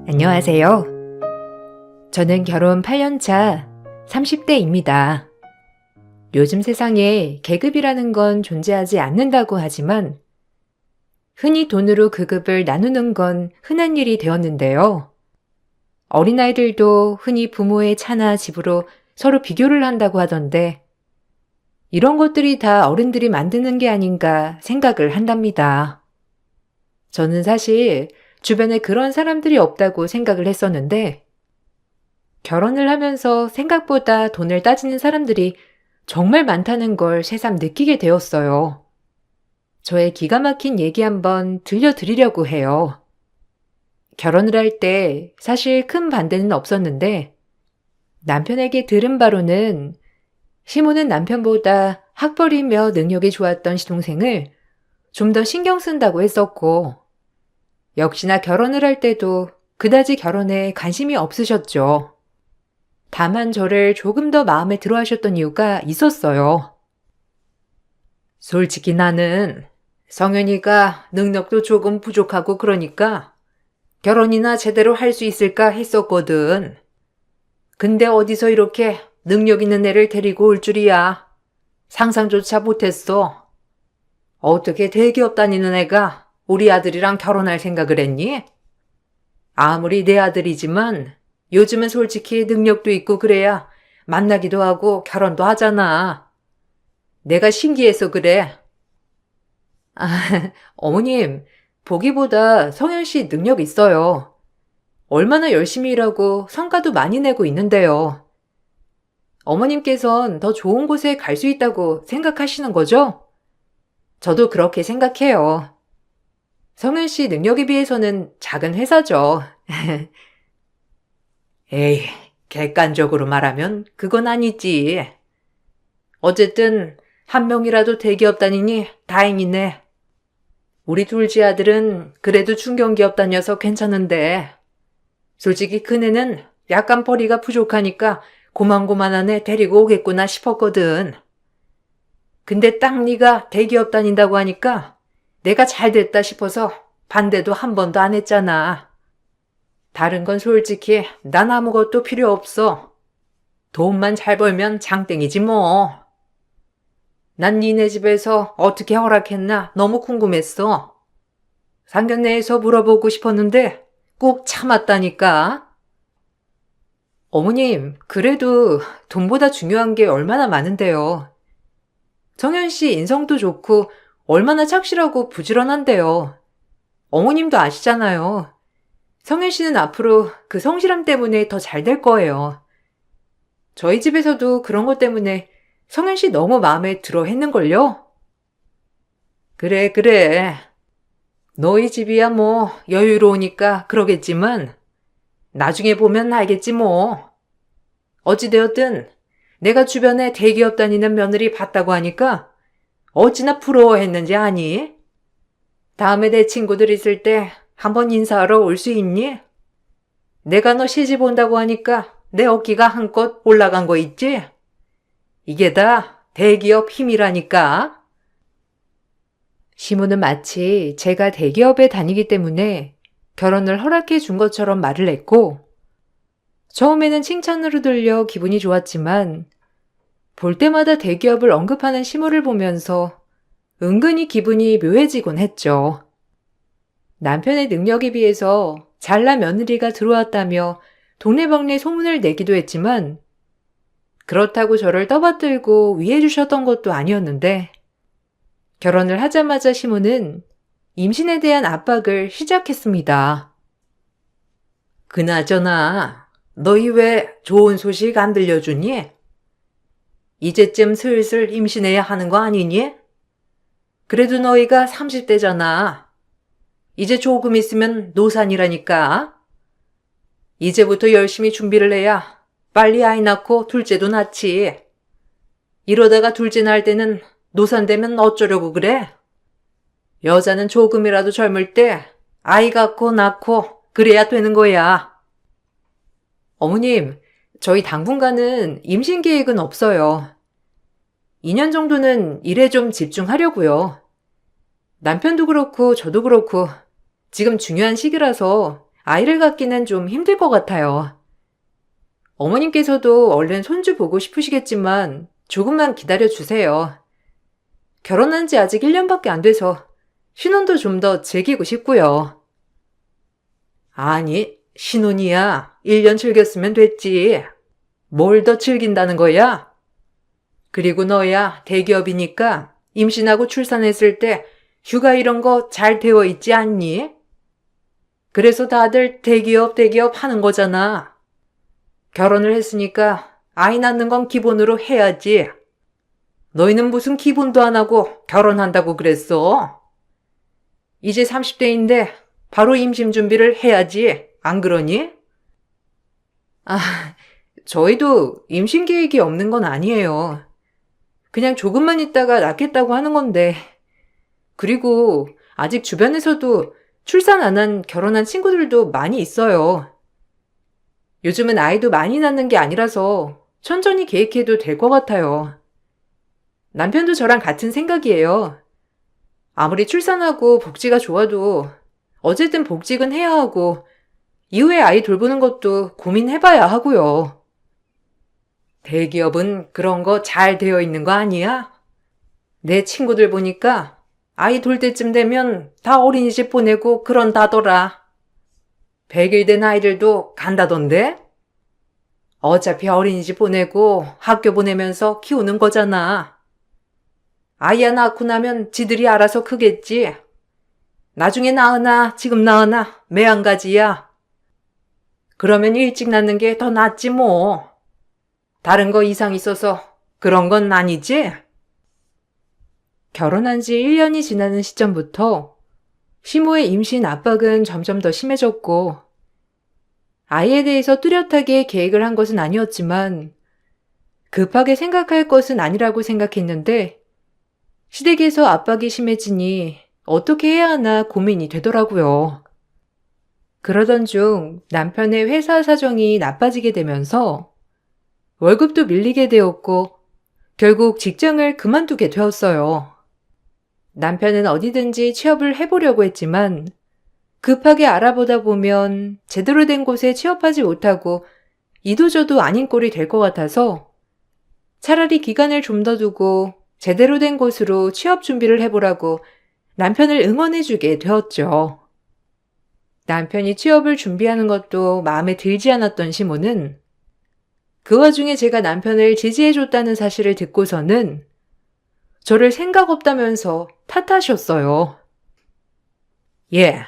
안녕하세요. 저는 결혼 8년차 30대입니다. 요즘 세상에 계급이라는 건 존재하지 않는다고 하지만 흔히 돈으로 그 급을 나누는 건 흔한 일이 되었는데요. 어린아이들도 흔히 부모의 차나 집으로 서로 비교를 한다고 하던데 이런 것들이 다 어른들이 만드는 게 아닌가 생각을 한답니다. 저는 사실 주변에 그런 사람들이 없다고 생각을 했었는데 결혼을 하면서 생각보다 돈을 따지는 사람들이 정말 많다는 걸 새삼 느끼게 되었어요. 저의 기가 막힌 얘기 한번 들려드리려고 해요. 결혼을 할 때 사실 큰 반대는 없었는데 남편에게 들은 바로는 시모는 남편보다 학벌이며 능력이 좋았던 시동생을 좀 더 신경 쓴다고 했었고 역시나 결혼을 할 때도 그다지 결혼에 관심이 없으셨죠. 다만 저를 조금 더 마음에 들어 하셨던 이유가 있었어요. 솔직히 나는 성현이가 능력도 조금 부족하고 그러니까 결혼이나 제대로 할 수 있을까 했었거든. 근데 어디서 이렇게 능력 있는 애를 데리고 올 줄이야. 상상조차 못했어. 어떻게 대기업 다니는 애가 우리 아들이랑 결혼할 생각을 했니? 아무리 내 아들이지만 요즘은 솔직히 능력도 있고 그래야 만나기도 하고 결혼도 하잖아. 내가 신기해서 그래. 아, 어머님, 보기보다 성현 씨 능력 있어요. 얼마나 열심히 일하고 성과도 많이 내고 있는데요. 어머님께선 더 좋은 곳에 갈 수 있다고 생각하시는 거죠? 저도 그렇게 생각해요. 성현 씨 능력에 비해서는 작은 회사죠. 에이, 객관적으로 말하면 그건 아니지. 어쨌든 한 명이라도 대기업 다니니 다행이네. 우리 둘째 아들은 그래도 중견기업 다녀서 괜찮은데 솔직히 그네는 약간 벌이가 부족하니까 고만고만한 애 데리고 오겠구나 싶었거든. 근데 딱 네가 대기업 다닌다고 하니까 내가 잘 됐다 싶어서 반대도 한 번도 안 했잖아. 다른 건 솔직히 난 아무것도 필요 없어. 돈만 잘 벌면 장땡이지 뭐. 난 니네 집에서 어떻게 허락했나 너무 궁금했어. 상견례에서 물어보고 싶었는데 꼭 참았다니까. 어머님, 그래도 돈보다 중요한 게 얼마나 많은데요. 정현 씨 인성도 좋고 얼마나 착실하고 부지런한데요. 어머님도 아시잖아요. 성현 씨는 앞으로 그 성실함 때문에 더 잘 될 거예요. 저희 집에서도 그런 것 때문에 성현 씨 너무 마음에 들어 했는걸요? 그래. 너희 집이야 뭐 여유로우니까 그러겠지만 나중에 보면 알겠지 뭐. 어찌되었든 내가 주변에 대기업 다니는 며느리 봤다고 하니까 어찌나 부러워했는지 아니? 다음에 내 친구들 있을 때 한번 인사하러 올 수 있니? 내가 너 시집 온다고 하니까 내 어깨가 한껏 올라간 거 있지? 이게 다 대기업 힘이라니까. 시모는 마치 제가 대기업에 다니기 때문에 결혼을 허락해 준 것처럼 말을 했고 처음에는 칭찬으로 들려 기분이 좋았지만 볼 때마다 대기업을 언급하는 시모를 보면서 은근히 기분이 묘해지곤 했죠. 남편의 능력에 비해서 잘난 며느리가 들어왔다며 동네방네 소문을 내기도 했지만 그렇다고 저를 떠받들고 위해 주셨던 것도 아니었는데 결혼을 하자마자 시모는 임신에 대한 압박을 시작했습니다. 그나저나 너희 왜 좋은 소식 안 들려주니? 이제쯤 슬슬 임신해야 하는 거 아니니? 그래도 너희가 30대잖아. 이제 조금 있으면 노산이라니까. 이제부터 열심히 준비를 해야 빨리 아이 낳고 둘째도 낳지. 이러다가 둘째 낳을 때는 노산되면 어쩌려고 그래? 여자는 조금이라도 젊을 때 아이 갖고 낳고 그래야 되는 거야. 어머님, 저희 당분간은 임신 계획은 없어요. 2년 정도는 일에 좀 집중하려고요. 남편도 그렇고 저도 그렇고 지금 중요한 시기라서 아이를 갖기는 좀 힘들 것 같아요. 어머님께서도 얼른 손주 보고 싶으시겠지만 조금만 기다려 주세요. 결혼한 지 아직 1년밖에 안 돼서 신혼도 좀 더 즐기고 싶고요. 아니, 신혼이야. 1년 즐겼으면 됐지. 뭘 더 즐긴다는 거야? 그리고 너야 대기업이니까 임신하고 출산했을 때 휴가 이런 거 잘 되어 있지 않니? 그래서 다들 대기업 하는 거잖아. 결혼을 했으니까 아이 낳는 건 기본으로 해야지. 너희는 무슨 기본도 안 하고 결혼한다고 그랬어? 이제 30대인데 바로 임신 준비를 해야지. 안 그러니? 아, 저희도 임신 계획이 없는 건 아니에요. 그냥 조금만 있다가 낳겠다고 하는 건데. 그리고 아직 주변에서도 출산 안 한 결혼한 친구들도 많이 있어요. 요즘은 아이도 많이 낳는 게 아니라서 천천히 계획해도 될 것 같아요. 남편도 저랑 같은 생각이에요. 아무리 출산하고 복지가 좋아도 어쨌든 복직은 해야 하고 이후에 아이 돌보는 것도 고민해봐야 하고요. 대기업은 그런 거 잘 되어 있는 거 아니야? 내 친구들 보니까 아이 돌 때쯤 되면 다 어린이집 보내고 그런다더라. 100일 된 아이들도 간다던데? 어차피 어린이집 보내고 학교 보내면서 키우는 거잖아. 아이 하나 낳고 나면 지들이 알아서 크겠지. 나중에 낳으나 지금 낳으나 매한가지야. 그러면 일찍 낳는 게 더 낫지 뭐. 다른 거 이상 있어서 그런 건 아니지? 결혼한 지 1년이 지나는 시점부터 시모의 임신 압박은 점점 더 심해졌고 아이에 대해서 뚜렷하게 계획을 한 것은 아니었지만 급하게 생각할 것은 아니라고 생각했는데 시댁에서 압박이 심해지니 어떻게 해야 하나 고민이 되더라고요. 그러던 중 남편의 회사 사정이 나빠지게 되면서 월급도 밀리게 되었고 결국 직장을 그만두게 되었어요. 남편은 어디든지 취업을 해보려고 했지만 급하게 알아보다 보면 제대로 된 곳에 취업하지 못하고 이도저도 아닌 꼴이 될 것 같아서 차라리 기간을 좀 더 두고 제대로 된 곳으로 취업 준비를 해보라고 남편을 응원해주게 되었죠. 남편이 취업을 준비하는 것도 마음에 들지 않았던 시모는 그 와중에 제가 남편을 지지해줬다는 사실을 듣고서는 저를 생각 없다면서 탓하셨어요. 예,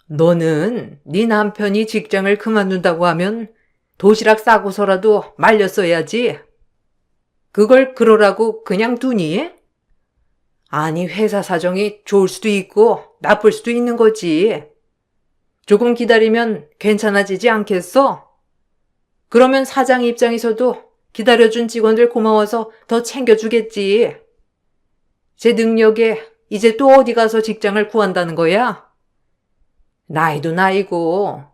너는 네 남편이 직장을 그만둔다고 하면 도시락 싸고서라도 말렸어야지. 그걸 그러라고 그냥 두니? 아니, 회사 사정이 좋을 수도 있고 나쁠 수도 있는 거지. 조금 기다리면 괜찮아지지 않겠어? 그러면 사장 입장에서도 기다려준 직원들 고마워서 더 챙겨주겠지. 제 능력에 이제 또 어디 가서 직장을 구한다는 거야? 나이도 나이고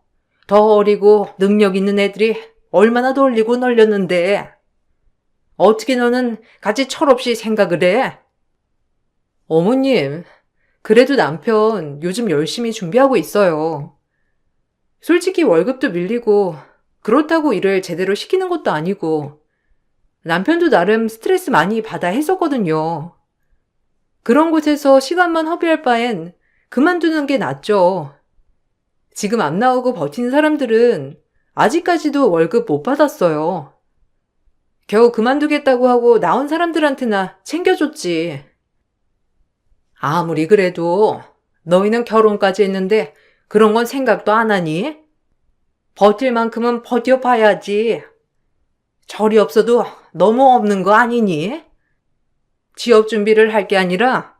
더 어리고 능력 있는 애들이 얼마나 널리고 널렸는데 어떻게 너는 같이 철없이 생각을 해? 어머님, 그래도 남편 요즘 열심히 준비하고 있어요. 솔직히 월급도 밀리고 그렇다고 일을 제대로 시키는 것도 아니고 남편도 나름 스트레스 많이 받아 했었거든요. 그런 곳에서 시간만 허비할 바엔 그만두는 게 낫죠. 지금 안 나오고 버티는 사람들은 아직까지도 월급 못 받았어요. 겨우 그만두겠다고 하고 나온 사람들한테나 챙겨줬지. 아무리 그래도 너희는 결혼까지 했는데 그런 건 생각도 안 하니? 버틸 만큼은 버텨봐야지. 절이 없어도 너무 없는 거 아니니? 취업 준비를 할 게 아니라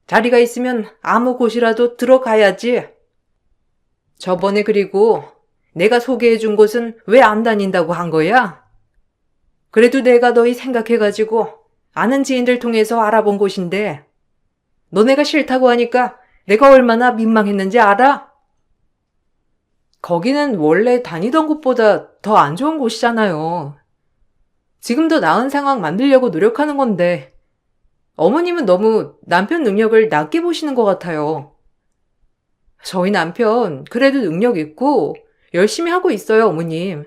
자리가 있으면 아무 곳이라도 들어가야지. 저번에 그리고 내가 소개해준 곳은 왜 안 다닌다고 한 거야? 그래도 내가 너희 생각해가지고 아는 지인들 통해서 알아본 곳인데 너네가 싫다고 하니까 내가 얼마나 민망했는지 알아? 거기는 원래 다니던 곳보다 더 안 좋은 곳이잖아요. 지금 더 나은 상황 만들려고 노력하는 건데 어머님은 너무 남편 능력을 낮게 보시는 것 같아요. 저희 남편 그래도 능력 있고 열심히 하고 있어요, 어머님.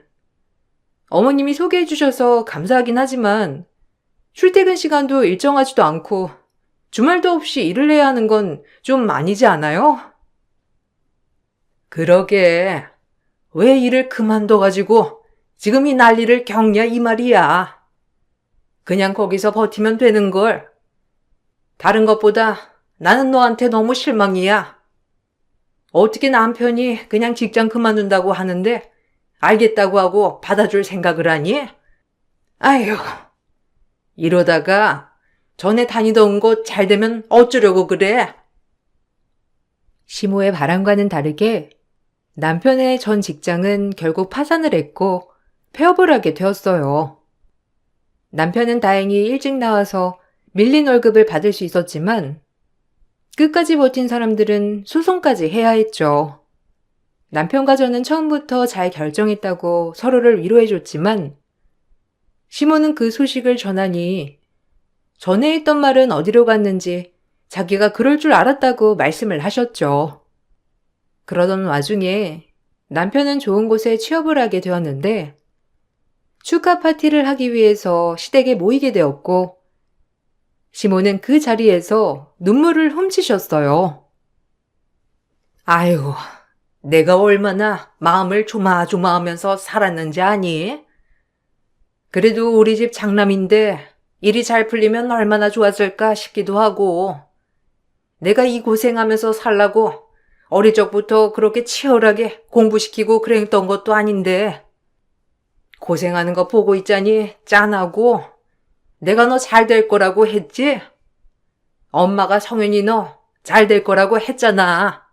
어머님이 소개해 주셔서 감사하긴 하지만 출퇴근 시간도 일정하지도 않고 주말도 없이 일을 해야 하는 건 좀 아니지 않아요? 그러게. 왜 일을 그만둬가지고 지금 이 난리를 겪냐 이 말이야. 그냥 거기서 버티면 되는 걸. 다른 것보다 나는 너한테 너무 실망이야. 어떻게 남편이 그냥 직장 그만둔다고 하는데 알겠다고 하고 받아줄 생각을 하니? 아휴, 이러다가 전에 다니던 곳 잘 되면 어쩌려고 그래? 시모의 바람과는 다르게 남편의 전 직장은 결국 파산을 했고 폐업을 하게 되었어요. 남편은 다행히 일찍 나와서 밀린 월급을 받을 수 있었지만 끝까지 버틴 사람들은 소송까지 해야 했죠. 남편과 저는 처음부터 잘 결정했다고 서로를 위로해줬지만 시모는 그 소식을 전하니 전에 했던 말은 어디로 갔는지 자기가 그럴 줄 알았다고 말씀을 하셨죠. 그러던 와중에 남편은 좋은 곳에 취업을 하게 되었는데 축하 파티를 하기 위해서 시댁에 모이게 되었고 시모는 그 자리에서 눈물을 훔치셨어요. 아유, 내가 얼마나 마음을 조마조마하면서 살았는지 아니? 그래도 우리 집 장남인데 일이 잘 풀리면 얼마나 좋았을까 싶기도 하고 내가 이 고생하면서 살라고 어릴 적부터 그렇게 치열하게 공부시키고 그랬던 것도 아닌데 고생하는 거 보고 있자니 짠하고 내가 너 잘 될 거라고 했지? 엄마가 성현이 너 잘 될 거라고 했잖아.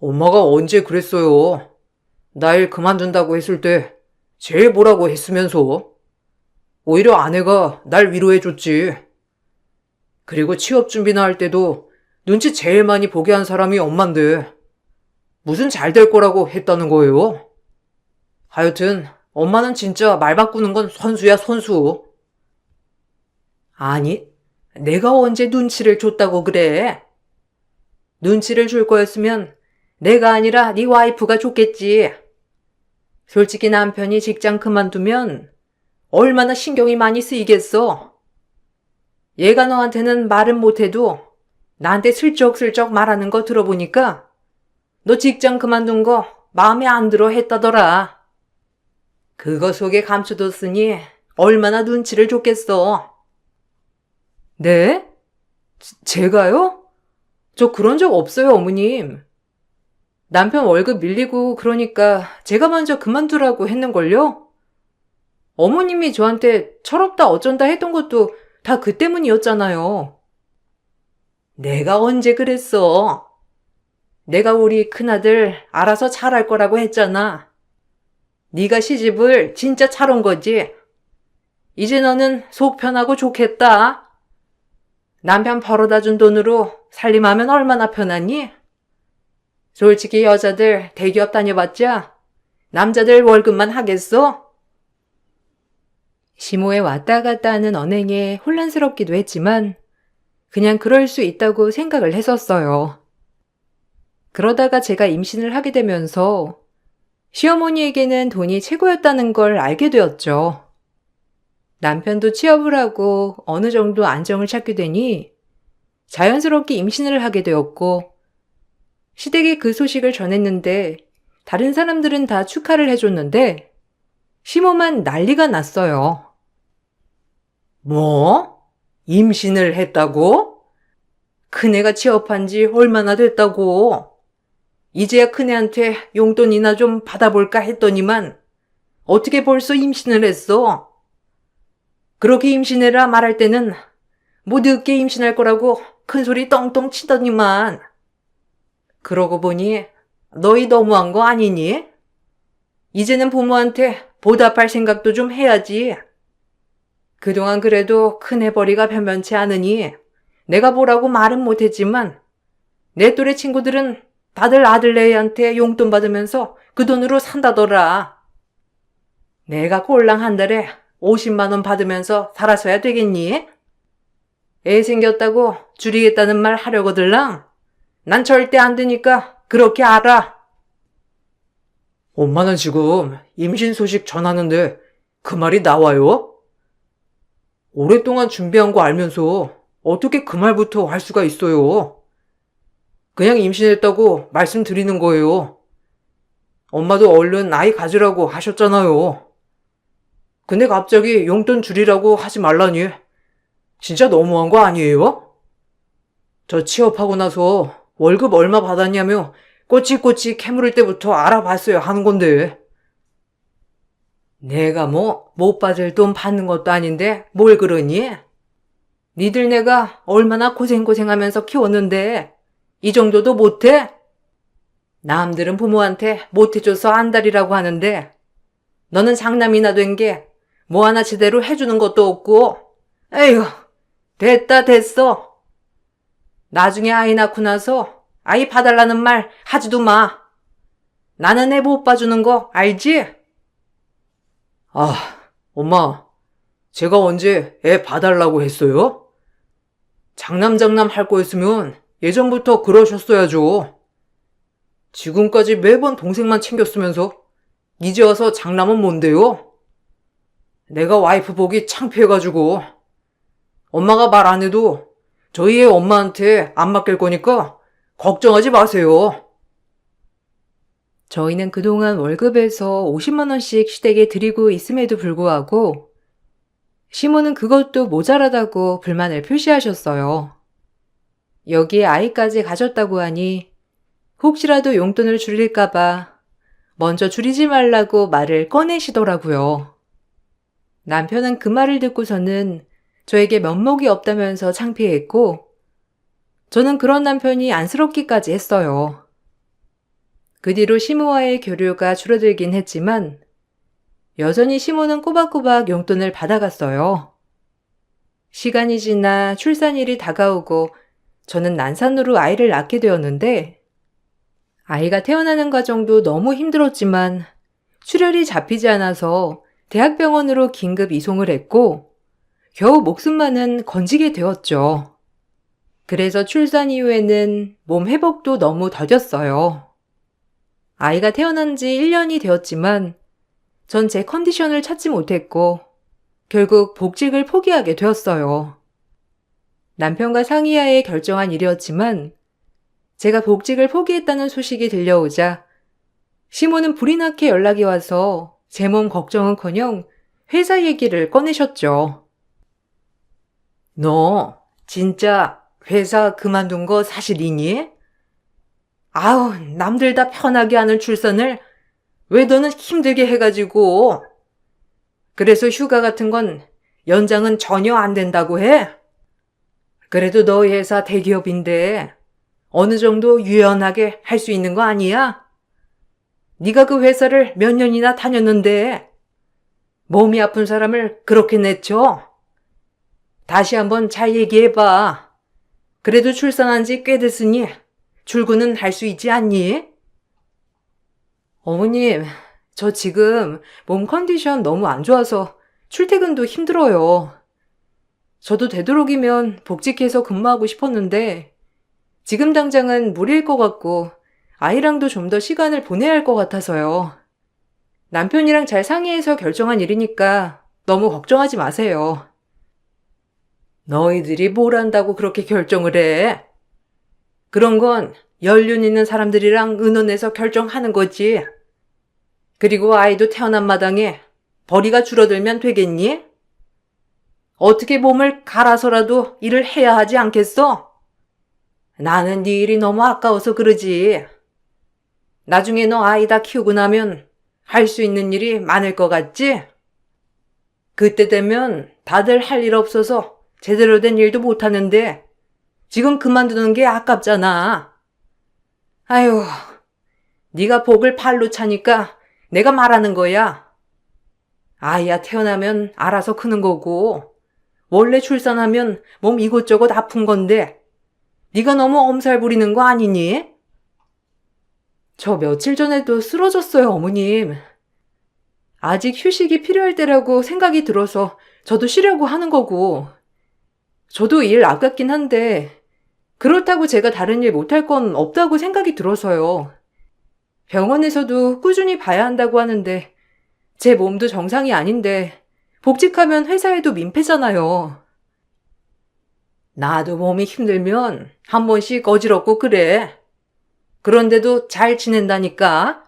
엄마가 언제 그랬어요? 나 일 그만둔다고 했을 때 제일 뭐라고 했으면서. 오히려 아내가 날 위로해줬지. 그리고 취업 준비나 할 때도 눈치 제일 많이 보게 한 사람이 엄만데 무슨 잘 될 거라고 했다는 거예요? 하여튼 엄마는 진짜 말 바꾸는 건 선수야, 선수. 아니, 내가 언제 눈치를 줬다고 그래? 눈치를 줄 거였으면 내가 아니라 네 와이프가 줬겠지. 솔직히 남편이 직장 그만두면 얼마나 신경이 많이 쓰이겠어. 얘가 너한테는 말은 못해도 나한테 슬쩍슬쩍 말하는 거 들어보니까 너 직장 그만둔 거 마음에 안 들어 했다더라. 그거 속에 감춰뒀으니 얼마나 눈치를 줬겠어. 네? 제가요? 저 그런 적 없어요, 어머님. 남편 월급 밀리고 그러니까 제가 먼저 그만두라고 했는걸요? 어머님이 저한테 철없다 어쩐다 했던 것도 다 그 때문이었잖아요. 내가 언제 그랬어? 내가 우리 큰아들 알아서 잘할 거라고 했잖아. 네가 시집을 진짜 잘 온 거지. 이제 너는 속 편하고 좋겠다. 남편 벌어다 준 돈으로 살림하면 얼마나 편하니? 솔직히 여자들 대기업 다녀봤자 남자들 월급만 하겠어? 시모에 왔다 갔다 하는 언행에 혼란스럽기도 했지만 그냥 그럴 수 있다고 생각을 했었어요. 그러다가 제가 임신을 하게 되면서 시어머니에게는 돈이 최고였다는 걸 알게 되었죠. 남편도 취업을 하고 어느 정도 안정을 찾게 되니 자연스럽게 임신을 하게 되었고 시댁에 그 소식을 전했는데 다른 사람들은 다 축하를 해줬는데 시모만 난리가 났어요. 뭐? 임신을 했다고? 큰애가 취업한 지 얼마나 됐다고? 이제야 큰애한테 용돈이나 좀 받아볼까 했더니만 어떻게 벌써 임신을 했어? 그렇게 임신해라 말할 때는 뭐 늦게 임신할 거라고 큰소리 떵떵 치더니만. 그러고 보니 너희 너무한 거 아니니? 이제는 부모한테 보답할 생각도 좀 해야지. 그동안 그래도 큰애 벌이가 변변치 않으니 내가 뭐라고 말은 못했지만 내 또래 친구들은 다들 아들내한테 용돈 받으면서 그 돈으로 산다더라. 내가 꼴랑 한 달에 50만 원 받으면서 살아서야 되겠니? 애 생겼다고 줄이겠다는 말 하려거들랑 난 절대 안 되니까 그렇게 알아. 엄마는 지금 임신 소식 전하는데 그 말이 나와요? 오랫동안 준비한 거 알면서 어떻게 그 말부터 할 수가 있어요? 그냥 임신했다고 말씀드리는 거예요. 엄마도 얼른 아이 가지라고 하셨잖아요. 근데 갑자기 용돈 줄이라고 하지 말라니 진짜 너무한 거 아니에요? 저 취업하고 나서 월급 얼마 받았냐며 꼬치꼬치 캐물을 때부터 알아봤어야 하는 건데. 내가 뭐 못 받을 돈 받는 것도 아닌데 뭘 그러니? 니들 내가 얼마나 고생하면서 키웠는데 이 정도도 못해? 남들은 부모한테 못해줘서 안달이라고 하는데 너는 장남이나 된 게 뭐 하나 제대로 해주는 것도 없고. 에휴, 됐어. 나중에 아이 낳고 나서 아이 봐달라는 말 하지도 마. 나는 애 못 봐주는 거 알지? 아, 엄마, 제가 언제 애 봐달라고 했어요? 장남 할 거였으면 예전부터 그러셨어야죠. 지금까지 매번 동생만 챙겼으면서 이제 와서 장남은 뭔데요? 내가 와이프 보기 창피해가지고 엄마가 말 안 해도 저희 애 엄마한테 안 맡길 거니까 걱정하지 마세요. 저희는 그동안 월급에서 50만 원씩 시댁에 드리고 있음에도 불구하고 시모는 그것도 모자라다고 불만을 표시하셨어요. 여기에 아이까지 가졌다고 하니 혹시라도 용돈을 줄일까봐 먼저 줄이지 말라고 말을 꺼내시더라고요. 남편은 그 말을 듣고서는 저에게 면목이 없다면서 창피했고 저는 그런 남편이 안쓰럽기까지 했어요. 그 뒤로 시모와의 교류가 줄어들긴 했지만 여전히 시모는 꼬박꼬박 용돈을 받아갔어요. 시간이 지나 출산일이 다가오고 저는 난산으로 아이를 낳게 되었는데 아이가 태어나는 과정도 너무 힘들었지만 출혈이 잡히지 않아서 대학병원으로 긴급 이송을 했고 겨우 목숨만은 건지게 되었죠. 그래서 출산 이후에는 몸 회복도 너무 더뎠어요. 아이가 태어난 지 1년이 되었지만 전 제 컨디션을 찾지 못했고 결국 복직을 포기하게 되었어요. 남편과 상의하에 결정한 일이었지만 제가 복직을 포기했다는 소식이 들려오자 시모는 불이 나게 연락이 와서 제 몸 걱정은커녕 회사 얘기를 꺼내셨죠. 너 진짜 회사 그만둔 거 사실이니? 아우, 남들 다 편하게 하는 출산을 왜 너는 힘들게 해가지고. 그래서 휴가 같은 건 연장은 전혀 안 된다고 해. 그래도 너희 회사 대기업인데 어느 정도 유연하게 할 수 있는 거 아니야? 네가 그 회사를 몇 년이나 다녔는데 몸이 아픈 사람을 그렇게 내쳐? 다시 한번 잘 얘기해봐. 그래도 출산한 지 꽤 됐으니 출근은 할 수 있지 않니? 어머님, 저 지금 몸 컨디션 너무 안 좋아서 출퇴근도 힘들어요. 저도 되도록이면 복직해서 근무하고 싶었는데 지금 당장은 무리일 것 같고 아이랑도 좀 더 시간을 보내야 할 것 같아서요. 남편이랑 잘 상의해서 결정한 일이니까 너무 걱정하지 마세요. 너희들이 뭘 한다고 그렇게 결정을 해? 그런 건 연륜 있는 사람들이랑 의논해서 결정하는 거지. 그리고 아이도 태어난 마당에 벌이가 줄어들면 되겠니? 어떻게 몸을 갈아서라도 일을 해야 하지 않겠어? 나는 네 일이 너무 아까워서 그러지. 나중에 너 아이 다 키우고 나면 할 수 있는 일이 많을 것 같지? 그때 되면 다들 할 일 없어서 제대로 된 일도 못하는데 지금 그만두는 게 아깝잖아. 아유, 네가 복을 발로 차니까 내가 말하는 거야. 아이야 태어나면 알아서 크는 거고 원래 출산하면 몸 이것저것 아픈 건데 네가 너무 엄살 부리는 거 아니니? 저 며칠 전에도 쓰러졌어요, 어머님. 아직 휴식이 필요할 때라고 생각이 들어서 저도 쉬려고 하는 거고 저도 일 아깝긴 한데 그렇다고 제가 다른 일 못할 건 없다고 생각이 들어서요. 병원에서도 꾸준히 봐야 한다고 하는데 제 몸도 정상이 아닌데 복직하면 회사에도 민폐잖아요. 나도 몸이 힘들면 한 번씩 어지럽고 그래. 그런데도 잘 지낸다니까?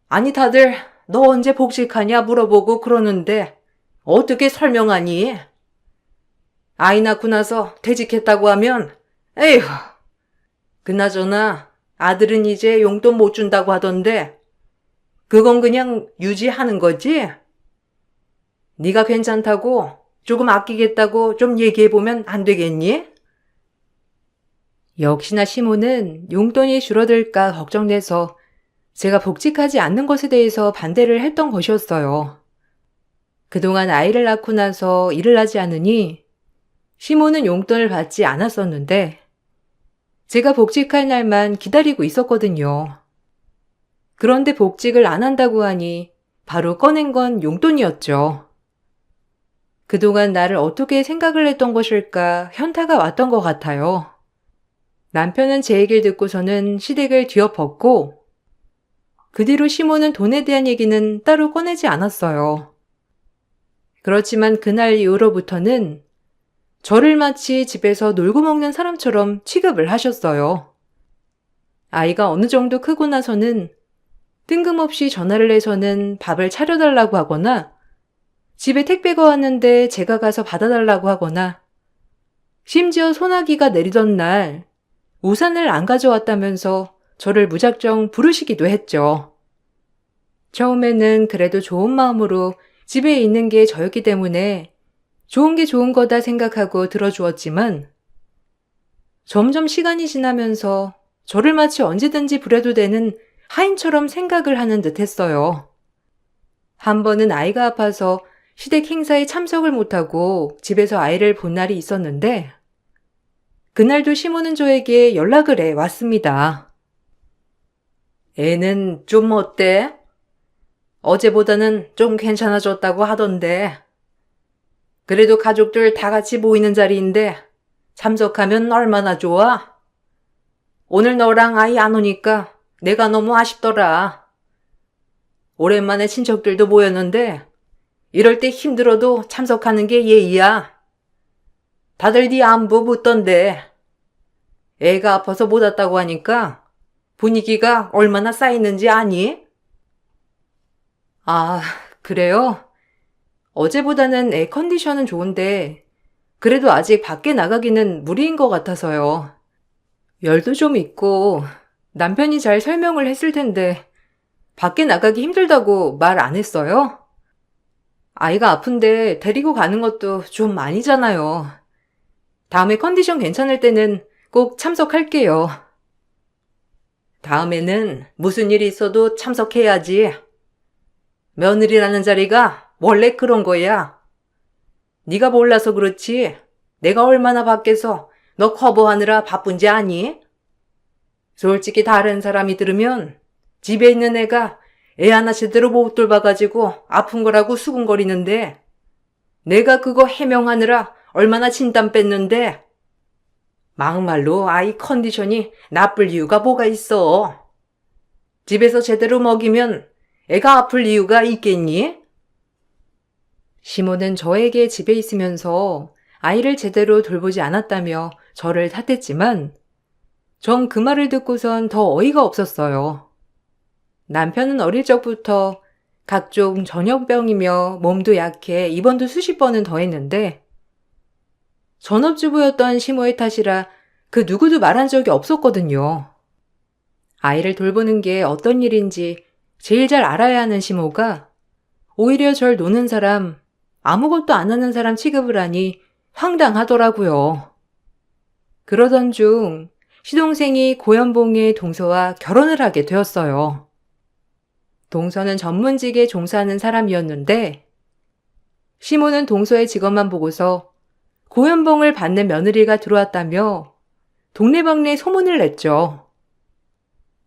아니, 다들 너 언제 복직하냐 물어보고 그러는데 어떻게 설명하니? 아이 낳고 나서 퇴직했다고 하면 에휴, 그나저나 아들은 이제 용돈 못 준다고 하던데 그건 그냥 유지하는 거지? 네가 괜찮다고 조금 아끼겠다고 좀 얘기해보면 안 되겠니? 역시나 시모는 용돈이 줄어들까 걱정돼서 제가 복직하지 않는 것에 대해서 반대를 했던 것이었어요. 그동안 아이를 낳고 나서 일을 하지 않으니 시모는 용돈을 받지 않았었는데 제가 복직할 날만 기다리고 있었거든요. 그런데 복직을 안 한다고 하니 바로 꺼낸 건 용돈이었죠. 그동안 나를 어떻게 생각을 했던 것일까 현타가 왔던 것 같아요. 남편은 제 얘기를 듣고서는 시댁을 뒤엎었고 그 뒤로 시모는 돈에 대한 얘기는 따로 꺼내지 않았어요. 그렇지만 그날 이후로부터는 저를 마치 집에서 놀고 먹는 사람처럼 취급을 하셨어요. 아이가 어느 정도 크고 나서는 뜬금없이 전화를 해서는 밥을 차려달라고 하거나 집에 택배가 왔는데 제가 가서 받아달라고 하거나 심지어 소나기가 내리던 날 우산을 안 가져왔다면서 저를 무작정 부르시기도 했죠. 처음에는 그래도 좋은 마음으로 집에 있는 게 저였기 때문에 좋은 게 좋은 거다 생각하고 들어주었지만 점점 시간이 지나면서 저를 마치 언제든지 부려도 되는 하인처럼 생각을 하는 듯 했어요. 한 번은 아이가 아파서 시댁 행사에 참석을 못하고 집에서 아이를 본 날이 있었는데 그날도 시모는 저에게 연락을 해 왔습니다. 애는 좀 어때? 어제보다는 좀 괜찮아졌다고 하던데. 그래도 가족들 다 같이 모이는 자리인데 참석하면 얼마나 좋아? 오늘 너랑 아이 안 오니까 내가 너무 아쉽더라. 오랜만에 친척들도 모였는데 이럴 때 힘들어도 참석하는 게 예의야. 다들 네 안부 묻던데 애가 아파서 못 왔다고 하니까 분위기가 얼마나 쌓이는지 아니? 아, 그래요? 어제보다는 애 컨디션은 좋은데 그래도 아직 밖에 나가기는 무리인 것 같아서요. 열도 좀 있고 남편이 잘 설명을 했을 텐데 밖에 나가기 힘들다고 말 안 했어요? 아이가 아픈데 데리고 가는 것도 좀 아니잖아요. 다음에 컨디션 괜찮을 때는 꼭 참석할게요. 다음에는 무슨 일이 있어도 참석해야지. 며느리라는 자리가 원래 그런 거야. 네가 몰라서 그렇지 내가 얼마나 밖에서 너 커버하느라 바쁜지 아니? 솔직히 다른 사람이 들으면 집에 있는 애가 애 하나 제대로 못 돌봐가지고 아픈 거라고 수군거리는데 내가 그거 해명하느라 얼마나 진땀 뺐는데 막말로 아이 컨디션이 나쁠 이유가 뭐가 있어. 집에서 제대로 먹이면 애가 아플 이유가 있겠니? 시모는 저에게 집에 있으면서 아이를 제대로 돌보지 않았다며 저를 탓했지만 전 그 말을 듣고선 더 어이가 없었어요. 남편은 어릴 적부터 각종 전염병이며 몸도 약해 입원도 수십 번은 더 했는데 전업주부였던 시모의 탓이라 그 누구도 말한 적이 없었거든요. 아이를 돌보는 게 어떤 일인지 제일 잘 알아야 하는 시모가 오히려 절 노는 사람, 아무것도 안 하는 사람 취급을 하니 황당하더라고요. 그러던 중 시동생이 고연봉의 동서와 결혼을 하게 되었어요. 동서는 전문직에 종사하는 사람이었는데 시모는 동서의 직업만 보고서 고연봉을 받는 며느리가 들어왔다며 동네방네 소문을 냈죠.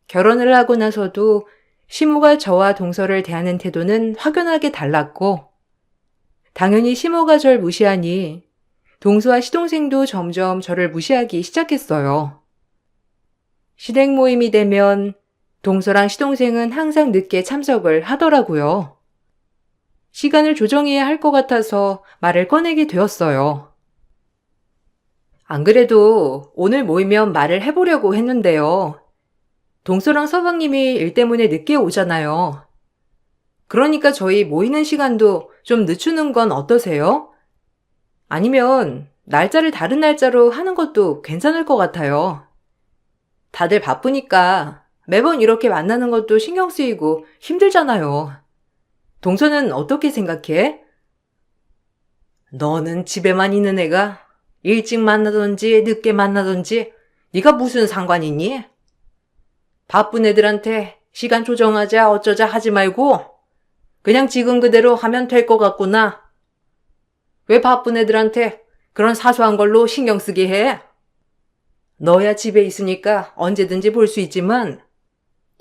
결혼을 하고 나서도 시모가 저와 동서를 대하는 태도는 확연하게 달랐고 당연히 시모가 절 무시하니 동서와 시동생도 점점 저를 무시하기 시작했어요. 시댁 모임이 되면 동서랑 시동생은 항상 늦게 참석을 하더라고요. 시간을 조정해야 할 것 같아서 말을 꺼내게 되었어요. 안 그래도 오늘 모이면 말을 해보려고 했는데요. 동서랑 서방님이 일 때문에 늦게 오잖아요. 그러니까 저희 모이는 시간도 좀 늦추는 건 어떠세요? 아니면 날짜를 다른 날짜로 하는 것도 괜찮을 것 같아요. 다들 바쁘니까 매번 이렇게 만나는 것도 신경 쓰이고 힘들잖아요. 동서는 어떻게 생각해? 너는 집에만 있는 애가 일찍 만나든지 늦게 만나든지 네가 무슨 상관이니? 바쁜 애들한테 시간 조정하자 어쩌자 하지 말고 그냥 지금 그대로 하면 될 것 같구나. 왜 바쁜 애들한테 그런 사소한 걸로 신경 쓰게 해? 너야 집에 있으니까 언제든지 볼 수 있지만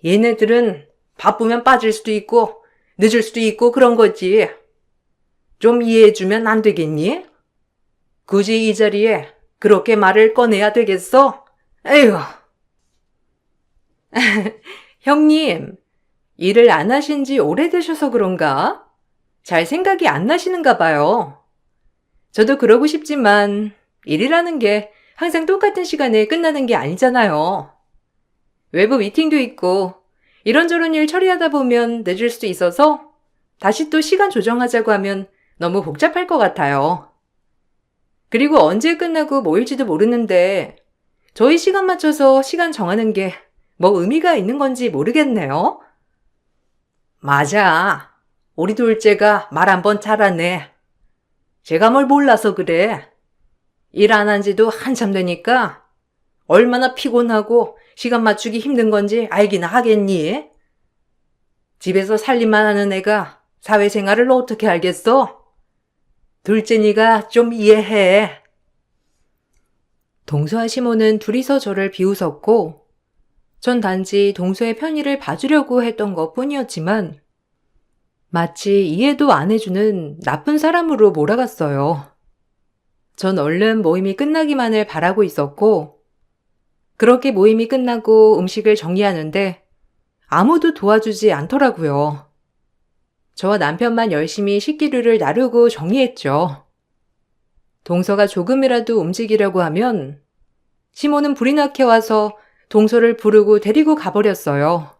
얘네들은 바쁘면 빠질 수도 있고 늦을 수도 있고 그런 거지. 좀 이해해주면 안 되겠니? 굳이 이 자리에 그렇게 말을 꺼내야 되겠어? 에휴. 형님, 일을 안 하신 지 오래되셔서 그런가? 잘 생각이 안 나시는가 봐요. 저도 그러고 싶지만 일이라는 게 항상 똑같은 시간에 끝나는 게 아니잖아요. 외부 미팅도 있고 이런저런 일 처리하다 보면 늦을 수도 있어서 다시 또 시간 조정하자고 하면 너무 복잡할 것 같아요. 그리고 언제 끝나고 모일지도 모르는데 저희 시간 맞춰서 시간 정하는 게 뭐 의미가 있는 건지 모르겠네요. 맞아. 우리 둘째가 말 한 번 잘하네. 제가 뭘 몰라서 그래. 일 안 한 지도 한참 되니까 얼마나 피곤하고 시간 맞추기 힘든 건지 알기나 하겠니? 집에서 살림만 하는 애가 사회생활을 어떻게 알겠어? 둘째니가 좀 이해해. 동서와 시모는 둘이서 저를 비웃었고 전 단지 동서의 편의를 봐주려고 했던 것 뿐이었지만 마치 이해도 안 해주는 나쁜 사람으로 몰아갔어요. 전 얼른 모임이 끝나기만을 바라고 있었고 그렇게 모임이 끝나고 음식을 정리하는데 아무도 도와주지 않더라고요. 저와 남편만 열심히 식기류를 나르고 정리했죠. 동서가 조금이라도 움직이려고 하면 시모는 불이 나게 와서 동서를 부르고 데리고 가버렸어요.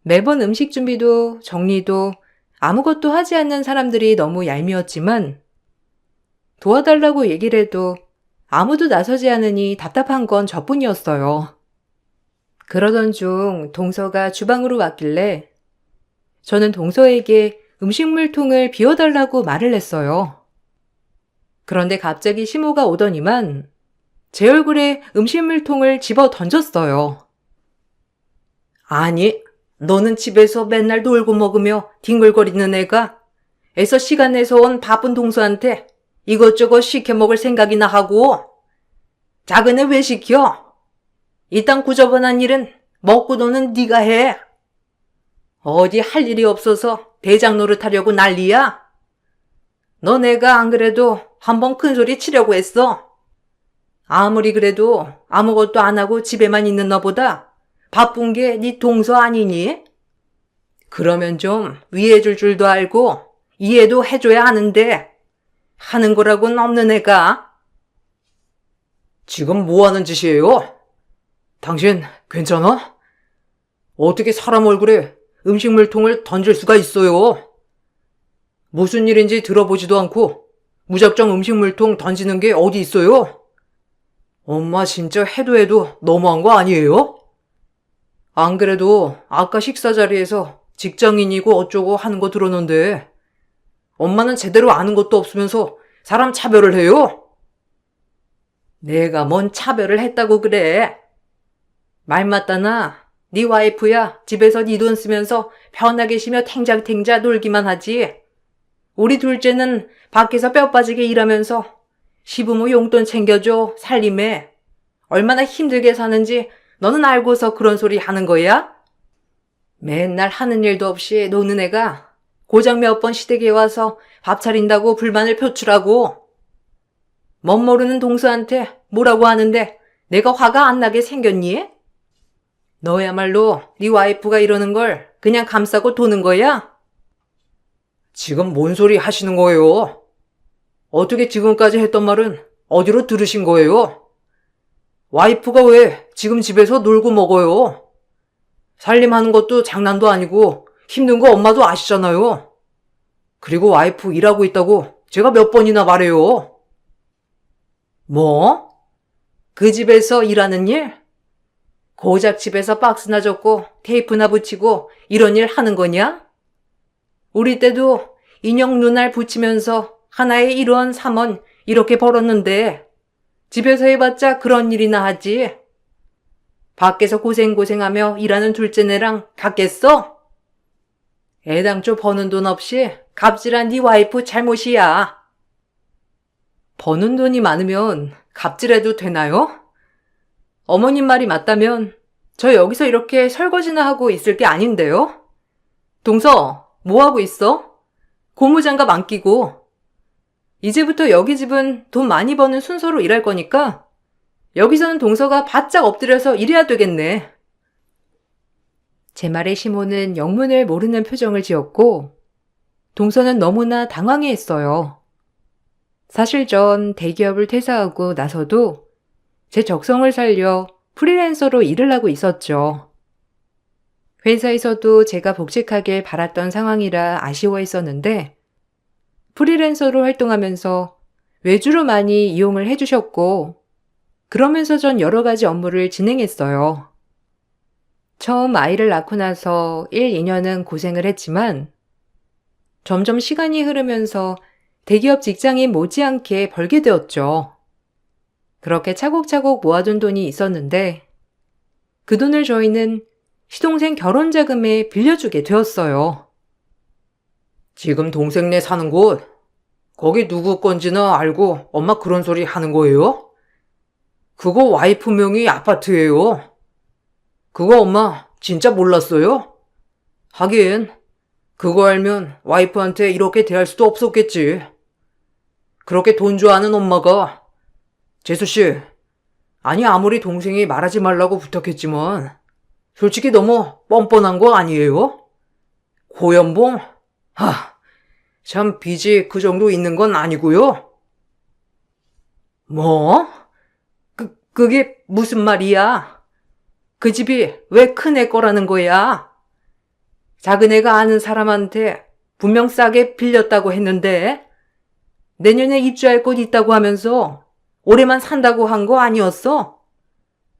매번 음식 준비도 정리도 아무것도 하지 않는 사람들이 너무 얄미웠지만 도와달라고 얘기를 해도 아무도 나서지 않으니 답답한 건 저뿐이었어요. 그러던 중 동서가 주방으로 왔길래 저는 동서에게 음식물통을 비워달라고 말을 했어요. 그런데 갑자기 시모가 오더니만 제 얼굴에 음식물통을 집어 던졌어요. 아니, 너는 집에서 맨날 놀고 먹으며 뒹굴거리는 애가 애써 시간 내서 온 바쁜 동서한테 이것저것 시켜 먹을 생각이나 하고 작은 애 왜 시켜? 이딴 구저분한 일은 먹고 노는 네가 해. 어디 할 일이 없어서 대장 노릇하려고 난리야? 너 내가 안 그래도 한번 큰소리 치려고 했어. 아무리 그래도 아무것도 안 하고 집에만 있는 너보다 바쁜 게 네 동서 아니니? 그러면 좀 위해줄 줄도 알고 이해도 해줘야 하는데 하는 거라고는 없는 애가. 지금 뭐 하는 짓이에요? 당신 괜찮아? 어떻게 사람 얼굴에 음식물통을 던질 수가 있어요? 무슨 일인지 들어보지도 않고 무작정 음식물통 던지는 게 어디 있어요? 엄마 진짜 해도 너무한 거 아니에요? 안 그래도 아까 식사 자리에서 직장인이고 어쩌고 하는 거 들었는데 엄마는 제대로 아는 것도 없으면서 사람 차별을 해요? 내가 뭔 차별을 했다고 그래? 말 맞다나 네 와이프야 집에서 네 돈 쓰면서 편하게 쉬며 탱자탱자 놀기만 하지. 우리 둘째는 밖에서 뼈 빠지게 일하면서 시부모 용돈 챙겨줘 살림에 얼마나 힘들게 사는지 너는 알고서 그런 소리 하는 거야? 맨날 하는 일도 없이 노는 애가 고작 몇 번 시댁에 와서 밥 차린다고 불만을 표출하고 멋모르는 동서한테 뭐라고 하는데 내가 화가 안 나게 생겼니? 너야말로 네 와이프가 이러는 걸 그냥 감싸고 도는 거야? 지금 뭔 소리 하시는 거예요? 어떻게 지금까지 했던 말은 어디로 들으신 거예요? 와이프가 왜 지금 집에서 놀고 먹어요? 살림하는 것도 장난도 아니고 힘든 거 엄마도 아시잖아요. 그리고 와이프 일하고 있다고 제가 몇 번이나 말해요. 뭐? 그 집에서 일하는 일? 고작 집에서 박스나 접고 테이프나 붙이고 이런 일 하는 거냐? 우리 때도 인형 눈알 붙이면서 하나에 1원, 3원 이렇게 벌었는데 집에서 해봤자 그런 일이나 하지. 밖에서 고생하며 일하는 둘째네랑 같겠어? 애당초 버는 돈 없이 갑질한 네 와이프 잘못이야. 버는 돈이 많으면 갑질해도 되나요? 어머님 말이 맞다면 저 여기서 이렇게 설거지나 하고 있을 게 아닌데요? 동서, 뭐 하고 있어? 고무장갑 안 끼고. 이제부터 여기 집은 돈 많이 버는 순서로 일할 거니까 여기서는 동서가 바짝 엎드려서 일해야 되겠네. 제 말에 시몬은 영문을 모르는 표정을 지었고 동서는 너무나 당황해했어요. 사실 전 대기업을 퇴사하고 나서도 제 적성을 살려 프리랜서로 일을 하고 있었죠. 회사에서도 제가 복직하길 바랐던 상황이라 아쉬워했었는데 프리랜서로 활동하면서 외주로 많이 이용을 해주셨고 그러면서 전 여러 가지 업무를 진행했어요. 처음 아이를 낳고 나서 1, 2년은 고생을 했지만 점점 시간이 흐르면서 대기업 직장인 못지않게 벌게 되었죠. 그렇게 차곡차곡 모아둔 돈이 있었는데 그 돈을 저희는 시동생 결혼 자금에 빌려주게 되었어요. 지금 동생네 사는 곳, 거기 누구 건지나 알고 엄마 그런 소리 하는 거예요? 그거 와이프 명의 아파트예요. 그거 엄마 진짜 몰랐어요? 하긴 그거 알면 와이프한테 이렇게 대할 수도 없었겠지. 그렇게 돈 좋아하는 엄마가 재수씨, 아니 아무리 동생이 말하지 말라고 부탁했지만 솔직히 너무 뻔뻔한 거 아니에요? 고연봉? 참 빚이 그 정도 있는 건 아니고요. 뭐? 그게 무슨 말이야? 그 집이 왜 큰 애 거라는 거야? 작은 애가 아는 사람한테 분명 싸게 빌렸다고 했는데 내년에 입주할 곳 있다고 하면서 올해만 산다고 한 거 아니었어?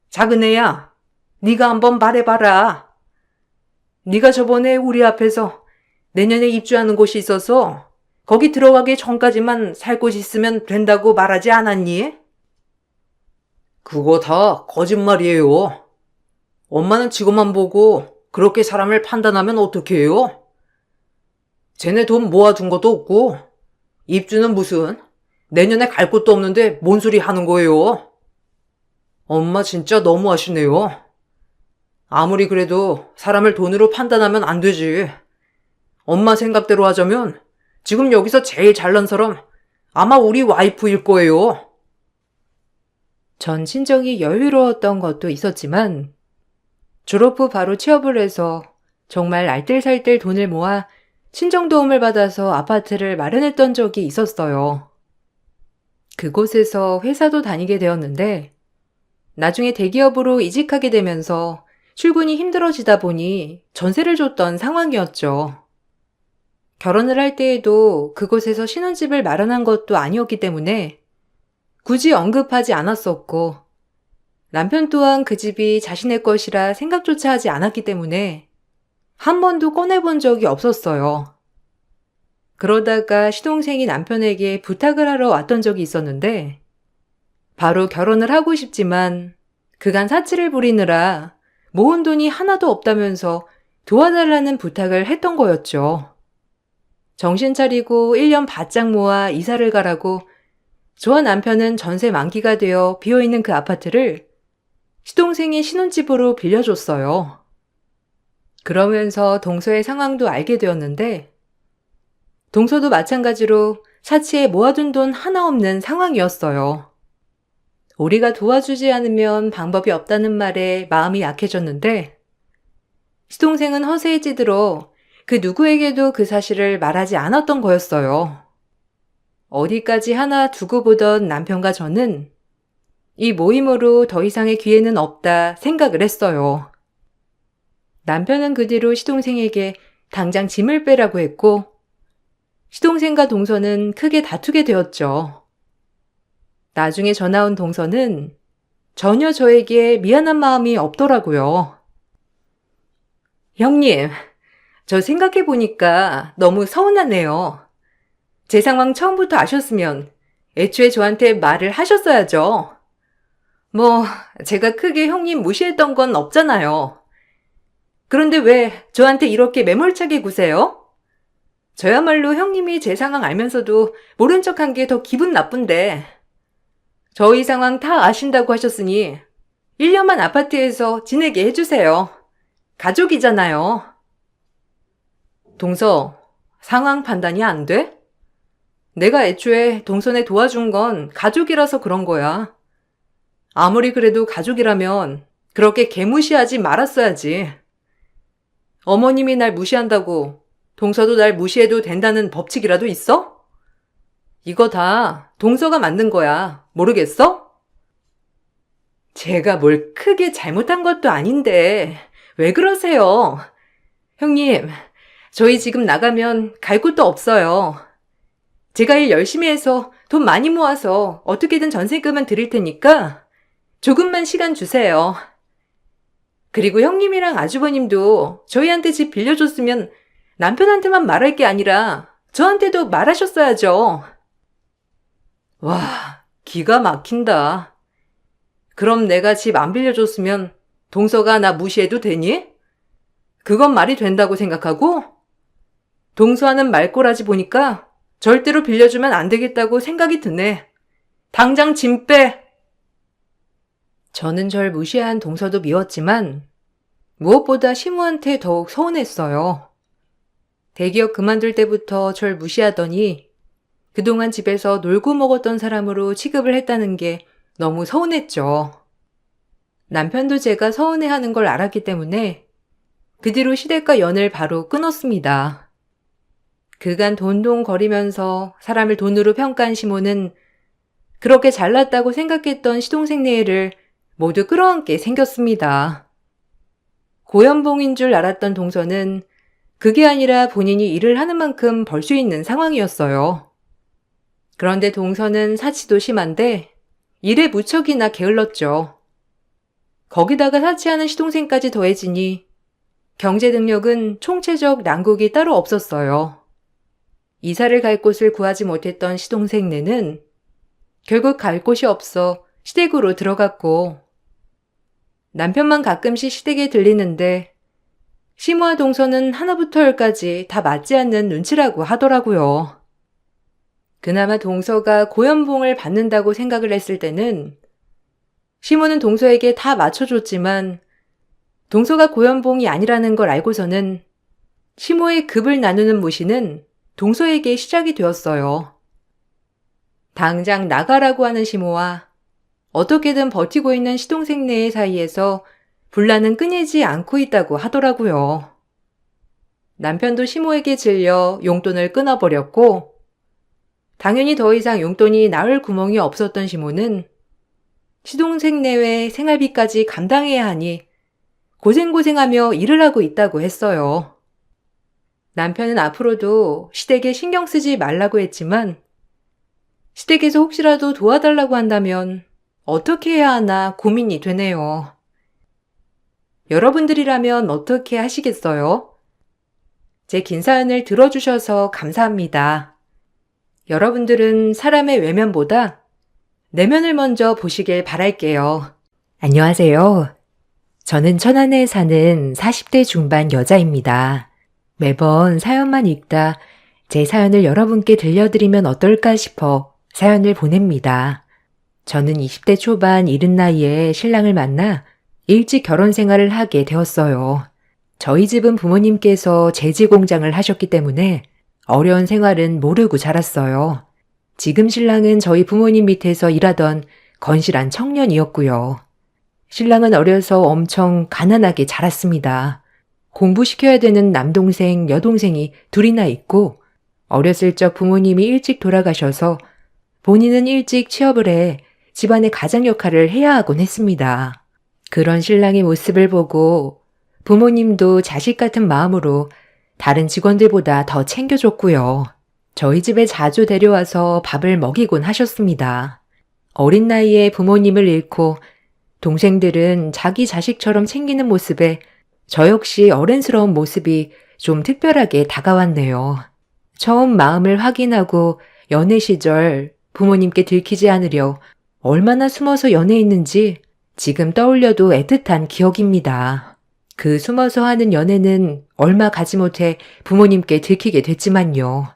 작은 애야, 네가 한번 말해봐라. 네가 저번에 우리 앞에서 내년에 입주하는 곳이 있어서 거기 들어가기 전까지만 살 곳 있으면 된다고 말하지 않았니? 그거 다 거짓말이에요. 엄마는 지금만 보고 그렇게 사람을 판단하면 어떡해요? 쟤네 돈 모아둔 것도 없고 입주는 무슨 내년에 갈 곳도 없는데 뭔 소리 하는 거예요? 엄마 진짜 너무하시네요. 아무리 그래도 사람을 돈으로 판단하면 안 되지. 엄마 생각대로 하자면 지금 여기서 제일 잘난 사람 아마 우리 와이프일 거예요. 전 친정이 여유로웠던 것도 있었지만 졸업 후 바로 취업을 해서 정말 알뜰살뜰 돈을 모아 친정 도움을 받아서 아파트를 마련했던 적이 있었어요. 그곳에서 회사도 다니게 되었는데 나중에 대기업으로 이직하게 되면서 출근이 힘들어지다 보니 전세를 줬던 상황이었죠. 결혼을 할 때에도 그곳에서 신혼집을 마련한 것도 아니었기 때문에 굳이 언급하지 않았었고 남편 또한 그 집이 자신의 것이라 생각조차 하지 않았기 때문에 한 번도 꺼내본 적이 없었어요. 그러다가 시동생이 남편에게 부탁을 하러 왔던 적이 있었는데 바로 결혼을 하고 싶지만 그간 사치를 부리느라 모은 돈이 하나도 없다면서 도와달라는 부탁을 했던 거였죠. 정신 차리고 1년 바짝 모아 이사를 가라고 저와 남편은 전세 만기가 되어 비어있는 그 아파트를 시동생이 신혼집으로 빌려줬어요. 그러면서 동서의 상황도 알게 되었는데 동서도 마찬가지로 사치에 모아둔 돈 하나 없는 상황이었어요. 우리가 도와주지 않으면 방법이 없다는 말에 마음이 약해졌는데 시동생은 허세에 찌들어 그 누구에게도 그 사실을 말하지 않았던 거였어요. 어디까지 하나 두고 보던 남편과 저는 이 모임으로 더 이상의 기회는 없다 생각을 했어요. 남편은 그 뒤로 시동생에게 당장 짐을 빼라고 했고 시동생과 동서는 크게 다투게 되었죠. 나중에 전화 온 동서는 전혀 저에게 미안한 마음이 없더라고요. 형님, 저 생각해보니까 너무 서운하네요. 제 상황 처음부터 아셨으면 애초에 저한테 말을 하셨어야죠. 뭐, 제가 크게 형님 무시했던 건 없잖아요. 그런데 왜 저한테 이렇게 매몰차게 구세요? 저야말로 형님이 제 상황 알면서도 모른 척한 게 더 기분 나쁜데. 저희 상황 다 아신다고 하셨으니 1년만 아파트에서 지내게 해주세요. 가족이잖아요. 동서, 상황 판단이 안 돼? 내가 애초에 동선에 도와준 건 가족이라서 그런 거야. 아무리 그래도 가족이라면 그렇게 개무시하지 말았어야지. 어머님이 날 무시한다고 동서도 날 무시해도 된다는 법칙이라도 있어? 이거 다 동서가 만든 거야. 모르겠어? 제가 뭘 크게 잘못한 것도 아닌데 왜 그러세요? 형님, 저희 지금 나가면 갈 곳도 없어요. 제가 일 열심히 해서 돈 많이 모아서 어떻게든 전세금은 드릴 테니까 조금만 시간 주세요. 그리고 형님이랑 아주버님도 저희한테 집 빌려줬으면 남편한테만 말할 게 아니라 저한테도 말하셨어야죠. 와, 기가 막힌다. 그럼 내가 집 안 빌려줬으면 동서가 나 무시해도 되니? 그건 말이 된다고 생각하고? 동서하는 말꼬라지 보니까 절대로 빌려주면 안 되겠다고 생각이 드네. 당장 짐 빼! 저는 절 무시한 동서도 미웠지만 무엇보다 시무한테 더욱 서운했어요. 대기업 그만둘 때부터 절 무시하더니 그동안 집에서 놀고 먹었던 사람으로 취급을 했다는 게 너무 서운했죠. 남편도 제가 서운해하는 걸 알았기 때문에 그 뒤로 시댁과 연을 바로 끊었습니다. 그간 돈동거리면서 사람을 돈으로 평가한 시모는 그렇게 잘났다고 생각했던 시동생네를 모두 끌어안게 생겼습니다. 고연봉인 줄 알았던 동서는 그게 아니라 본인이 일을 하는 만큼 벌 수 있는 상황이었어요. 그런데 동서는 사치도 심한데 일에 무척이나 게을렀죠. 거기다가 사치하는 시동생까지 더해지니 경제 능력은 총체적 난국이 따로 없었어요. 이사를 갈 곳을 구하지 못했던 시동생네는 결국 갈 곳이 없어 시댁으로 들어갔고 남편만 가끔씩 시댁에 들리는데 시모와 동서는 하나부터 열까지 다 맞지 않는 눈치라고 하더라고요. 그나마 동서가 고연봉을 받는다고 생각을 했을 때는 시모는 동서에게 다 맞춰줬지만 동서가 고연봉이 아니라는 걸 알고서는 시모의 급을 나누는 무시는 동서에게 시작이 되었어요. 당장 나가라고 하는 시모와 어떻게든 버티고 있는 시동생네 사이에서 분란은 끊이지 않고 있다고 하더라고요. 남편도 시모에게 질려 용돈을 끊어버렸고 당연히 더 이상 용돈이 나올 구멍이 없었던 시모는 시동생 내외 생활비까지 감당해야 하니 고생고생하며 일을 하고 있다고 했어요. 남편은 앞으로도 시댁에 신경 쓰지 말라고 했지만 시댁에서 혹시라도 도와달라고 한다면 어떻게 해야 하나 고민이 되네요. 여러분들이라면 어떻게 하시겠어요? 제 긴 사연을 들어주셔서 감사합니다. 여러분들은 사람의 외면보다 내면을 먼저 보시길 바랄게요. 안녕하세요. 저는 천안에 사는 40대 중반 여자입니다. 매번 사연만 읽다 제 사연을 여러분께 들려드리면 어떨까 싶어 사연을 보냅니다. 저는 20대 초반 이른 나이에 신랑을 만나 일찍 결혼 생활을 하게 되었어요. 저희 집은 부모님께서 제지 공장을 하셨기 때문에 어려운 생활은 모르고 자랐어요. 지금 신랑은 저희 부모님 밑에서 일하던 건실한 청년이었고요. 신랑은 어려서 엄청 가난하게 자랐습니다. 공부시켜야 되는 남동생, 여동생이 둘이나 있고 어렸을 적 부모님이 일찍 돌아가셔서 본인은 일찍 취업을 해 집안의 가장 역할을 해야 하곤 했습니다. 그런 신랑의 모습을 보고 부모님도 자식 같은 마음으로 다른 직원들보다 더 챙겨줬고요. 저희 집에 자주 데려와서 밥을 먹이곤 하셨습니다. 어린 나이에 부모님을 잃고 동생들은 자기 자식처럼 챙기는 모습에 저 역시 어른스러운 모습이 좀 특별하게 다가왔네요. 처음 마음을 확인하고 연애 시절 부모님께 들키지 않으려 얼마나 숨어서 연애했는지 지금 떠올려도 애틋한 기억입니다. 그 숨어서 하는 연애는 얼마 가지 못해 부모님께 들키게 됐지만요.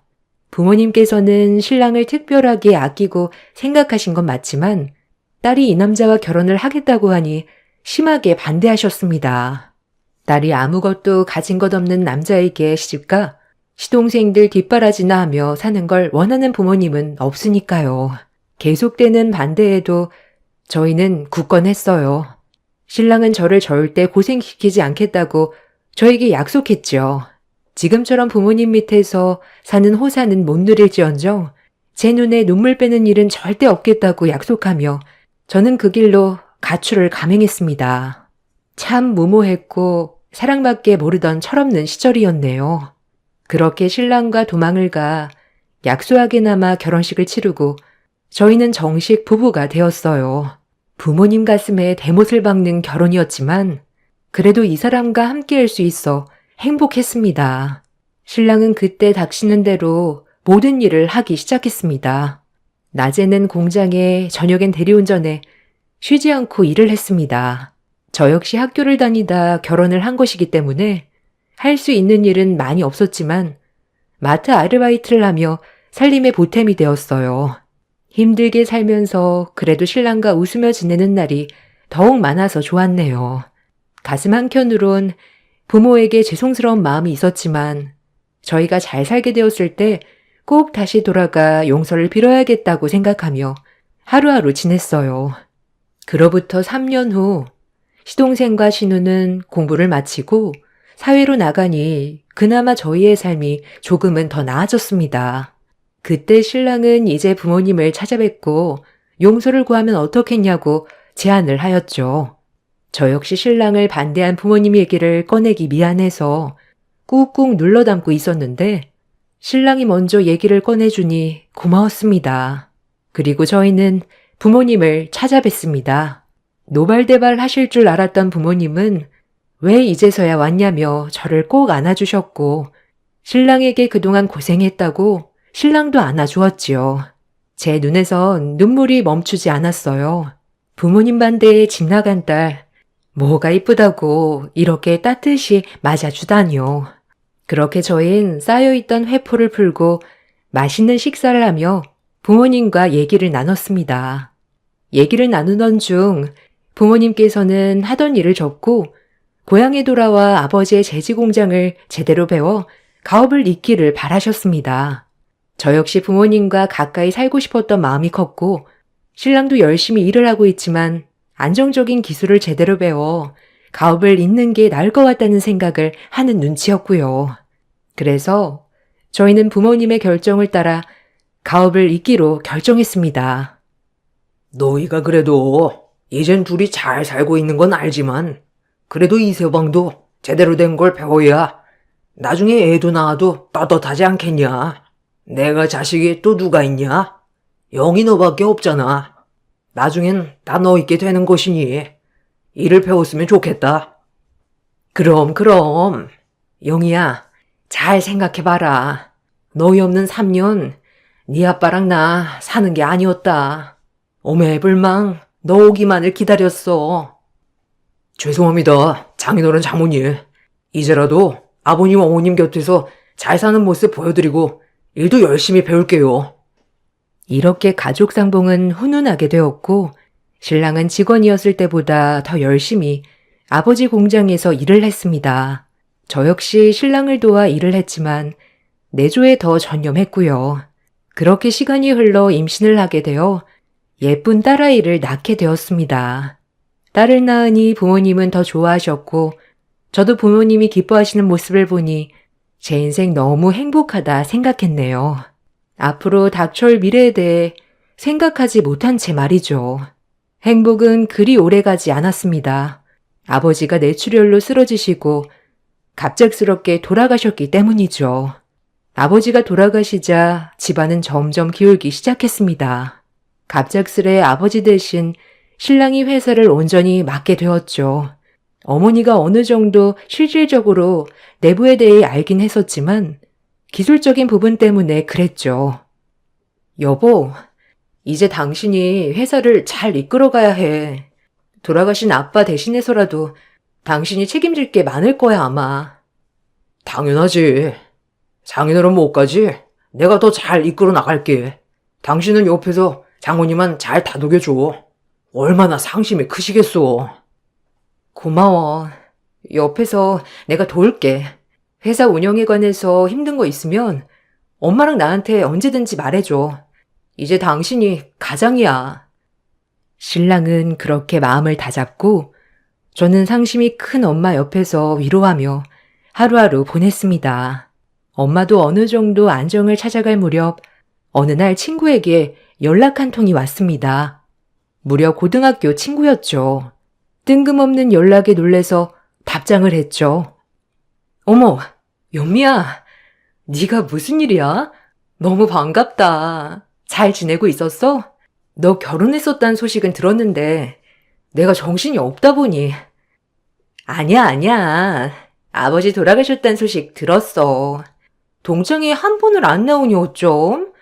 부모님께서는 신랑을 특별하게 아끼고 생각하신 건 맞지만 딸이 이 남자와 결혼을 하겠다고 하니 심하게 반대하셨습니다. 딸이 아무것도 가진 것 없는 남자에게 시집가 시동생들 뒷바라지나 하며 사는 걸 원하는 부모님은 없으니까요. 계속되는 반대에도 저희는 굳건했어요. 신랑은 저를 절대 고생시키지 않겠다고 저에게 약속했죠. 지금처럼 부모님 밑에서 사는 호사는 못 누릴지언정 제 눈에 눈물 빼는 일은 절대 없겠다고 약속하며 저는 그 길로 가출을 감행했습니다. 참 무모했고 사랑밖에 모르던 철없는 시절이었네요. 그렇게 신랑과 도망을 가 약소하게나마 결혼식을 치르고 저희는 정식 부부가 되었어요. 부모님 가슴에 대못을 박는 결혼이었지만 그래도 이 사람과 함께할 수 있어 행복했습니다. 신랑은 그때 닥치는 대로 모든 일을 하기 시작했습니다. 낮에는 공장에, 저녁엔 대리운전에 쉬지 않고 일을 했습니다. 저 역시 학교를 다니다 결혼을 한 것이기 때문에 할 수 있는 일은 많이 없었지만 마트 아르바이트를 하며 살림의 보탬이 되었어요. 힘들게 살면서 그래도 신랑과 웃으며 지내는 날이 더욱 많아서 좋았네요. 가슴 한켠으론 부모에게 죄송스러운 마음이 있었지만 저희가 잘 살게 되었을 때 꼭 다시 돌아가 용서를 빌어야겠다고 생각하며 하루하루 지냈어요. 그로부터 3년 후 시동생과 신우는 공부를 마치고 사회로 나가니 그나마 저희의 삶이 조금은 더 나아졌습니다. 그때 신랑은 이제 부모님을 찾아뵙고 용서를 구하면 어떻겠냐고 제안을 하였죠. 저 역시 신랑을 반대한 부모님 얘기를 꺼내기 미안해서 꾹꾹 눌러 담고 있었는데 신랑이 먼저 얘기를 꺼내주니 고마웠습니다. 그리고 저희는 부모님을 찾아뵀습니다. 노발대발 하실 줄 알았던 부모님은 왜 이제서야 왔냐며 저를 꼭 안아주셨고 신랑에게 그동안 고생했다고 신랑도 안아주었지요. 제 눈에선 눈물이 멈추지 않았어요. 부모님 반대에 집 나간 딸, 뭐가 이쁘다고 이렇게 따뜻이 맞아주다니요. 그렇게 저흰 쌓여있던 회포를 풀고 맛있는 식사를 하며 부모님과 얘기를 나눴습니다. 얘기를 나누던 중 부모님께서는 하던 일을 접고 고향에 돌아와 아버지의 제지 공장을 제대로 배워 가업을 잇기를 바라셨습니다. 저 역시 부모님과 가까이 살고 싶었던 마음이 컸고 신랑도 열심히 일을 하고 있지만 안정적인 기술을 제대로 배워 가업을 잇는 게 나을 것 같다는 생각을 하는 눈치였고요. 그래서 저희는 부모님의 결정을 따라 가업을 잇기로 결정했습니다. 너희가 그래도 이젠 둘이 잘 살고 있는 건 알지만 그래도 이서방도 제대로 된 걸 배워야 나중에 애도 낳아도 떳떳하지 않겠냐? 내가 자식이 또 누가 있냐? 영희 너밖에 없잖아. 나중엔 다 너 있게 되는 것이니 일을 배웠으면 좋겠다. 그럼. 영희야, 잘 생각해봐라. 너희 없는 3년 네 아빠랑 나 사는 게 아니었다. 오매불망 너 오기만을 기다렸어. 죄송합니다, 장인어른 장모님. 이제라도 아버님 어머님 곁에서 잘 사는 모습 보여드리고 일도 열심히 배울게요. 이렇게 가족 상봉은 훈훈하게 되었고 신랑은 직원이었을 때보다 더 열심히 아버지 공장에서 일을 했습니다. 저 역시 신랑을 도와 일을 했지만 내조에 더 전념했고요. 그렇게 시간이 흘러 임신을 하게 되어 예쁜 딸아이를 낳게 되었습니다. 딸을 낳으니 부모님은 더 좋아하셨고, 저도 부모님이 기뻐하시는 모습을 보니 제 인생 너무 행복하다 생각했네요. 앞으로 닥쳐올 미래에 대해 생각하지 못한 채 말이죠. 행복은 그리 오래가지 않았습니다. 아버지가 뇌출혈로 쓰러지시고 갑작스럽게 돌아가셨기 때문이죠. 아버지가 돌아가시자 집안은 점점 기울기 시작했습니다. 갑작스레 아버지 대신 신랑이 회사를 온전히 맡게 되었죠. 어머니가 어느 정도 실질적으로 내부에 대해 알긴 했었지만 기술적인 부분 때문에 그랬죠. 여보, 이제 당신이 회사를 잘 이끌어가야 해. 돌아가신 아빠 대신해서라도 당신이 책임질 게 많을 거야, 아마. 당연하지. 장인어른 못까지 내가 더 잘 이끌어 나갈게. 당신은 옆에서 장모님만 잘 다독여줘. 얼마나 상심이 크시겠소. 고마워. 옆에서 내가 도울게. 회사 운영에 관해서 힘든 거 있으면 엄마랑 나한테 언제든지 말해줘. 이제 당신이 가장이야. 신랑은 그렇게 마음을 다잡고 저는 상심이 큰 엄마 옆에서 위로하며 하루하루 보냈습니다. 엄마도 어느 정도 안정을 찾아갈 무렵 어느 날 친구에게 연락 한 통이 왔습니다. 무려 고등학교 친구였죠. 뜬금없는 연락에 놀래서 답장을 했죠. 어머, 연미야, 네가 무슨 일이야? 너무 반갑다. 잘 지내고 있었어? 너 결혼했었다는 소식은 들었는데 내가 정신이 없다 보니. 아니야. 아버지 돌아가셨다는 소식 들었어. 동창회 한 번을 안 나오니 어쩜?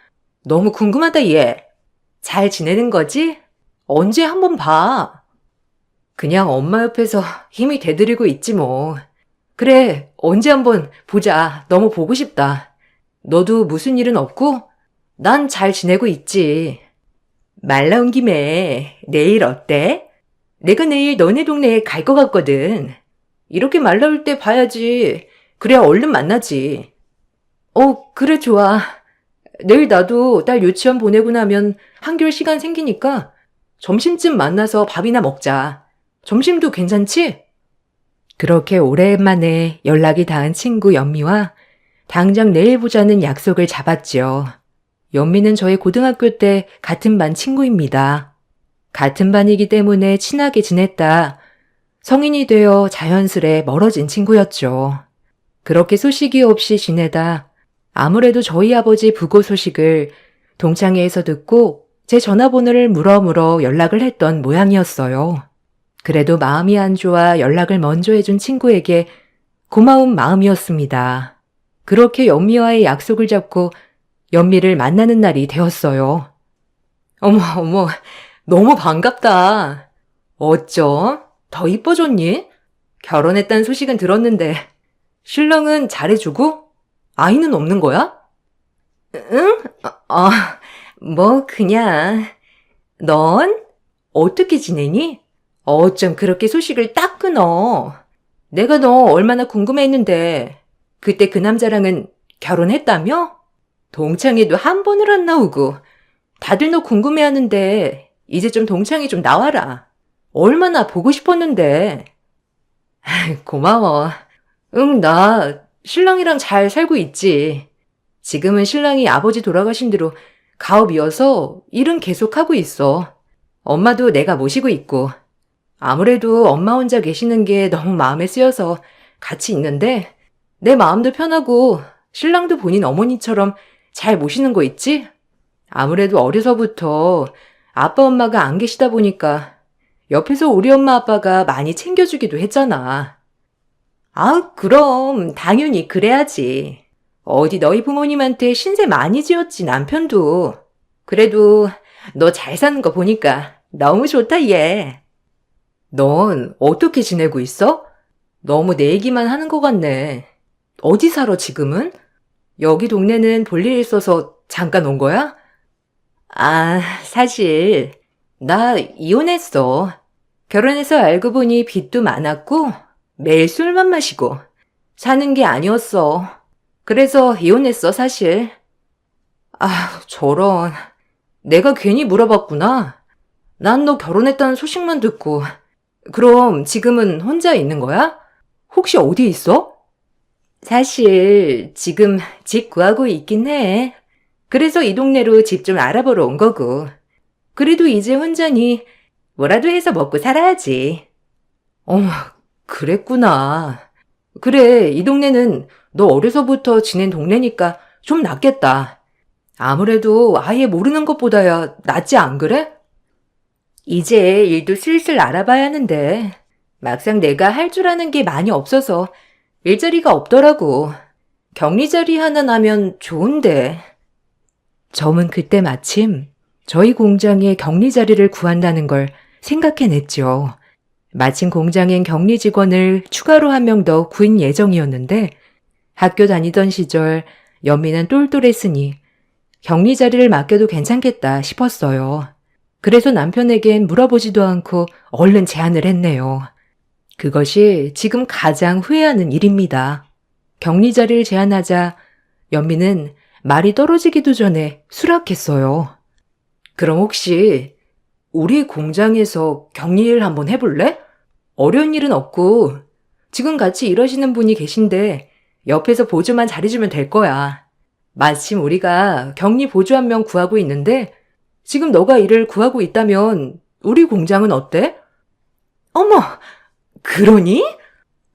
너무 궁금하다 얘. 잘 지내는 거지? 언제 한번 봐. 그냥 엄마 옆에서 힘이 돼드리고 있지 뭐. 그래, 언제 한번 보자. 너무 보고 싶다. 너도 무슨 일은 없고? 난 잘 지내고 있지. 말 나온 김에 내일 어때? 내가 내일 너네 동네에 갈 것 같거든. 이렇게 말 나올 때 봐야지. 그래야 얼른 만나지. 그래 좋아. 내일 나도 딸 유치원 보내고 나면 한결 시간 생기니까 점심쯤 만나서 밥이나 먹자. 점심도 괜찮지? 그렇게 오랜만에 연락이 닿은 친구 연미와 당장 내일 보자는 약속을 잡았죠. 연미는 저의 고등학교 때 같은 반 친구입니다. 같은 반이기 때문에 친하게 지냈다. 성인이 되어 자연스레 멀어진 친구였죠. 그렇게 소식이 없이 지내다 아무래도 저희 아버지 부고 소식을 동창회에서 듣고 제 전화번호를 물어물어 연락을 했던 모양이었어요. 그래도 마음이 안 좋아 연락을 먼저 해준 친구에게 고마운 마음이었습니다. 그렇게 연미와의 약속을 잡고 연미를 만나는 날이 되었어요. 어머, 너무 반갑다. 어쩜? 더 이뻐졌니? 결혼했다는 소식은 들었는데 신랑은 잘해주고? 아이는 없는 거야? 응? 뭐 그냥. 넌? 어떻게 지내니? 어쩜 그렇게 소식을 딱 끊어. 내가 너 얼마나 궁금해했는데 그때 그 남자랑은 결혼했다며? 동창회도 한 번을 안 나오고 다들 너 궁금해하는데 이제 좀 동창회 좀 나와라. 얼마나 보고 싶었는데. 고마워. 응, 나 신랑이랑 잘 살고 있지. 지금은 신랑이 아버지 돌아가신 뒤로 가업이어서 일은 계속하고 있어. 엄마도 내가 모시고 있고. 아무래도 엄마 혼자 계시는 게 너무 마음에 쓰여서 같이 있는데 내 마음도 편하고 신랑도 본인 어머니처럼 잘 모시는 거 있지? 아무래도 어려서부터 아빠 엄마가 안 계시다 보니까 옆에서 우리 엄마 아빠가 많이 챙겨주기도 했잖아. 그럼 당연히 그래야지. 어디 너희 부모님한테 신세 많이 지었지 남편도. 그래도 너 잘 사는 거 보니까 너무 좋다 얘. 넌 어떻게 지내고 있어? 너무 내 얘기만 하는 것 같네. 어디 살아 지금은? 여기 동네는 볼일 있어서 잠깐 온 거야? 사실 나 이혼했어. 결혼해서 알고 보니 빚도 많았고 매일 술만 마시고 사는 게 아니었어. 그래서 이혼했어 사실. 저런. 내가 괜히 물어봤구나. 난 너 결혼했다는 소식만 듣고. 그럼 지금은 혼자 있는 거야? 혹시 어디 있어? 사실 지금 집 구하고 있긴 해. 그래서 이 동네로 집 좀 알아보러 온 거고. 그래도 이제 혼자니 뭐라도 해서 먹고 살아야지. 어머, 그랬구나. 그래, 이 동네는 너 어려서부터 지낸 동네니까 좀 낫겠다. 아무래도 아예 모르는 것보다야 낫지 안 그래? 이제 일도 슬슬 알아봐야 하는데 막상 내가 할 줄 아는 게 많이 없어서 일자리가 없더라고. 격리 자리 하나 나면 좋은데. 점은 그때 마침 저희 공장에 격리 자리를 구한다는 걸 생각해냈죠. 마침 공장엔 격리 직원을 추가로 한 명 더 구인 예정이었는데 학교 다니던 시절 연미는 똘똘했으니 격리 자리를 맡겨도 괜찮겠다 싶었어요. 그래서 남편에겐 물어보지도 않고 얼른 제안을 했네요. 그것이 지금 가장 후회하는 일입니다. 격리 자리를 제안하자 연미는 말이 떨어지기도 전에 수락했어요. 그럼 혹시 우리 공장에서 격리 일 한번 해볼래? 어려운 일은 없고 지금 같이 일하시는 분이 계신데 옆에서 보조만 잘해주면 될 거야. 마침 우리가 격리 보조 한 명 구하고 있는데 지금 너가 일을 구하고 있다면 우리 공장은 어때? 어머, 그러니?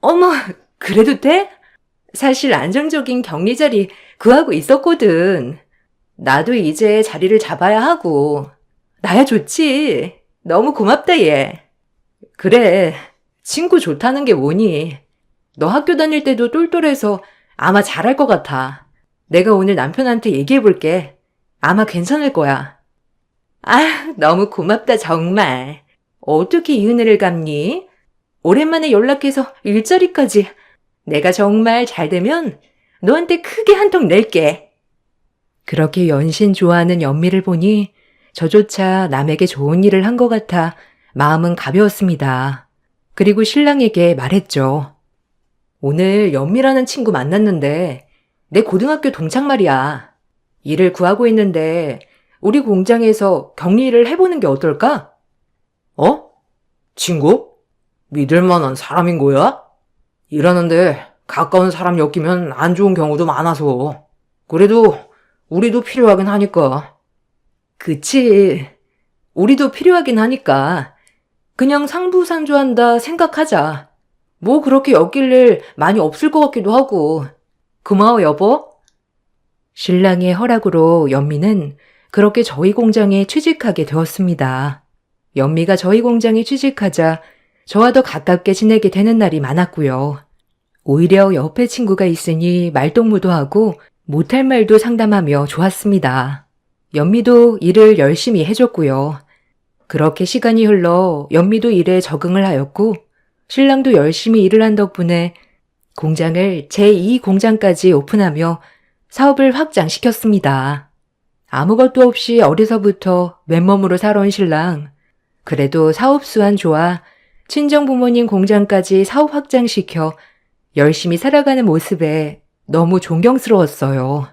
어머, 그래도 돼? 사실 안정적인 격리 자리 구하고 있었거든. 나도 이제 자리를 잡아야 하고. 나야 좋지. 너무 고맙다, 얘. 그래, 친구 좋다는 게 뭐니? 너 학교 다닐 때도 똘똘해서 아마 잘할 것 같아. 내가 오늘 남편한테 얘기해볼게. 아마 괜찮을 거야. 너무 고맙다, 정말. 어떻게 이 은혜를 갚니? 오랜만에 연락해서 일자리까지. 내가 정말 잘 되면 너한테 크게 한턱 낼게. 그렇게 연신 좋아하는 연미를 보니 저조차 남에게 좋은 일을 한 것 같아 마음은 가벼웠습니다. 그리고 신랑에게 말했죠. 오늘 연미라는 친구 만났는데 내 고등학교 동창 말이야. 일을 구하고 있는데 우리 공장에서 격리 일을 해보는 게 어떨까? 친구? 믿을 만한 사람인 거야? 일하는데 가까운 사람 엮이면 안 좋은 경우도 많아서. 그래도 우리도 필요하긴 하니까. 그치. 우리도 필요하긴 하니까 그냥 상부상조한다 생각하자. 뭐 그렇게 엮일 일 많이 없을 것 같기도 하고. 고마워, 여보. 신랑의 허락으로 연미는 그렇게 저희 공장에 취직하게 되었습니다. 연미가 저희 공장에 취직하자 저와 더 가깝게 지내게 되는 날이 많았고요. 오히려 옆에 친구가 있으니 말동무도 하고 못할 말도 상담하며 좋았습니다. 연미도 일을 열심히 해줬고요. 그렇게 시간이 흘러 연미도 일에 적응을 하였고 신랑도 열심히 일을 한 덕분에 공장을 제2 공장까지 오픈하며 사업을 확장시켰습니다. 아무것도 없이 어려서부터 맨몸으로 살아온 신랑. 그래도 사업 수완 좋아 친정 부모님 공장까지 사업 확장시켜 열심히 살아가는 모습에 너무 존경스러웠어요.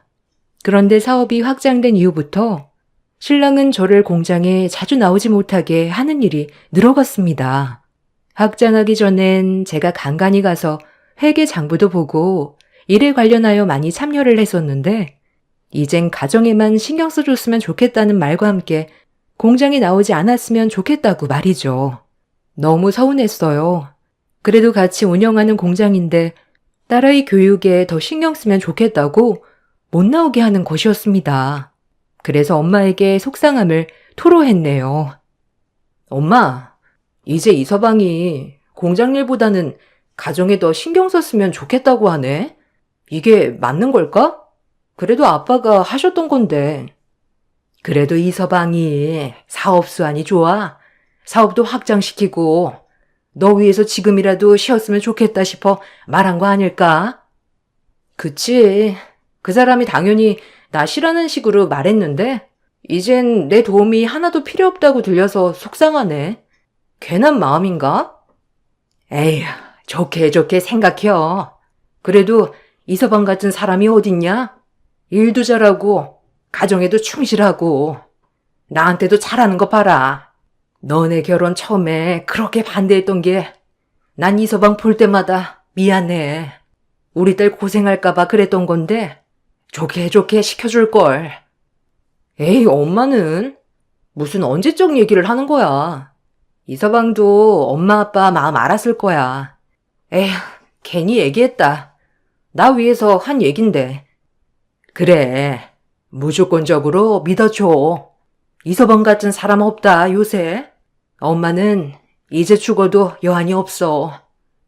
그런데 사업이 확장된 이후부터 신랑은 저를 공장에 자주 나오지 못하게 하는 일이 늘어갔습니다. 확장하기 전엔 제가 간간히 가서 회계 장부도 보고 일에 관련하여 많이 참여를 했었는데 이젠 가정에만 신경 써줬으면 좋겠다는 말과 함께 공장에 나오지 않았으면 좋겠다고 말이죠. 너무 서운했어요. 그래도 같이 운영하는 공장인데 딸아이 교육에 더 신경 쓰면 좋겠다고 못 나오게 하는 것이었습니다. 그래서 엄마에게 속상함을 토로했네요. 엄마, 이제 이 서방이 공장 일보다는 가정에 더 신경 썼으면 좋겠다고 하네. 이게 맞는 걸까? 그래도 아빠가 하셨던 건데. 그래도 이 서방이 사업 수완이 좋아. 사업도 확장시키고 너 위해서 지금이라도 쉬었으면 좋겠다 싶어 말한 거 아닐까? 그치. 그 사람이 당연히 나 쉬라는 식으로 말했는데 이젠 내 도움이 하나도 필요 없다고 들려서 속상하네. 괜한 마음인가? 에휴, 좋게 생각해요. 그래도 이 서방 같은 사람이 어딨냐? 일도 잘하고 가정에도 충실하고 나한테도 잘하는 거 봐라. 너네 결혼 처음에 그렇게 반대했던 게 난 이서방 볼 때마다 미안해. 우리 딸 고생할까 봐 그랬던 건데 좋게 좋게 시켜줄걸. 에이, 엄마는 무슨 언제적 얘기를 하는 거야. 이서방도 엄마 아빠 마음 알았을 거야. 에휴, 괜히 얘기했다. 나 위해서 한 얘긴데. 그래, 무조건적으로 믿어줘. 이서방 같은 사람 없다, 요새. 엄마는 이제 죽어도 여한이 없어.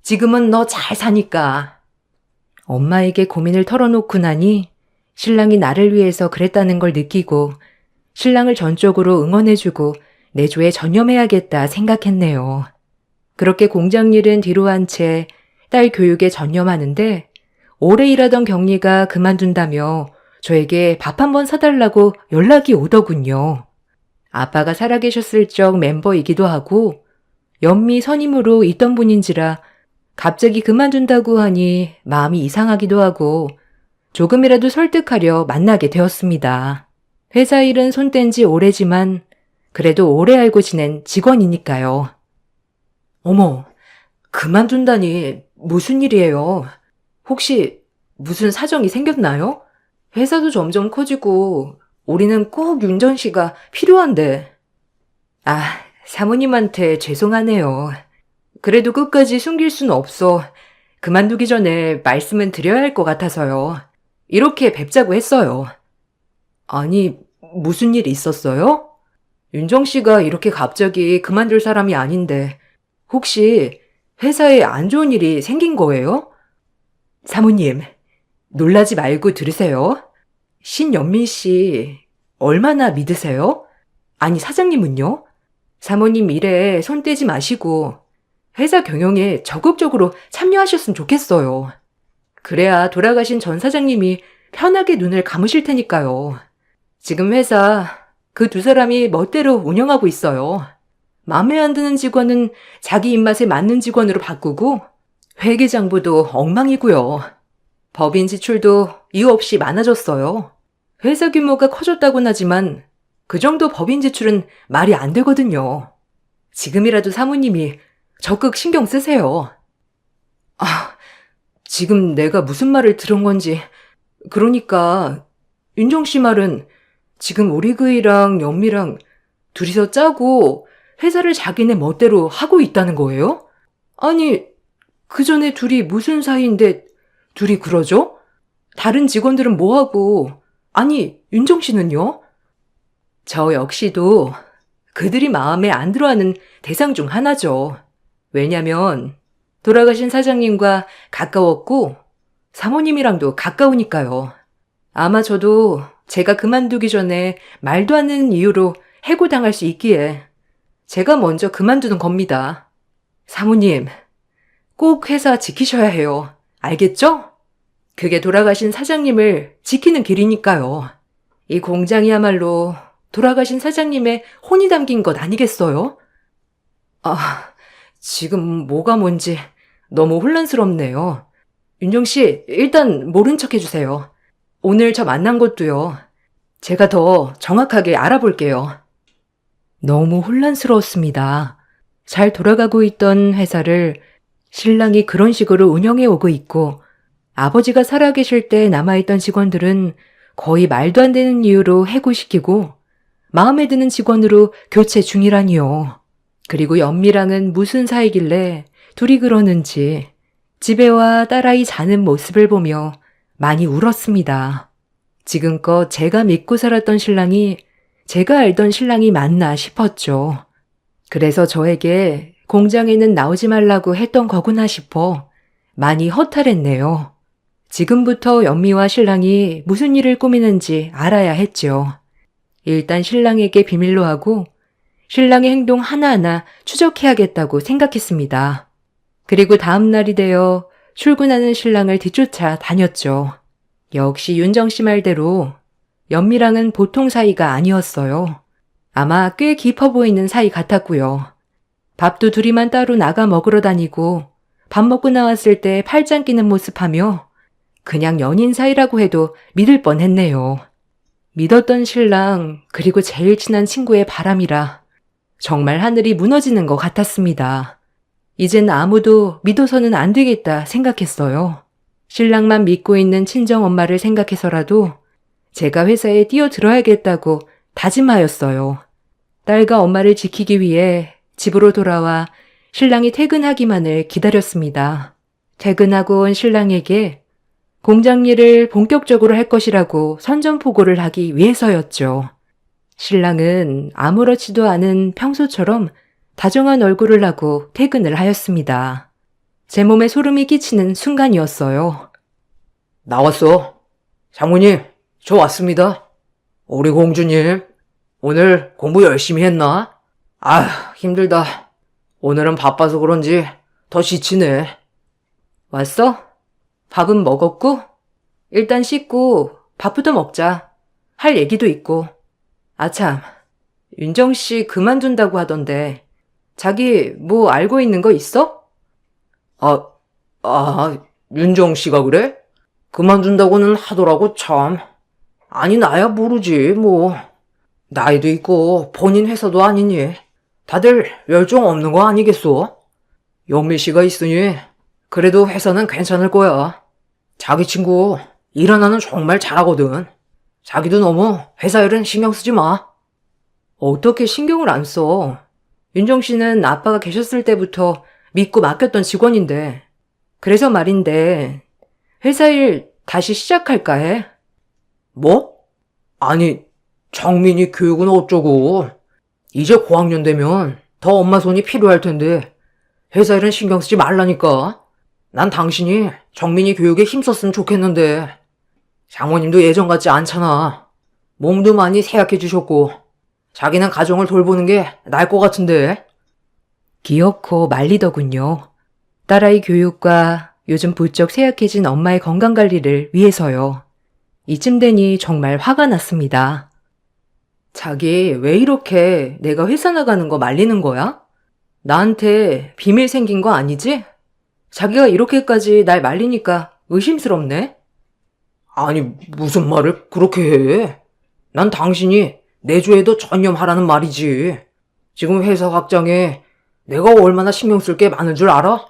지금은 너 잘 사니까. 엄마에게 고민을 털어놓고 나니 신랑이 나를 위해서 그랬다는 걸 느끼고 신랑을 전적으로 응원해주고 내조에 전념해야겠다 생각했네요. 그렇게 공장 일은 뒤로 한 채 딸 교육에 전념하는데 오래 일하던 경리가 그만둔다며 저에게 밥 한 번 사달라고 연락이 오더군요. 아빠가 살아계셨을 적 멤버이기도 하고 연미 선임으로 있던 분인지라 갑자기 그만둔다고 하니 마음이 이상하기도 하고 조금이라도 설득하려 만나게 되었습니다. 회사 일은 손 뗀 지 오래지만 그래도 오래 알고 지낸 직원이니까요. 어머, 그만둔다니 무슨 일이에요? 혹시 무슨 사정이 생겼나요? 회사도 점점 커지고 우리는 꼭 윤정 씨가 필요한데. 아, 사모님한테 죄송하네요. 그래도 끝까지 숨길 수는 없어. 그만두기 전에 말씀은 드려야 할 것 같아서요. 이렇게 뵙자고 했어요. 아니, 무슨 일이 있었어요? 윤정 씨가 이렇게 갑자기 그만둘 사람이 아닌데 혹시 회사에 안 좋은 일이 생긴 거예요? 사모님, 놀라지 말고 들으세요. 신연민 씨 얼마나 믿으세요? 아니, 사장님은요? 사모님 일에 손 떼지 마시고 회사 경영에 적극적으로 참여하셨으면 좋겠어요. 그래야 돌아가신 전 사장님이 편하게 눈을 감으실 테니까요. 지금 회사 그 두 사람이 멋대로 운영하고 있어요. 마음에 안 드는 직원은 자기 입맛에 맞는 직원으로 바꾸고 회계장부도 엉망이고요. 법인 지출도 이유 없이 많아졌어요. 회사 규모가 커졌다곤 하지만 그 정도 법인 지출은 말이 안 되거든요. 지금이라도 사모님이 적극 신경 쓰세요. 아, 지금 내가 무슨 말을 들은 건지. 그러니까 윤정 씨 말은 지금 우리 그이랑 연미랑 둘이서 짜고 회사를 자기네 멋대로 하고 있다는 거예요? 아니, 그 전에 둘이 무슨 사이인데 둘이 그러죠? 다른 직원들은 뭐하고, 아니, 윤정 씨는요? 저 역시도 그들이 마음에 안 들어하는 대상 중 하나죠. 왜냐면 돌아가신 사장님과 가까웠고 사모님이랑도 가까우니까요. 아마 저도 제가 그만두기 전에 말도 안 되는 이유로 해고당할 수 있기에 제가 먼저 그만두는 겁니다. 사모님, 꼭 회사 지키셔야 해요. 알겠죠? 그게 돌아가신 사장님을 지키는 길이니까요. 이 공장이야말로 돌아가신 사장님의 혼이 담긴 것 아니겠어요? 아, 지금 뭐가 뭔지 너무 혼란스럽네요. 윤정 씨, 일단 모른 척 해주세요. 오늘 저 만난 것도요. 제가 더 정확하게 알아볼게요. 너무 혼란스러웠습니다. 잘 돌아가고 있던 회사를 신랑이 그런 식으로 운영해 오고 있고 아버지가 살아계실 때 남아있던 직원들은 거의 말도 안 되는 이유로 해고시키고 마음에 드는 직원으로 교체 중이라니요. 그리고 연미랑은 무슨 사이길래 둘이 그러는지 집에 와 딸아이 자는 모습을 보며 많이 울었습니다. 지금껏 제가 믿고 살았던 신랑이 제가 알던 신랑이 맞나 싶었죠. 그래서 저에게 공장에는 나오지 말라고 했던 거구나 싶어 많이 허탈했네요. 지금부터 연미와 신랑이 무슨 일을 꾸미는지 알아야 했죠. 일단 신랑에게 비밀로 하고 신랑의 행동 하나하나 추적해야겠다고 생각했습니다. 그리고 다음 날이 되어 출근하는 신랑을 뒤쫓아 다녔죠. 역시 윤정 씨 말대로 연미랑은 보통 사이가 아니었어요. 아마 꽤 깊어 보이는 사이 같았고요. 밥도 둘이만 따로 나가 먹으러 다니고 밥 먹고 나왔을 때 팔짱 끼는 모습하며 그냥 연인 사이라고 해도 믿을 뻔했네요. 믿었던 신랑 그리고 제일 친한 친구의 바람이라 정말 하늘이 무너지는 것 같았습니다. 이젠 아무도 믿어서는 안 되겠다 생각했어요. 신랑만 믿고 있는 친정엄마를 생각해서라도 제가 회사에 뛰어들어야겠다고 다짐하였어요. 딸과 엄마를 지키기 위해 집으로 돌아와 신랑이 퇴근하기만을 기다렸습니다. 퇴근하고 온 신랑에게 공장 일을 본격적으로 할 것이라고 선전포고를 하기 위해서였죠. 신랑은 아무렇지도 않은 평소처럼 다정한 얼굴을 하고 퇴근을 하였습니다. 제 몸에 소름이 끼치는 순간이었어요. 나왔어. 장모님, 저 왔습니다. 우리 공주님, 오늘 공부 열심히 했나? 아, 힘들다. 오늘은 바빠서 그런지 더 지치네. 왔어? 밥은 먹었고? 일단 씻고 밥부터 먹자. 할 얘기도 있고. 아참, 윤정 씨 그만둔다고 하던데 자기 뭐 알고 있는 거 있어? 윤정 씨가 그래? 그만둔다고는 하더라고, 참. 아니, 나야 모르지, 뭐. 나이도 있고 본인 회사도 아니니 다들 열정 없는 거 아니겠소? 영미 씨가 있으니 그래도 회사는 괜찮을 거야. 자기 친구 일 하나는 정말 잘하거든. 자기도 너무 회사 일은 신경 쓰지 마. 어떻게 신경을 안 써? 윤정 씨는 아빠가 계셨을 때부터 믿고 맡겼던 직원인데. 그래서 말인데 회사 일 다시 시작할까 해? 뭐? 아니, 정민이 교육은 어쩌고. 이제 고학년 되면 더 엄마 손이 필요할 텐데 회사 일은 신경 쓰지 말라니까. 난 당신이 정민이 교육에 힘썼으면 좋겠는데. 장모님도 예전 같지 않잖아. 몸도 많이 쇠약해지셨고 자기는 가정을 돌보는 게 나을 것 같은데. 기어코 말리더군요. 딸아이 교육과 요즘 부쩍 쇠약해진 엄마의 건강관리를 위해서요. 이쯤 되니 정말 화가 났습니다. 자기 왜 이렇게 내가 회사 나가는 거 말리는 거야? 나한테 비밀 생긴 거 아니지? 자기가 이렇게까지 날 말리니까 의심스럽네. 아니, 무슨 말을 그렇게 해? 난 당신이 내조에도 전념하라는 말이지. 지금 회사 확장에 내가 얼마나 신경 쓸 게 많은 줄 알아?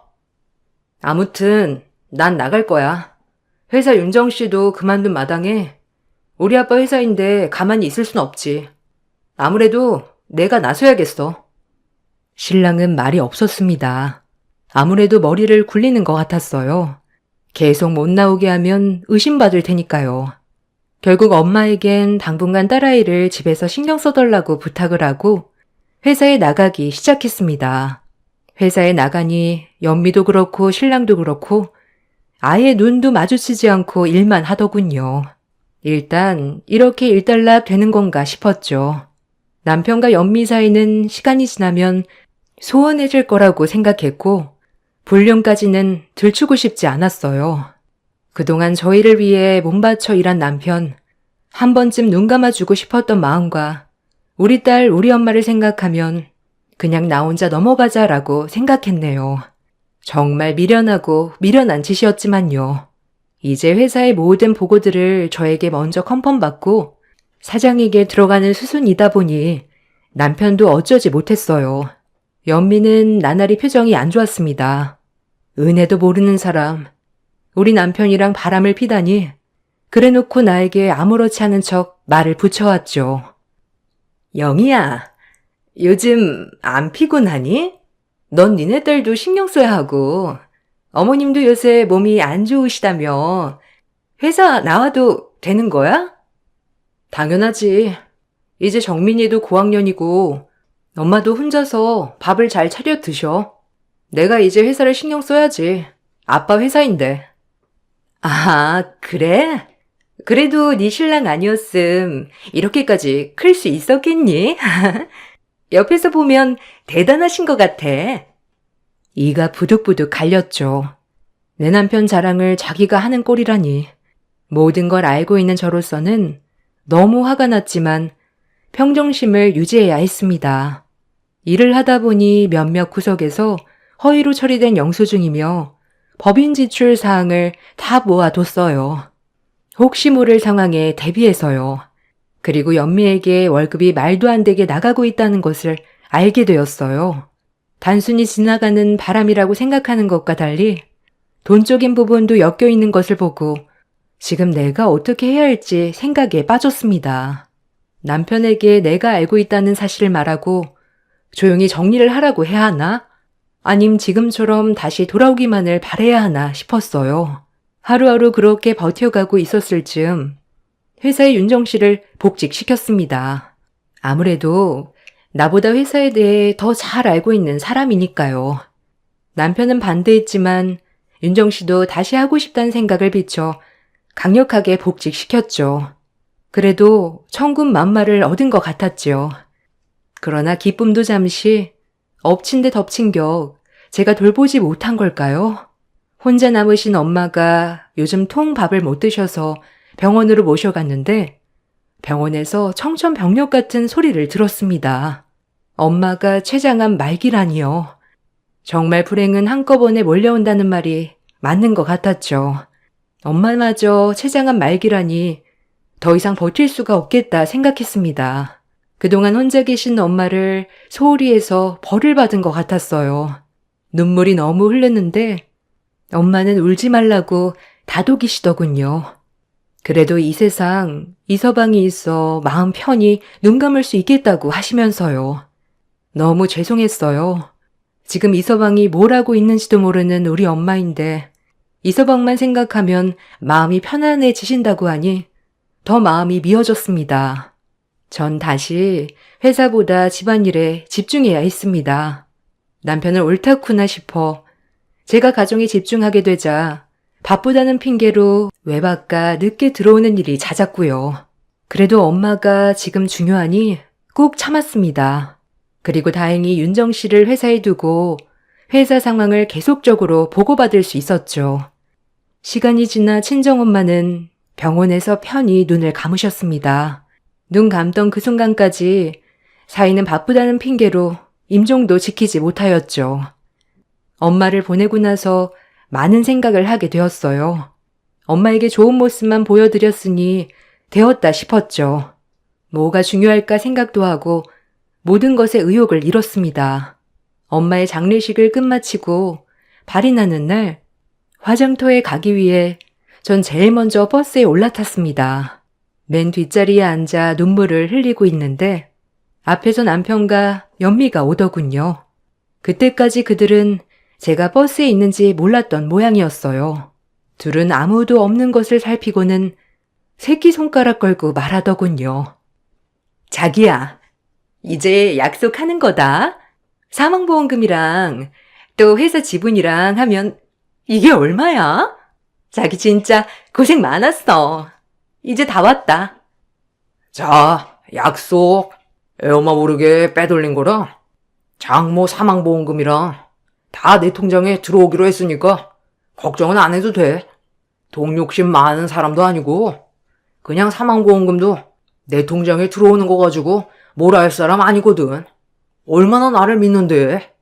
아무튼 난 나갈 거야. 회사 윤정 씨도 그만둔 마당에 우리 아빠 회사인데 가만히 있을 순 없지. 아무래도 내가 나서야겠어. 신랑은 말이 없었습니다. 아무래도 머리를 굴리는 것 같았어요. 계속 못 나오게 하면 의심받을 테니까요. 결국 엄마에겐 당분간 딸아이를 집에서 신경 써달라고 부탁을 하고 회사에 나가기 시작했습니다. 회사에 나가니 연미도 그렇고 신랑도 그렇고 아예 눈도 마주치지 않고 일만 하더군요. 일단 이렇게 일단락 되는 건가 싶었죠. 남편과 연미 사이는 시간이 지나면 소원해질 거라고 생각했고 불륜까지는 들추고 싶지 않았어요. 그동안 저희를 위해 몸바쳐 일한 남편, 한 번쯤 눈 감아주고 싶었던 마음과 우리 딸, 우리 엄마를 생각하면 그냥 나 혼자 넘어가자라고 생각했네요. 정말 미련하고 미련한 짓이었지만요. 이제 회사의 모든 보고들을 저에게 먼저 컨펌받고 사장에게 들어가는 수순이다 보니 남편도 어쩌지 못했어요. 연미는 나날이 표정이 안 좋았습니다. 은혜도 모르는 사람, 우리 남편이랑 바람을 피다니 그래놓고 나에게 아무렇지 않은 척 말을 붙여왔죠. 영희야, 요즘 안 피곤하니? 넌 니네 딸도 신경 써야 하고 어머님도 요새 몸이 안 좋으시다며 회사 나와도 되는 거야? 당연하지. 이제 정민이도 고학년이고 엄마도 혼자서 밥을 잘 차려 드셔. 내가 이제 회사를 신경 써야지. 아빠 회사인데. 아, 그래? 그래도 네 신랑 아니었음 이렇게까지 클 수 있었겠니? 옆에서 보면 대단하신 것 같아. 이가 부득부득 갈렸죠. 내 남편 자랑을 자기가 하는 꼴이라니. 모든 걸 알고 있는 저로서는 너무 화가 났지만 평정심을 유지해야 했습니다. 일을 하다 보니 몇몇 구석에서 허위로 처리된 영수증이며 법인 지출 사항을 다 모아뒀어요. 혹시 모를 상황에 대비해서요. 그리고 연미에게 월급이 말도 안 되게 나가고 있다는 것을 알게 되었어요. 단순히 지나가는 바람이라고 생각하는 것과 달리 돈적인 부분도 엮여 있는 것을 보고 지금 내가 어떻게 해야 할지 생각에 빠졌습니다. 남편에게 내가 알고 있다는 사실을 말하고 조용히 정리를 하라고 해야 하나? 아님 지금처럼 다시 돌아오기만을 바라야 하나 싶었어요. 하루하루 그렇게 버텨가고 있었을 즈음 회사의 윤정 씨를 복직시켰습니다. 아무래도 나보다 회사에 대해 더 잘 알고 있는 사람이니까요. 남편은 반대했지만 윤정 씨도 다시 하고 싶다는 생각을 비춰 강력하게 복직시켰죠. 그래도 천군만마를 얻은 것 같았죠. 그러나 기쁨도 잠시 엎친 데 덮친 격 제가 돌보지 못한 걸까요? 혼자 남으신 엄마가 요즘 통밥을 못 드셔서 병원으로 모셔갔는데 병원에서 청천벽력 같은 소리를 들었습니다. 엄마가 췌장암 말기라니요. 정말 불행은 한꺼번에 몰려온다는 말이 맞는 것 같았죠. 엄마마저 췌장암 말기라니 더 이상 버틸 수가 없겠다 생각했습니다. 그동안 혼자 계신 엄마를 소홀히 해서 벌을 받은 것 같았어요. 눈물이 너무 흐르는데 엄마는 울지 말라고 다독이시더군요. 그래도 이 세상 이서방이 있어 마음 편히 눈 감을 수 있겠다고 하시면서요. 너무 죄송했어요. 지금 이서방이 뭘 하고 있는지도 모르는 우리 엄마인데 이서방만 생각하면 마음이 편안해지신다고 하니 더 마음이 미어졌습니다. 전 다시 회사보다 집안일에 집중해야 했습니다. 남편을 옳다구나 싶어 제가 가정에 집중하게 되자 바쁘다는 핑계로 외박과 늦게 들어오는 일이 잦았고요. 그래도 엄마가 지금 중요하니 꾹 참았습니다. 그리고 다행히 윤정 씨를 회사에 두고 회사 상황을 계속적으로 보고받을 수 있었죠. 시간이 지나 친정엄마는 병원에서 편히 눈을 감으셨습니다. 눈 감던 그 순간까지 사위는 바쁘다는 핑계로 임종도 지키지 못하였죠. 엄마를 보내고 나서 많은 생각을 하게 되었어요. 엄마에게 좋은 모습만 보여드렸으니 되었다 싶었죠. 뭐가 중요할까 생각도 하고 모든 것에 의욕을 잃었습니다. 엄마의 장례식을 끝마치고 발이 나는 날 화장터에 가기 위해 전 제일 먼저 버스에 올라탔습니다. 맨 뒷자리에 앉아 눈물을 흘리고 있는데 앞에서 남편과 연미가 오더군요. 그때까지 그들은 제가 버스에 있는지 몰랐던 모양이었어요. 둘은 아무도 없는 것을 살피고는 새끼손가락 걸고 말하더군요. 자기야, 이제 약속하는 거다. 사망보험금이랑 또 회사 지분이랑 하면 이게 얼마야? 자기 진짜 고생 많았어. 이제 다 왔다. 자, 약속. 애엄마 모르게 빼돌린 거라 장모 사망보험금이랑 다 내 통장에 들어오기로 했으니까 걱정은 안 해도 돼. 돈 욕심 많은 사람도 아니고 그냥 사망보험금도 내 통장에 들어오는 거 가지고 뭐라 할 사람 아니거든. 얼마나 나를 믿는데.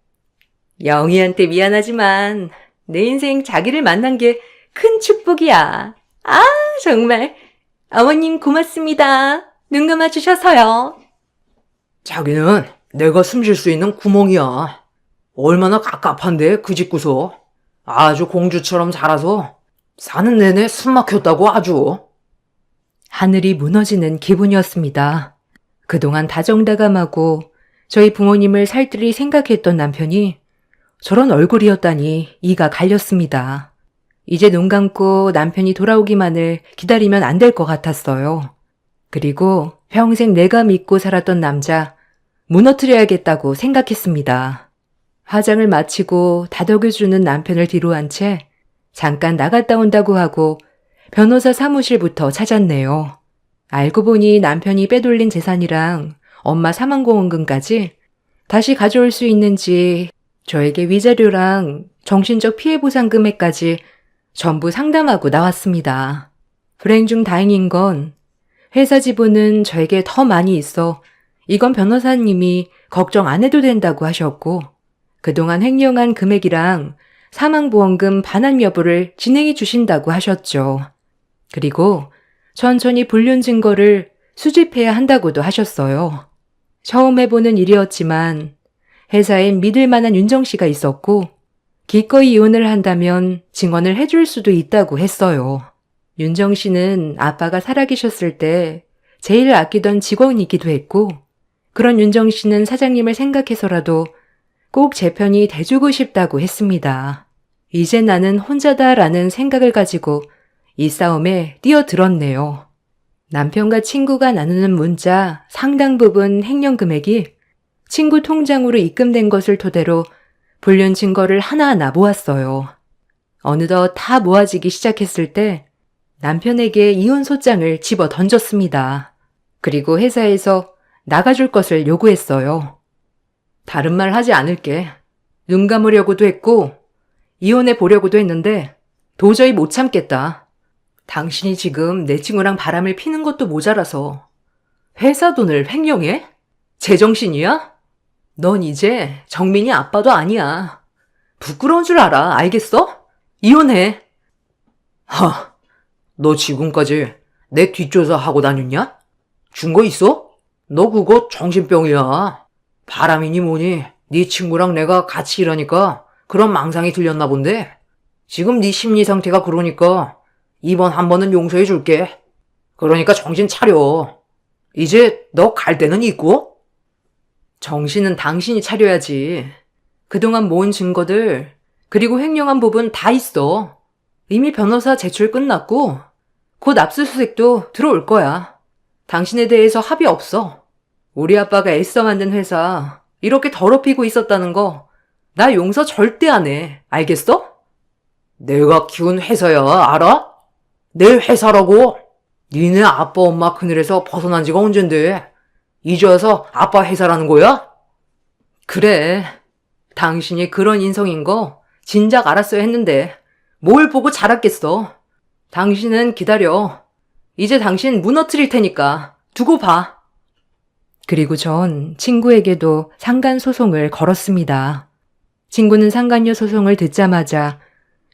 영희한테 미안하지만 내 인생 자기를 만난 게 큰 축복이야. 아, 정말. 어머님 고맙습니다. 눈 감아주셔서요. 자기는 내가 숨 쉴 수 있는 구멍이야. 얼마나 갑갑한데 그 집구석. 아주 공주처럼 자라서 사는 내내 숨 막혔다고 아주. 하늘이 무너지는 기분이었습니다. 그동안 다정다감하고 저희 부모님을 살뜰히 생각했던 남편이 저런 얼굴이었다니 이가 갈렸습니다. 이제 눈 감고 남편이 돌아오기만을 기다리면 안 될 것 같았어요. 그리고 평생 내가 믿고 살았던 남자 무너뜨려야겠다고 생각했습니다. 화장을 마치고 다독여주는 남편을 뒤로 한 채 잠깐 나갔다 온다고 하고 변호사 사무실부터 찾았네요. 알고 보니 남편이 빼돌린 재산이랑 엄마 사망보험금까지 다시 가져올 수 있는지 저에게 위자료랑 정신적 피해보상 금액까지 전부 상담하고 나왔습니다. 불행 중 다행인 건 회사 지분은 저에게 더 많이 있어 이건 변호사님이 걱정 안 해도 된다고 하셨고 그동안 횡령한 금액이랑 사망보험금 반환 여부를 진행해 주신다고 하셨죠. 그리고 천천히 불륜 증거를 수집해야 한다고도 하셨어요. 처음 해보는 일이었지만 회사엔 믿을 만한 윤정 씨가 있었고 기꺼이 이혼을 한다면 증언을 해줄 수도 있다고 했어요. 윤정 씨는 아빠가 살아계셨을 때 제일 아끼던 직원이기도 했고 그런 윤정 씨는 사장님을 생각해서라도 꼭 제 편이 돼주고 싶다고 했습니다. 이제 나는 혼자다라는 생각을 가지고 이 싸움에 뛰어들었네요. 남편과 친구가 나누는 문자 상당 부분 횡령 금액이 친구 통장으로 입금된 것을 토대로 불륜 증거를 하나하나 모았어요. 어느덧 다 모아지기 시작했을 때 남편에게 이혼 소장을 집어 던졌습니다. 그리고 회사에서 나가줄 것을 요구했어요. 다른 말 하지 않을게. 눈 감으려고도 했고 이혼해 보려고도 했는데 도저히 못 참겠다. 당신이 지금 내 친구랑 바람을 피는 것도 모자라서 회사 돈을 횡령해? 제정신이야? 넌 이제 정민이 아빠도 아니야. 부끄러운 줄 알아. 알겠어? 이혼해. 너 지금까지 내 뒷조사 하고 다녔냐? 증거 있어? 너 그거 정신병이야. 바람이니 뭐니 네 친구랑 내가 같이 일하니까 그런 망상이 들렸나 본데 지금 네 심리 상태가 그러니까 이번 한 번은 용서해 줄게. 그러니까 정신 차려. 이제 너 갈 데는 있고? 정신은 당신이 차려야지. 그동안 모은 증거들 그리고 횡령한 부분 다 있어. 이미 변호사 제출 끝났고 곧 압수수색도 들어올 거야. 당신에 대해서 합의 없어. 우리 아빠가 애써 만든 회사 이렇게 더럽히고 있었다는 거 나 용서 절대 안 해. 알겠어? 내가 키운 회사야, 알아? 내 회사라고. 니네 아빠 엄마 그늘에서 벗어난 지가 언젠데 이제 와서 아빠 회사라는 거야? 그래. 당신이 그런 인성인 거 진작 알았어야 했는데 뭘 보고 자랐겠어. 당신은 기다려. 이제 당신 무너뜨릴 테니까 두고 봐. 그리고 전 친구에게도 상간소송을 걸었습니다. 친구는 상간녀 소송을 듣자마자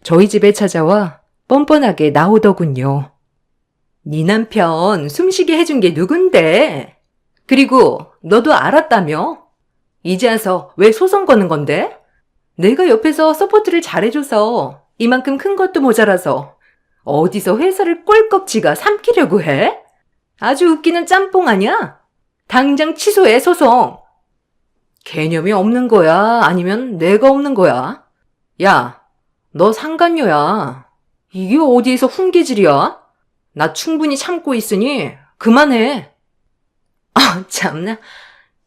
저희 집에 찾아와 뻔뻔하게 나오더군요. 네 남편 숨쉬게 해준 게 누군데? 그리고 너도 알았다며? 이제 와서 왜 소송 거는 건데? 내가 옆에서 서포트를 잘해줘서 이만큼 큰 것도 모자라서 어디서 회사를 꼴꺽지가 삼키려고 해? 아주 웃기는 짬뽕 아니야? 당장 취소해, 소송. 개념이 없는 거야? 아니면 내가 없는 거야? 야, 너 상간녀야. 이게 어디에서 훈계질이야? 나 충분히 참고 있으니 그만해. 아, 참나.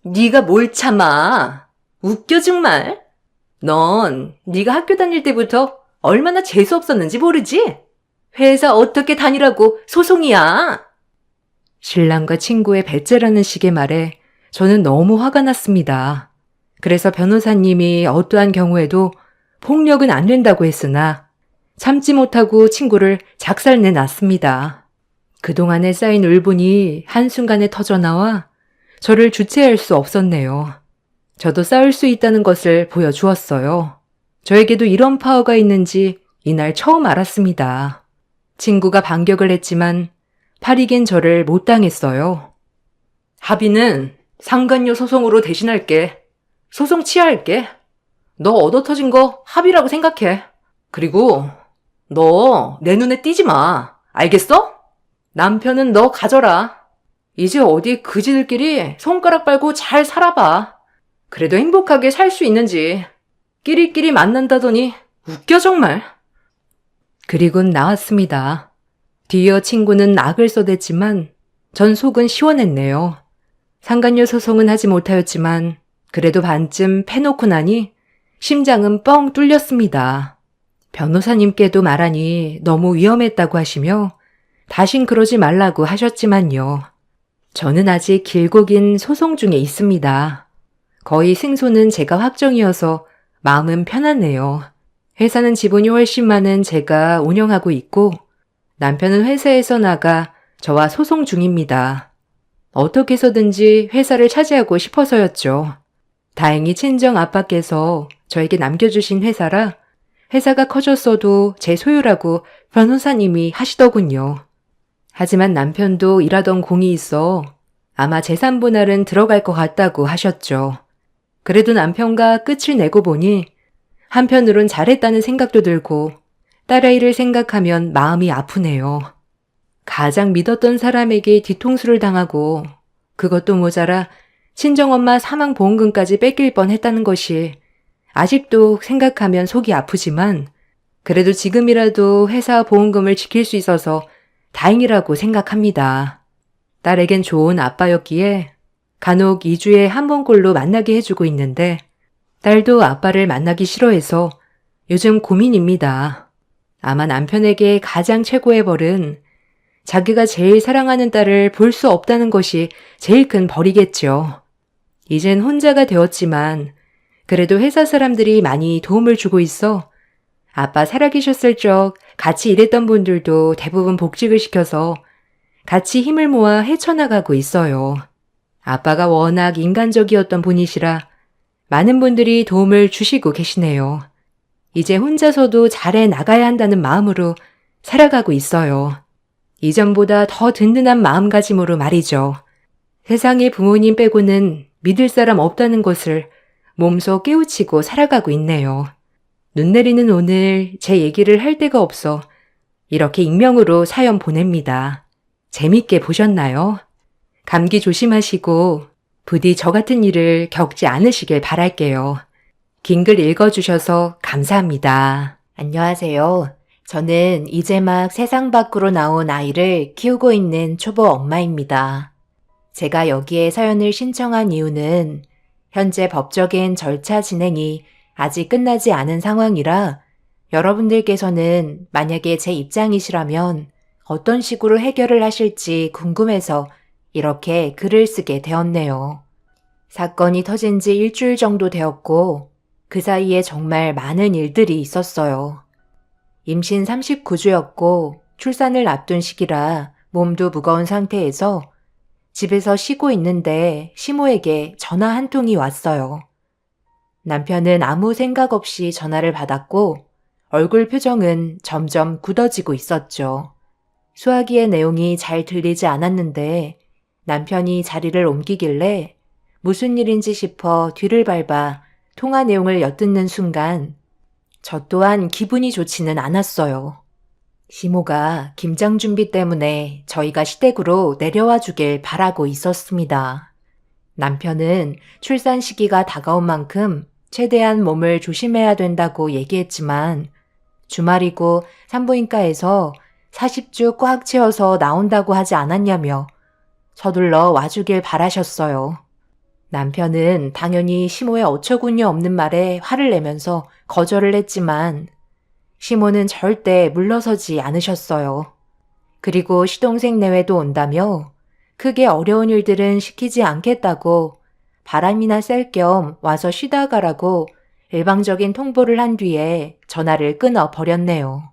네가 뭘 참아. 웃겨 정말. 넌 네가 학교 다닐 때부터 얼마나 재수 없었는지 모르지? 회사 어떻게 다니라고 소송이야. 신랑과 친구의 배째라는 식의 말에 저는 너무 화가 났습니다. 그래서 변호사님이 어떠한 경우에도 폭력은 안 된다고 했으나 참지 못하고 친구를 작살내 놨습니다. 그동안에 쌓인 울분이 한순간에 터져나와 저를 주체할 수 없었네요. 저도 싸울 수 있다는 것을 보여주었어요. 저에게도 이런 파워가 있는지 이날 처음 알았습니다. 친구가 반격을 했지만 팔이긴 저를 못 당했어요. 합의는 상간녀 소송으로 대신할게. 소송 취하할게. 너 얻어터진 거 합의라고 생각해. 그리고 너 내 눈에 띄지 마. 알겠어? 남편은 너 가져라. 이제 어디 그지들끼리 손가락 빨고 잘 살아봐. 그래도 행복하게 살 수 있는지. 끼리끼리 만난다더니 웃겨 정말. 그리곤 나왔습니다. 뒤이어 친구는 악을 써댔지만 전 속은 시원했네요. 상간녀 소송은 하지 못하였지만 그래도 반쯤 패놓고 나니 심장은 뻥 뚫렸습니다. 변호사님께도 말하니 너무 위험했다고 하시며 다신 그러지 말라고 하셨지만요. 저는 아직 길고 긴 소송 중에 있습니다. 거의 승소는 제가 확정이어서 마음은 편하네요. 회사는 지분이 훨씬 많은 제가 운영하고 있고 남편은 회사에서 나가 저와 소송 중입니다. 어떻게 해서든지 회사를 차지하고 싶어서였죠. 다행히 친정 아빠께서 저에게 남겨주신 회사라 회사가 커졌어도 제 소유라고 변호사님이 하시더군요. 하지만 남편도 일하던 공이 있어 아마 재산 분할은 들어갈 것 같다고 하셨죠. 그래도 남편과 끝을 내고 보니 한편으론 잘했다는 생각도 들고 딸아이를 생각하면 마음이 아프네요. 가장 믿었던 사람에게 뒤통수를 당하고 그것도 모자라 친정엄마 사망보험금까지 뺏길 뻔했다는 것이 아직도 생각하면 속이 아프지만 그래도 지금이라도 회사 보험금을 지킬 수 있어서 다행이라고 생각합니다. 딸에겐 좋은 아빠였기에 간혹 2주에 한 번꼴로 만나게 해주고 있는데 딸도 아빠를 만나기 싫어해서 요즘 고민입니다. 아마 남편에게 가장 최고의 벌은 자기가 제일 사랑하는 딸을 볼 수 없다는 것이 제일 큰 벌이겠죠. 이젠 혼자가 되었지만 그래도 회사 사람들이 많이 도움을 주고 있어 아빠 살아계셨을 적 같이 일했던 분들도 대부분 복직을 시켜서 같이 힘을 모아 헤쳐나가고 있어요. 아빠가 워낙 인간적이었던 분이시라 많은 분들이 도움을 주시고 계시네요. 이제 혼자서도 잘해 나가야 한다는 마음으로 살아가고 있어요. 이전보다 더 든든한 마음가짐으로 말이죠. 세상에 부모님 빼고는 믿을 사람 없다는 것을 몸소 깨우치고 살아가고 있네요. 눈 내리는 오늘 제 얘기를 할 데가 없어 이렇게 익명으로 사연 보냅니다. 재밌게 보셨나요? 감기 조심하시고 부디 저 같은 일을 겪지 않으시길 바랄게요. 긴 글 읽어주셔서 감사합니다. 안녕하세요. 저는 이제 막 세상 밖으로 나온 아이를 키우고 있는 초보 엄마입니다. 제가 여기에 사연을 신청한 이유는 현재 법적인 절차 진행이 아직 끝나지 않은 상황이라 여러분들께서는 만약에 제 입장이시라면 어떤 식으로 해결을 하실지 궁금해서 이렇게 글을 쓰게 되었네요. 사건이 터진 지 일주일 정도 되었고 그 사이에 정말 많은 일들이 있었어요. 임신 39주였고 출산을 앞둔 시기라 몸도 무거운 상태에서 집에서 쉬고 있는데 시모에게 전화 한 통이 왔어요. 남편은 아무 생각 없이 전화를 받았고 얼굴 표정은 점점 굳어지고 있었죠. 수화기의 내용이 잘 들리지 않았는데 남편이 자리를 옮기길래 무슨 일인지 싶어 뒤를 밟아 통화 내용을 엿듣는 순간 저 또한 기분이 좋지는 않았어요. 시모가 김장 준비 때문에 저희가 시댁으로 내려와 주길 바라고 있었습니다. 남편은 출산 시기가 다가온 만큼 최대한 몸을 조심해야 된다고 얘기했지만 주말이고 산부인과에서 40주 꽉 채워서 나온다고 하지 않았냐며 서둘러 와주길 바라셨어요. 남편은 당연히 시모의 어처구니 없는 말에 화를 내면서 거절을 했지만 시모는 절대 물러서지 않으셨어요. 그리고 시동생 내외도 온다며 크게 어려운 일들은 시키지 않겠다고 바람이나 쐴 겸 와서 쉬다 가라고 일방적인 통보를 한 뒤에 전화를 끊어 버렸네요.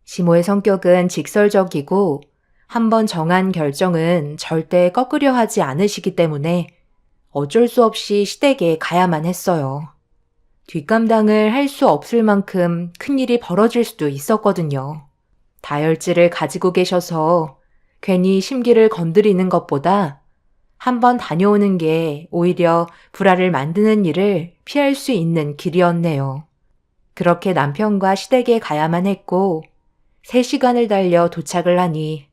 시모의 성격은 직설적이고 한번 정한 결정은 절대 꺾으려 하지 않으시기 때문에 어쩔 수 없이 시댁에 가야만 했어요. 뒷감당을 할 수 없을 만큼 큰일이 벌어질 수도 있었거든요. 다혈질을 가지고 계셔서 괜히 심기를 건드리는 것보다 한번 다녀오는 게 오히려 불화를 만드는 일을 피할 수 있는 길이었네요. 그렇게 남편과 시댁에 가야만 했고 3시간을 달려 도착을 하니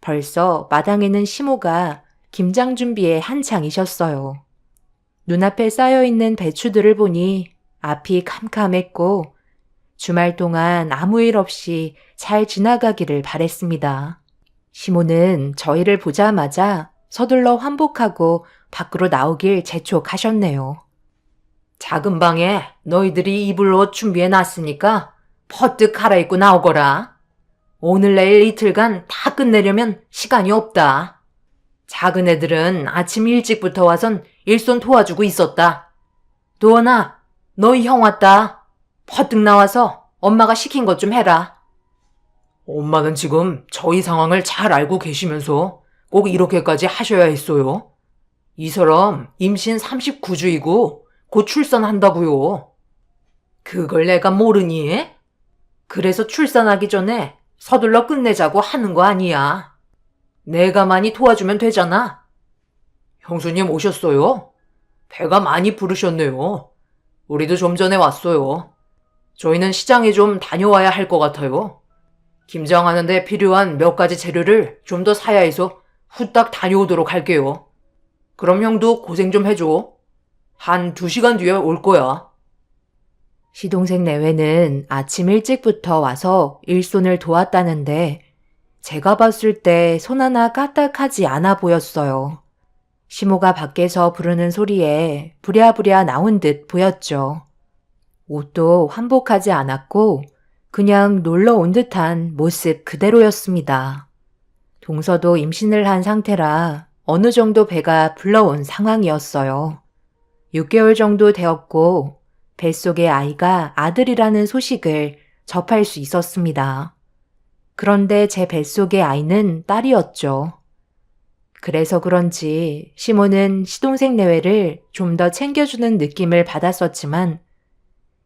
벌써 마당에는 시모가 김장 준비에 한창이셨어요. 눈앞에 쌓여있는 배추들을 보니 앞이 캄캄했고 주말 동안 아무 일 없이 잘 지나가기를 바랬습니다. 시모는 저희를 보자마자 서둘러 환복하고 밖으로 나오길 재촉하셨네요. 작은 방에 너희들이 입을 옷 준비해 놨으니까 퍼뜩 갈아입고 나오거라. 오늘 내일 이틀간 다 끝내려면 시간이 없다. 작은 애들은 아침 일찍부터 와선 일손 도와주고 있었다. 도원아, 너희 형 왔다. 퍼뜩 나와서 엄마가 시킨 것 좀 해라. 엄마는 지금 저희 상황을 잘 알고 계시면서 꼭 이렇게까지 하셔야 했어요. 이 사람 임신 39주이고 곧 출산한다고요. 그걸 내가 모르니? 그래서 출산하기 전에 서둘러 끝내자고 하는 거 아니야. 내가 많이 도와주면 되잖아. 형수님 오셨어요? 배가 많이 부르셨네요. 우리도 좀 전에 왔어요. 저희는 시장에 좀 다녀와야 할 것 같아요. 김장하는데 필요한 몇 가지 재료를 좀 더 사야 해서 후딱 다녀오도록 할게요. 그럼 형도 고생 좀 해줘. 한 2시간 뒤에 올 거야. 시동생 내외는 아침 일찍부터 와서 일손을 도왔다는데 제가 봤을 때 손 하나 까딱하지 않아 보였어요. 시모가 밖에서 부르는 소리에 부랴부랴 나온 듯 보였죠. 옷도 환복하지 않았고 그냥 놀러 온 듯한 모습 그대로였습니다. 동서도 임신을 한 상태라 어느 정도 배가 불러온 상황이었어요. 6개월 정도 되었고 뱃속의 아이가 아들이라는 소식을 접할 수 있었습니다. 그런데 제 뱃속의 아이는 딸이었죠. 그래서 그런지 시모는 시동생 내외를 좀 더 챙겨주는 느낌을 받았었지만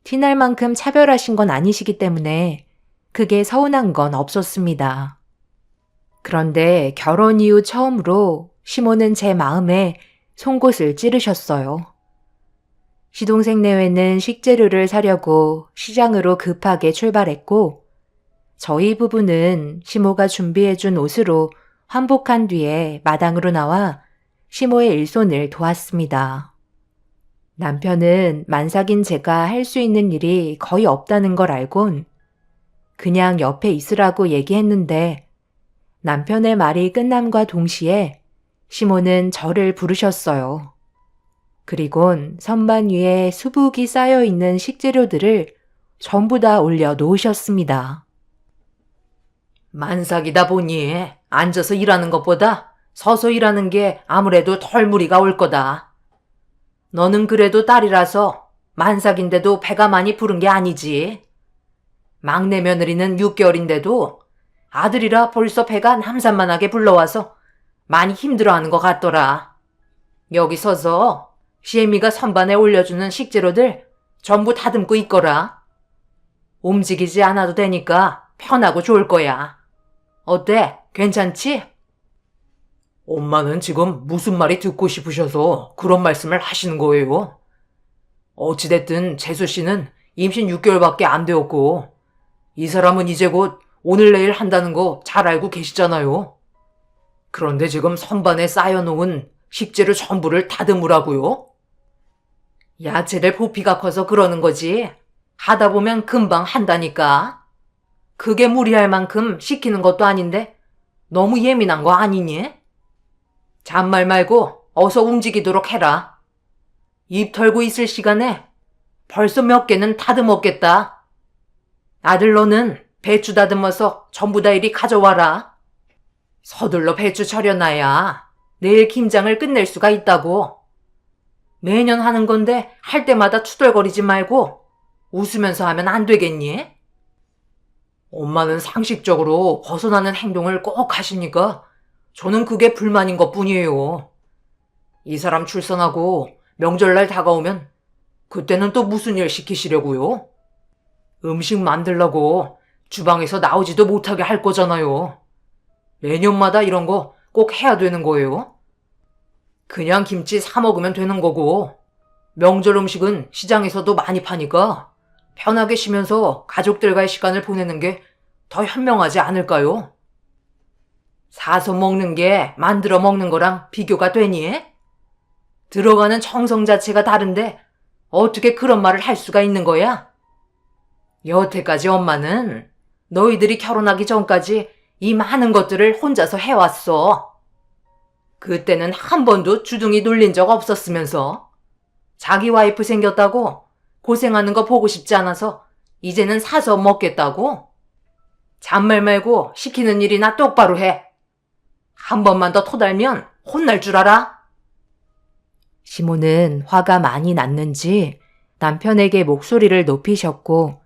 티날 만큼 차별하신 건 아니시기 때문에 크게 서운한 건 없었습니다. 그런데 결혼 이후 처음으로 시모는 제 마음에 송곳을 찌르셨어요. 시동생 내외는 식재료를 사려고 시장으로 급하게 출발했고 저희 부부는 시모가 준비해준 옷으로 환복한 뒤에 마당으로 나와 시모의 일손을 도왔습니다. 남편은 만삭인 제가 할 수 있는 일이 거의 없다는 걸 알곤 그냥 옆에 있으라고 얘기했는데 남편의 말이 끝남과 동시에 시모는 저를 부르셨어요. 그리곤 선반 위에 수북이 쌓여있는 식재료들을 전부 다 올려 놓으셨습니다. 만삭이다 보니 앉아서 일하는 것보다 서서 일하는 게 아무래도 덜 무리가 올 거다. 너는 그래도 딸이라서 만삭인데도 배가 많이 부른 게 아니지. 막내 며느리는 6개월인데도 아들이라 벌써 배가 남산만하게 불러와서 많이 힘들어하는 것 같더라. 여기 서서 시애미가 선반에 올려주는 식재료들 전부 다듬고 있거라. 움직이지 않아도 되니까 편하고 좋을 거야. 어때? 괜찮지? 엄마는 지금 무슨 말이 듣고 싶으셔서 그런 말씀을 하시는 거예요? 어찌됐든 재수 씨는 임신 6개월밖에 안 되었고 이 사람은 이제 곧 오늘 내일 한다는 거 잘 알고 계시잖아요. 그런데 지금 선반에 쌓여놓은 식재료 전부를 다듬으라고요? 야채들 부피가 커서 그러는 거지. 하다 보면 금방 한다니까. 그게 무리할 만큼 시키는 것도 아닌데 너무 예민한 거 아니니? 잔말 말고 어서 움직이도록 해라. 입 털고 있을 시간에 벌써 몇 개는 다듬었겠다. 아들 너는 배추 다듬어서 전부 다 이리 가져와라. 서둘러 배추 차려놔야 내일 김장을 끝낼 수가 있다고. 매년 하는 건데 할 때마다 투덜거리지 말고 웃으면서 하면 안 되겠니? 엄마는 상식적으로 벗어나는 행동을 꼭 하시니까 저는 그게 불만인 것 뿐이에요. 이 사람 출산하고 명절날 다가오면 그때는 또 무슨 일 시키시려고요? 음식 만들라고 주방에서 나오지도 못하게 할 거잖아요. 매년마다 이런 거 꼭 해야 되는 거예요? 그냥 김치 사 먹으면 되는 거고 명절 음식은 시장에서도 많이 파니까 편하게 쉬면서 가족들과의 시간을 보내는 게 더 현명하지 않을까요? 사서 먹는 게 만들어 먹는 거랑 비교가 되니? 들어가는 정성 자체가 다른데 어떻게 그런 말을 할 수가 있는 거야? 여태까지 엄마는 너희들이 결혼하기 전까지 이 많은 것들을 혼자서 해왔어. 그때는 한 번도 주둥이 눌린 적 없었으면서 자기 와이프 생겼다고 고생하는 거 보고 싶지 않아서 이제는 사서 먹겠다고? 잔말 말고 시키는 일이나 똑바로 해. 한 번만 더 토달면 혼날 줄 알아? 시모는 화가 많이 났는지 남편에게 목소리를 높이셨고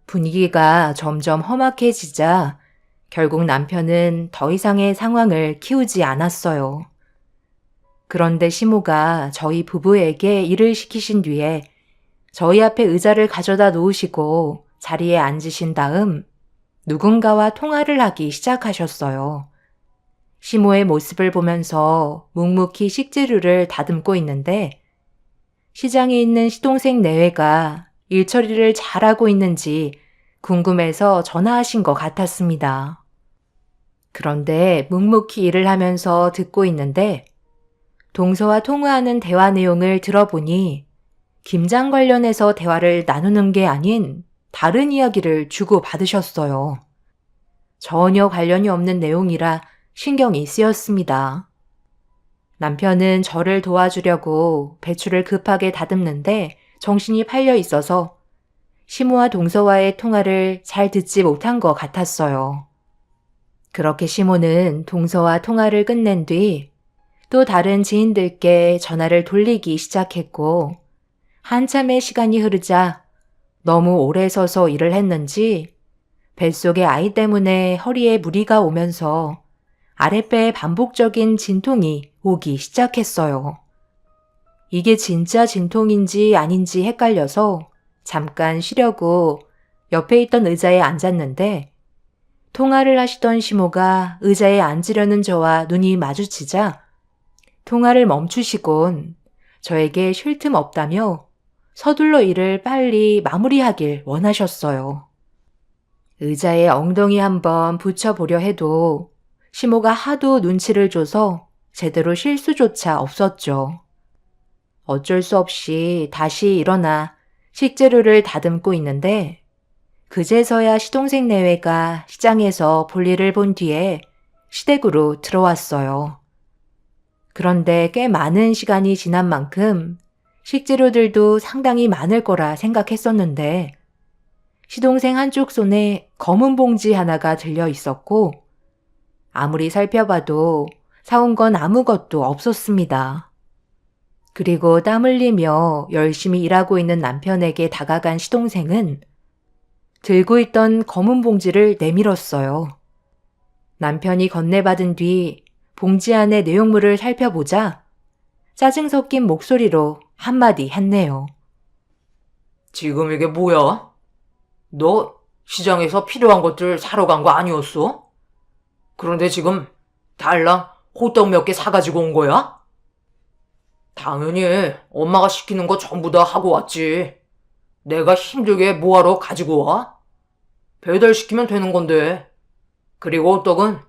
분위기가 점점 험악해지자 결국 남편은 더 이상의 상황을 키우지 않았어요. 그런데 시모가 저희 부부에게 일을 시키신 뒤에 저희 앞에 의자를 가져다 놓으시고 자리에 앉으신 다음 누군가와 통화를 하기 시작하셨어요. 시모의 모습을 보면서 묵묵히 식재료를 다듬고 있는데 시장에 있는 시동생 내외가 일 처리를 잘하고 있는지 궁금해서 전화하신 것 같았습니다. 그런데 묵묵히 일을 하면서 듣고 있는데 동서와 통화하는 대화 내용을 들어보니 김장 관련해서 대화를 나누는 게 아닌 다른 이야기를 주고받으셨어요. 전혀 관련이 없는 내용이라 신경이 쓰였습니다. 남편은 저를 도와주려고 배추를 급하게 다듬는데 정신이 팔려 있어서 시모와 동서와의 통화를 잘 듣지 못한 것 같았어요. 그렇게 시모는 동서와 통화를 끝낸 뒤 또 다른 지인들께 전화를 돌리기 시작했고 한참의 시간이 흐르자 너무 오래 서서 일을 했는지 뱃속의 아이 때문에 허리에 무리가 오면서 아랫배에 반복적인 진통이 오기 시작했어요. 이게 진짜 진통인지 아닌지 헷갈려서 잠깐 쉬려고 옆에 있던 의자에 앉았는데 통화를 하시던 시모가 의자에 앉으려는 저와 눈이 마주치자 통화를 멈추시곤 저에게 쉴 틈 없다며 서둘러 일을 빨리 마무리하길 원하셨어요. 의자에 엉덩이 한번 붙여보려 해도 시모가 하도 눈치를 줘서 제대로 쉴 수조차 없었죠. 어쩔 수 없이 다시 일어나 식재료를 다듬고 있는데 그제서야 시동생 내외가 시장에서 볼일을 본 뒤에 시댁으로 들어왔어요. 그런데 꽤 많은 시간이 지난 만큼 식재료들도 상당히 많을 거라 생각했었는데 시동생 한쪽 손에 검은 봉지 하나가 들려 있었고 아무리 살펴봐도 사온 건 아무것도 없었습니다. 그리고 땀 흘리며 열심히 일하고 있는 남편에게 다가간 시동생은 들고 있던 검은 봉지를 내밀었어요. 남편이 건네받은 뒤 봉지 안의 내용물을 살펴보자 짜증 섞인 목소리로 한마디 했네요. 지금 이게 뭐야? 너 시장에서 필요한 것들 사러 간 거 아니었어? 그런데 지금 달랑 호떡 몇 개 사가지고 온 거야? 당연히 엄마가 시키는 거 전부 다 하고 왔지. 내가 힘들게 뭐하러 가지고 와? 배달시키면 되는 건데. 그리고 호떡은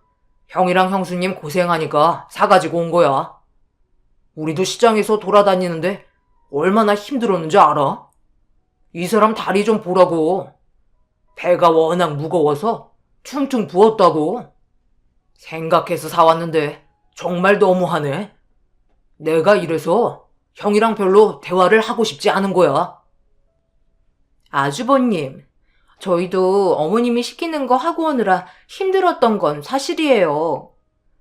형이랑 형수님 고생하니까 사가지고 온 거야. 우리도 시장에서 돌아다니는데 얼마나 힘들었는지 알아? 이 사람 다리 좀 보라고. 배가 워낙 무거워서 퉁퉁 부었다고. 생각해서 사왔는데 정말 너무하네. 내가 이래서 형이랑 별로 대화를 하고 싶지 않은 거야. 아주버님, 저희도 어머님이 시키는 거 하고 오느라 힘들었던 건 사실이에요.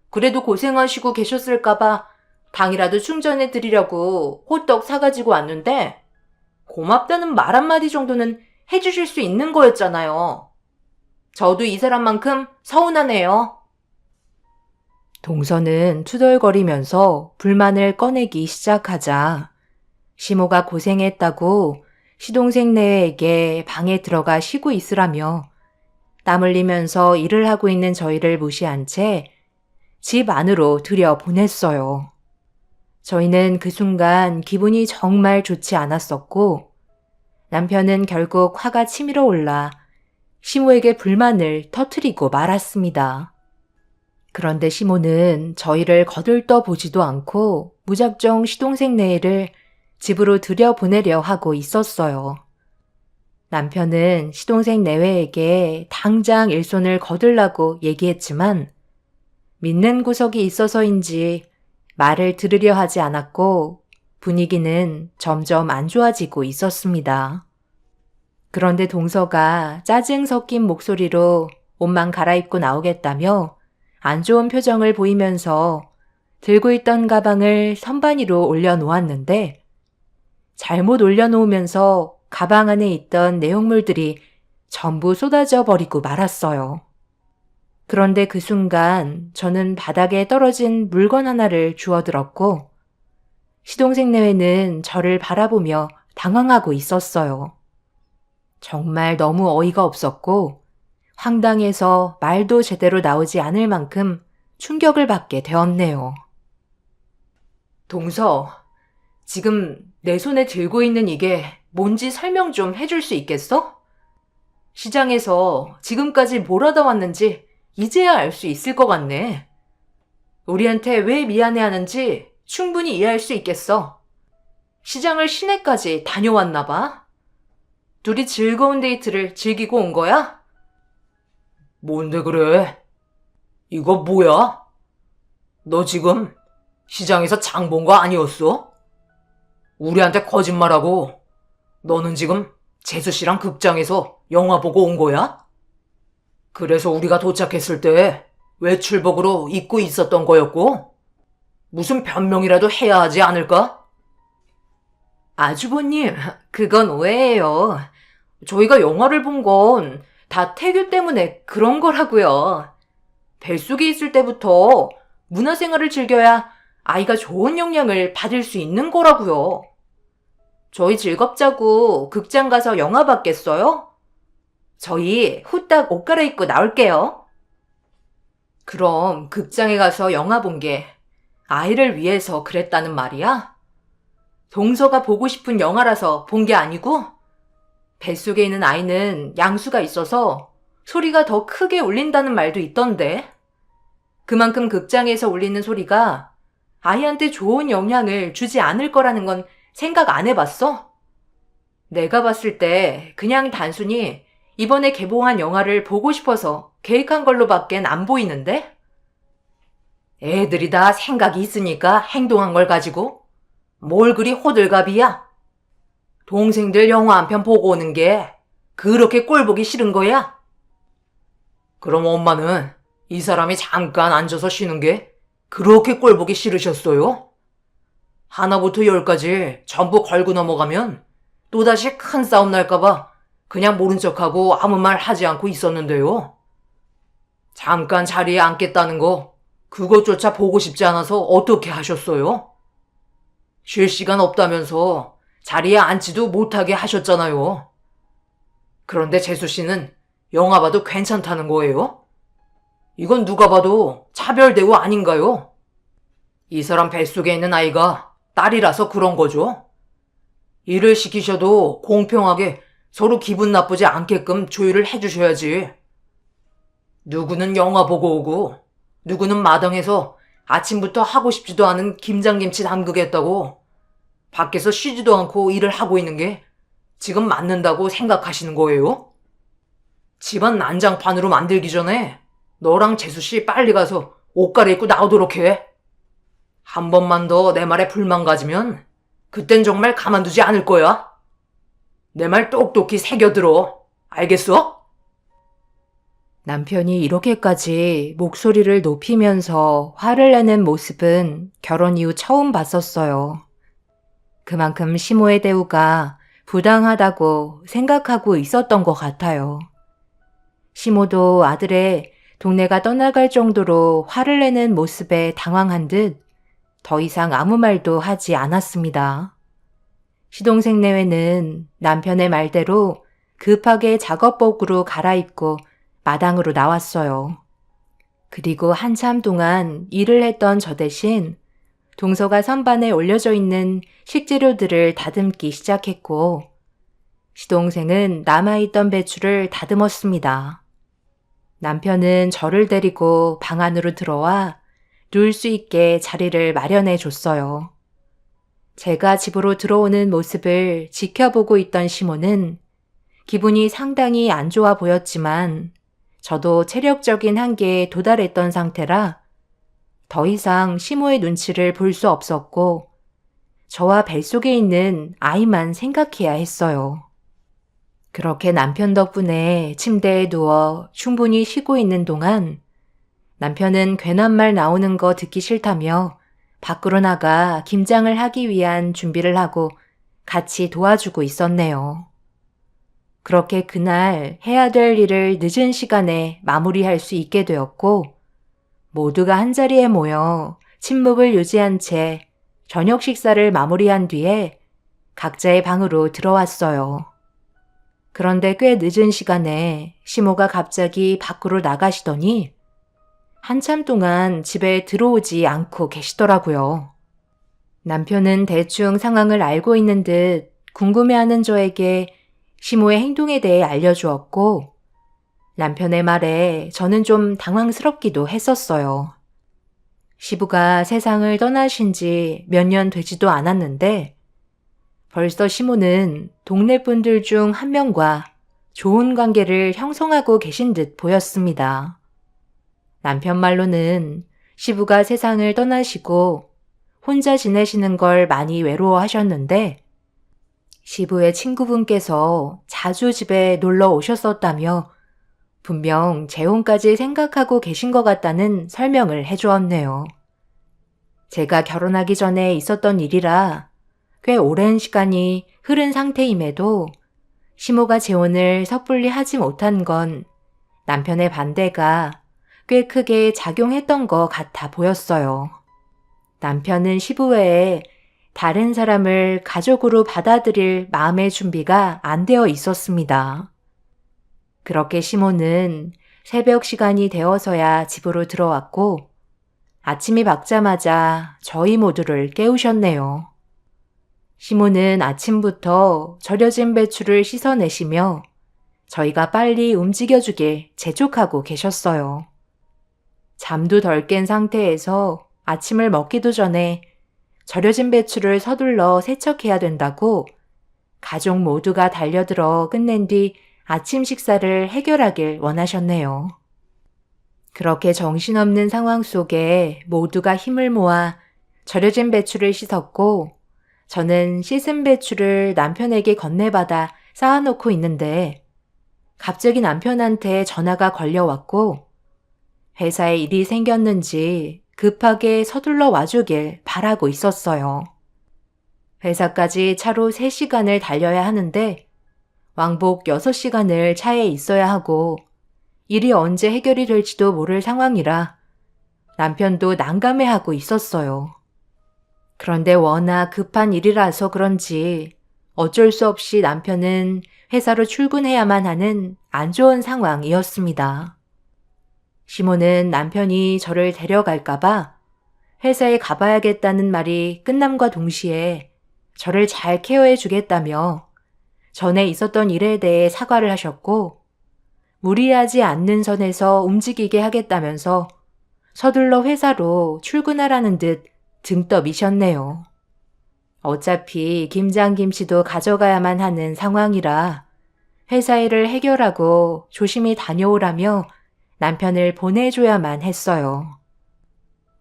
그래도 고생하시고 계셨을까봐 당이라도 충전해 드리려고 호떡 사가지고 왔는데 고맙다는 말 한마디 정도는 해주실 수 있는 거였잖아요. 저도 이 사람만큼 서운하네요. 동서는 투덜거리면서 불만을 꺼내기 시작하자 시모가 고생했다고 시동생 내외에게 방에 들어가 쉬고 있으라며 땀 흘리면서 일을 하고 있는 저희를 무시한 채 집 안으로 들여보냈어요. 저희는 그 순간 기분이 정말 좋지 않았었고 남편은 결국 화가 치밀어 올라 시모에게 불만을 터뜨리고 말았습니다. 그런데 시모는 저희를 거들떠 보지도 않고 무작정 시동생 내외를 집으로 들여보내려 하고 있었어요. 남편은 시동생 내외에게 당장 일손을 거들라고 얘기했지만 믿는 구석이 있어서인지 말을 들으려 하지 않았고 분위기는 점점 안 좋아지고 있었습니다. 그런데 동서가 짜증 섞인 목소리로 옷만 갈아입고 나오겠다며 안 좋은 표정을 보이면서 들고 있던 가방을 선반 위로 올려놓았는데 잘못 올려놓으면서 가방 안에 있던 내용물들이 전부 쏟아져 버리고 말았어요. 그런데 그 순간 저는 바닥에 떨어진 물건 하나를 주워들었고 시동생 내외는 저를 바라보며 당황하고 있었어요. 정말 너무 어이가 없었고 황당해서 말도 제대로 나오지 않을 만큼 충격을 받게 되었네요. 동서, 지금 내 손에 들고 있는 이게 뭔지 설명 좀 해줄 수 있겠어? 시장에서 지금까지 뭘 하다 왔는지 이제야 알 수 있을 것 같네. 우리한테 왜 미안해하는지 충분히 이해할 수 있겠어. 시장을 시내까지 다녀왔나 봐. 둘이 즐거운 데이트를 즐기고 온 거야? 뭔데 그래? 이거 뭐야? 너 지금 시장에서 장 본 거 아니었어? 우리한테 거짓말하고 너는 지금 재수 씨랑 극장에서 영화 보고 온 거야? 그래서 우리가 도착했을 때 외출복으로 입고 있었던 거였고? 무슨 변명이라도 해야 하지 않을까? 아주버님, 그건 오해예요. 저희가 영화를 본 건 다 태교 때문에 그런 거라고요. 뱃속에 있을 때부터 문화생활을 즐겨야 아이가 좋은 영향을 받을 수 있는 거라고요. 저희 즐겁자고 극장 가서 영화 봤겠어요? 저희 후딱 옷 갈아입고 나올게요. 그럼 극장에 가서 영화 본 게 아이를 위해서 그랬다는 말이야? 동서가 보고 싶은 영화라서 본 게 아니고? 뱃속에 있는 아이는 양수가 있어서 소리가 더 크게 울린다는 말도 있던데. 그만큼 극장에서 울리는 소리가 아이한테 좋은 영향을 주지 않을 거라는 건 생각 안 해봤어? 내가 봤을 때 그냥 단순히 이번에 개봉한 영화를 보고 싶어서 계획한 걸로밖엔 안 보이는데? 애들이 다 생각이 있으니까 행동한 걸 가지고 뭘 그리 호들갑이야? 동생들 영화 한 편 보고 오는 게 그렇게 꼴 보기 싫은 거야? 그럼 엄마는 이 사람이 잠깐 앉아서 쉬는 게 그렇게 꼴 보기 싫으셨어요? 하나부터 열까지 전부 걸고 넘어가면 또다시 큰 싸움 날까봐 그냥 모른 척하고 아무 말 하지 않고 있었는데요. 잠깐 자리에 앉겠다는 거 그것조차 보고 싶지 않아서 어떻게 하셨어요? 쉴 시간 없다면서 자리에 앉지도 못하게 하셨잖아요. 그런데 재수 씨는 영화 봐도 괜찮다는 거예요? 이건 누가 봐도 차별 대우 아닌가요? 이 사람 뱃속에 있는 아이가 딸이라서 그런 거죠. 일을 시키셔도 공평하게 서로 기분 나쁘지 않게끔 조율을 해주셔야지. 누구는 영화 보고 오고 누구는 마당에서 아침부터 하고 싶지도 않은 김장김치 담그겠다고 밖에서 쉬지도 않고 일을 하고 있는 게 지금 맞는다고 생각하시는 거예요? 집안 난장판으로 만들기 전에 너랑 재수씨 빨리 가서 옷 갈아입고 나오도록 해. 한 번만 더 내 말에 불만 가지면 그땐 정말 가만두지 않을 거야. 내 말 똑똑히 새겨들어. 알겠어? 남편이 이렇게까지 목소리를 높이면서 화를 내는 모습은 결혼 이후 처음 봤었어요. 그만큼 시모의 대우가 부당하다고 생각하고 있었던 것 같아요. 시모도 아들의 동네가 떠나갈 정도로 화를 내는 모습에 당황한 듯 더 이상 아무 말도 하지 않았습니다. 시동생 내외는 남편의 말대로 급하게 작업복으로 갈아입고 마당으로 나왔어요. 그리고 한참 동안 일을 했던 저 대신 동서가 선반에 올려져 있는 식재료들을 다듬기 시작했고 시동생은 남아있던 배추를 다듬었습니다. 남편은 저를 데리고 방 안으로 들어와 누울 수 있게 자리를 마련해 줬어요. 제가 집으로 들어오는 모습을 지켜보고 있던 시모는 기분이 상당히 안 좋아 보였지만 저도 체력적인 한계에 도달했던 상태라 더 이상 시모의 눈치를 볼 수 없었고 저와 뱃속에 있는 아이만 생각해야 했어요. 그렇게 남편 덕분에 침대에 누워 충분히 쉬고 있는 동안 남편은 괜한 말 나오는 거 듣기 싫다며 밖으로 나가 김장을 하기 위한 준비를 하고 같이 도와주고 있었네요. 그렇게 그날 해야 될 일을 늦은 시간에 마무리할 수 있게 되었고 모두가 한자리에 모여 침묵을 유지한 채 저녁 식사를 마무리한 뒤에 각자의 방으로 들어왔어요. 그런데 꽤 늦은 시간에 시모가 갑자기 밖으로 나가시더니 한참 동안 집에 들어오지 않고 계시더라고요. 남편은 대충 상황을 알고 있는 듯 궁금해하는 저에게 시모의 행동에 대해 알려주었고, 남편의 말에 저는 좀 당황스럽기도 했었어요. 시부가 세상을 떠나신 지 몇 년 되지도 않았는데 벌써 시모는 동네 분들 중 한 명과 좋은 관계를 형성하고 계신 듯 보였습니다. 남편 말로는 시부가 세상을 떠나시고 혼자 지내시는 걸 많이 외로워하셨는데 시부의 친구분께서 자주 집에 놀러 오셨었다며 분명 재혼까지 생각하고 계신 것 같다는 설명을 해주었네요. 제가 결혼하기 전에 있었던 일이라 꽤 오랜 시간이 흐른 상태임에도 시모가 재혼을 섣불리 하지 못한 건 남편의 반대가 꽤 크게 작용했던 것 같아 보였어요. 남편은 시부 외에 다른 사람을 가족으로 받아들일 마음의 준비가 안 되어 있었습니다. 그렇게 시모는 새벽 시간이 되어서야 집으로 들어왔고 아침이 밝자마자 저희 모두를 깨우셨네요. 시모는 아침부터 절여진 배추를 씻어내시며 저희가 빨리 움직여주길 재촉하고 계셨어요. 잠도 덜 깬 상태에서 아침을 먹기도 전에 절여진 배추를 서둘러 세척해야 된다고 가족 모두가 달려들어 끝낸 뒤 아침 식사를 해결하길 원하셨네요. 그렇게 정신없는 상황 속에 모두가 힘을 모아 절여진 배추를 씻었고 저는 씻은 배추를 남편에게 건네받아 쌓아놓고 있는데 갑자기 남편한테 전화가 걸려왔고 회사에 일이 생겼는지 급하게 서둘러 와주길 바라고 있었어요. 회사까지 차로 3시간을 달려야 하는데 왕복 6시간을 차에 있어야 하고 일이 언제 해결이 될지도 모를 상황이라 남편도 난감해하고 있었어요. 그런데 워낙 급한 일이라서 그런지 어쩔 수 없이 남편은 회사로 출근해야만 하는 안 좋은 상황이었습니다. 시모는 남편이 저를 데려갈까봐 회사에 가봐야겠다는 말이 끝남과 동시에 저를 잘 케어해 주겠다며 전에 있었던 일에 대해 사과를 하셨고 무리하지 않는 선에서 움직이게 하겠다면서 서둘러 회사로 출근하라는 듯 등 떠미셨네요. 어차피 김장김치도 가져가야만 하는 상황이라 회사 일을 해결하고 조심히 다녀오라며 남편을 보내줘야만 했어요.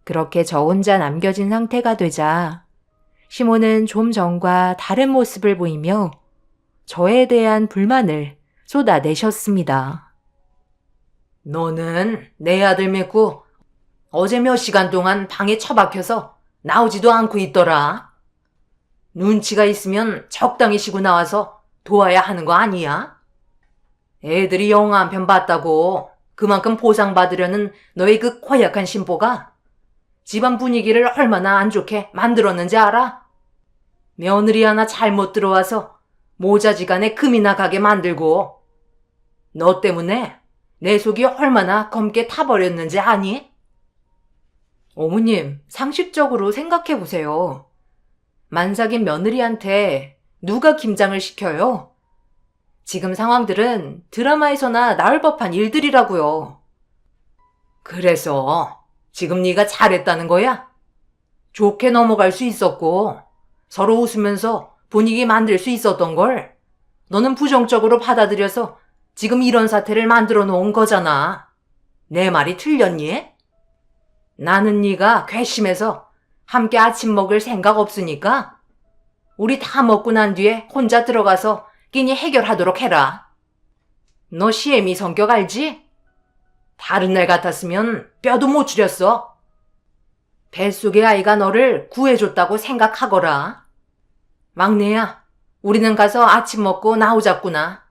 그렇게 저 혼자 남겨진 상태가 되자 시모는 좀 전과 다른 모습을 보이며 저에 대한 불만을 쏟아내셨습니다. 너는 내 아들 믿고 어제 몇 시간 동안 방에 처박혀서 나오지도 않고 있더라. 눈치가 있으면 적당히 쉬고 나와서 도와야 하는 거 아니야? 애들이 영화 한 편 봤다고 그만큼 보상받으려는 너의 그 고약한 심보가 집안 분위기를 얼마나 안 좋게 만들었는지 알아? 며느리 하나 잘못 들어와서 모자지간에 금이나 가게 만들고 너 때문에 내 속이 얼마나 검게 타버렸는지 아니? 어머님, 상식적으로 생각해 보세요. 만삭인 며느리한테 누가 김장을 시켜요? 지금 상황들은 드라마에서나 나올 법한 일들이라고요. 그래서 지금 네가 잘했다는 거야? 좋게 넘어갈 수 있었고 서로 웃으면서 분위기 만들 수 있었던 걸 너는 부정적으로 받아들여서 지금 이런 사태를 만들어 놓은 거잖아. 내 말이 틀렸니? 나는 네가 괘씸해서 함께 아침 먹을 생각 없으니까 우리 다 먹고 난 뒤에 혼자 들어가서 끼니 해결하도록 해라. 너 시애미 성격 알지? 다른 날 같았으면 뼈도 못 추렸어. 뱃속의 아이가 너를 구해줬다고 생각하거라. 막내야, 우리는 가서 아침 먹고 나오자꾸나.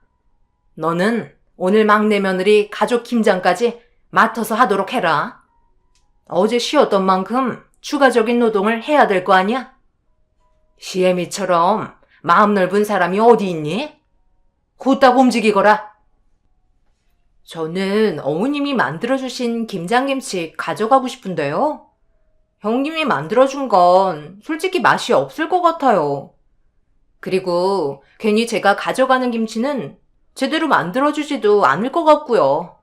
너는 오늘 막내 며느리 가족 김장까지 맡아서 하도록 해라. 어제 쉬었던 만큼 추가적인 노동을 해야 될 거 아니야? 시애미처럼 마음 넓은 사람이 어디 있니? 후딱 움직이거라. 저는 어머님이 만들어주신 김장김치 가져가고 싶은데요. 형님이 만들어준 건 솔직히 맛이 없을 것 같아요. 그리고 괜히 제가 가져가는 김치는 제대로 만들어주지도 않을 것 같고요.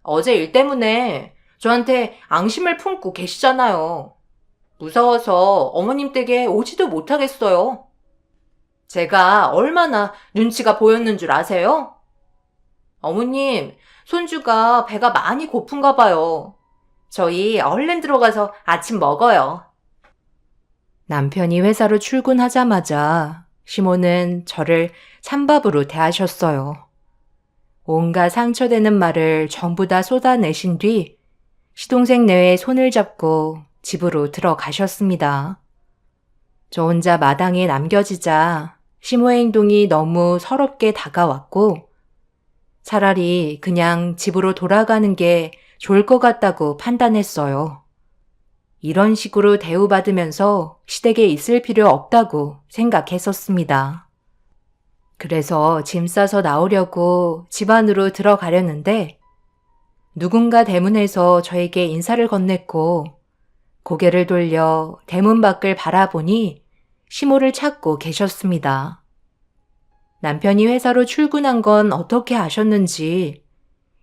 어제 일 때문에 저한테 앙심을 품고 계시잖아요. 무서워서 어머님 댁에 오지도 못하겠어요. 제가 얼마나 눈치가 보였는 줄 아세요? 어머님, 손주가 배가 많이 고픈가 봐요. 저희 얼른 들어가서 아침 먹어요. 남편이 회사로 출근하자마자 시모는 저를 찬밥으로 대하셨어요. 온갖 상처되는 말을 전부 다 쏟아내신 뒤 시동생 내외의 손을 잡고 집으로 들어가셨습니다. 저 혼자 마당에 남겨지자 시모의 행동이 너무 서럽게 다가왔고 차라리 그냥 집으로 돌아가는 게 좋을 것 같다고 판단했어요. 이런 식으로 대우받으면서 시댁에 있을 필요 없다고 생각했었습니다. 그래서 짐 싸서 나오려고 집 안으로 들어가려는데 누군가 대문에서 저에게 인사를 건넸고 고개를 돌려 대문 밖을 바라보니 시모를 찾고 계셨습니다. 남편이 회사로 출근한 건 어떻게 아셨는지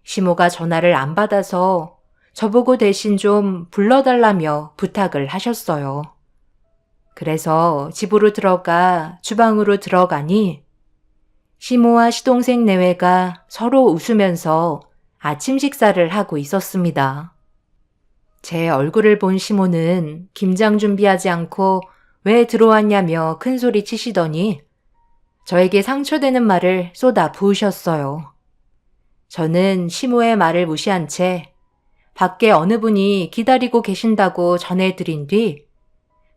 시모가 전화를 안 받아서 저보고 대신 좀 불러달라며 부탁을 하셨어요. 그래서 집으로 들어가 주방으로 들어가니 시모와 시동생 내외가 서로 웃으면서 아침 식사를 하고 있었습니다. 제 얼굴을 본 시모는 김장 준비하지 않고 왜 들어왔냐며 큰소리 치시더니 저에게 상처되는 말을 쏟아 부으셨어요. 저는 시모의 말을 무시한 채 밖에 어느 분이 기다리고 계신다고 전해드린 뒤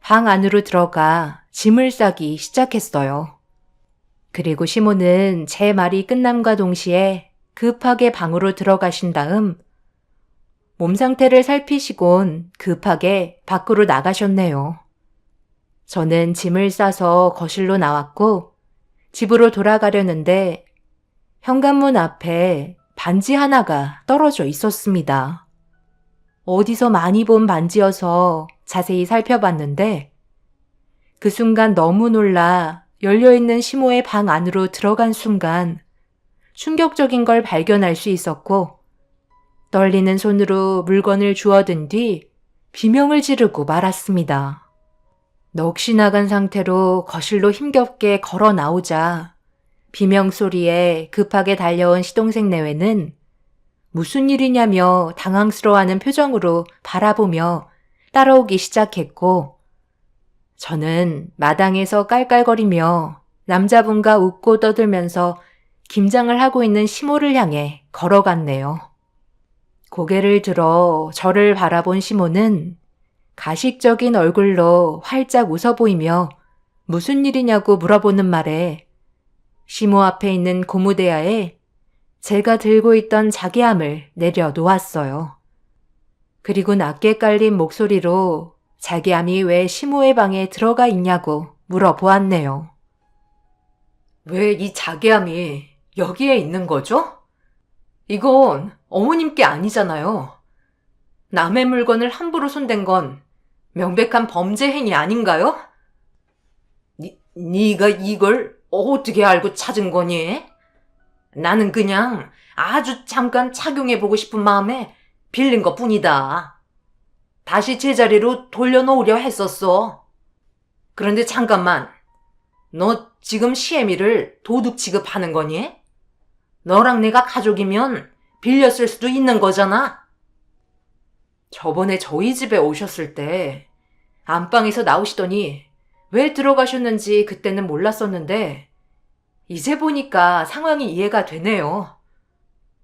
방 안으로 들어가 짐을 싸기 시작했어요. 그리고 시모는 제 말이 끝남과 동시에 급하게 방으로 들어가신 다음 몸 상태를 살피시곤 급하게 밖으로 나가셨네요. 저는 짐을 싸서 거실로 나왔고 집으로 돌아가려는데 현관문 앞에 반지 하나가 떨어져 있었습니다. 어디서 많이 본 반지여서 자세히 살펴봤는데 그 순간 너무 놀라 열려있는 시모의 방 안으로 들어간 순간 충격적인 걸 발견할 수 있었고 떨리는 손으로 물건을 주워든 뒤 비명을 지르고 말았습니다. 넋이 나간 상태로 거실로 힘겹게 걸어 나오자 비명 소리에 급하게 달려온 시동생 내외는 무슨 일이냐며 당황스러워하는 표정으로 바라보며 따라오기 시작했고 저는 마당에서 깔깔거리며 남자분과 웃고 떠들면서 김장을 하고 있는 시모를 향해 걸어갔네요. 고개를 들어 저를 바라본 시모는 가식적인 얼굴로 활짝 웃어 보이며 무슨 일이냐고 물어보는 말에 시모 앞에 있는 고무대야에 제가 들고 있던 자개함을 내려놓았어요. 그리고 낮게 깔린 목소리로 자개함이 왜 시모의 방에 들어가 있냐고 물어보았네요. 왜 이 자개함이 여기에 있는 거죠? 이건 어머님께 아니잖아요. 남의 물건을 함부로 손댄 건 명백한 범죄 행위 아닌가요? 네가 이걸 어떻게 알고 찾은 거니? 나는 그냥 아주 잠깐 착용해보고 싶은 마음에 빌린 것 뿐이다. 다시 제자리로 돌려놓으려 했었어. 그런데 잠깐만, 너 지금 시애미를 도둑 취급하는 거니? 너랑 내가 가족이면 빌렸을 수도 있는 거잖아. 저번에 저희 집에 오셨을 때 안방에서 나오시더니 왜 들어가셨는지 그때는 몰랐었는데 이제 보니까 상황이 이해가 되네요.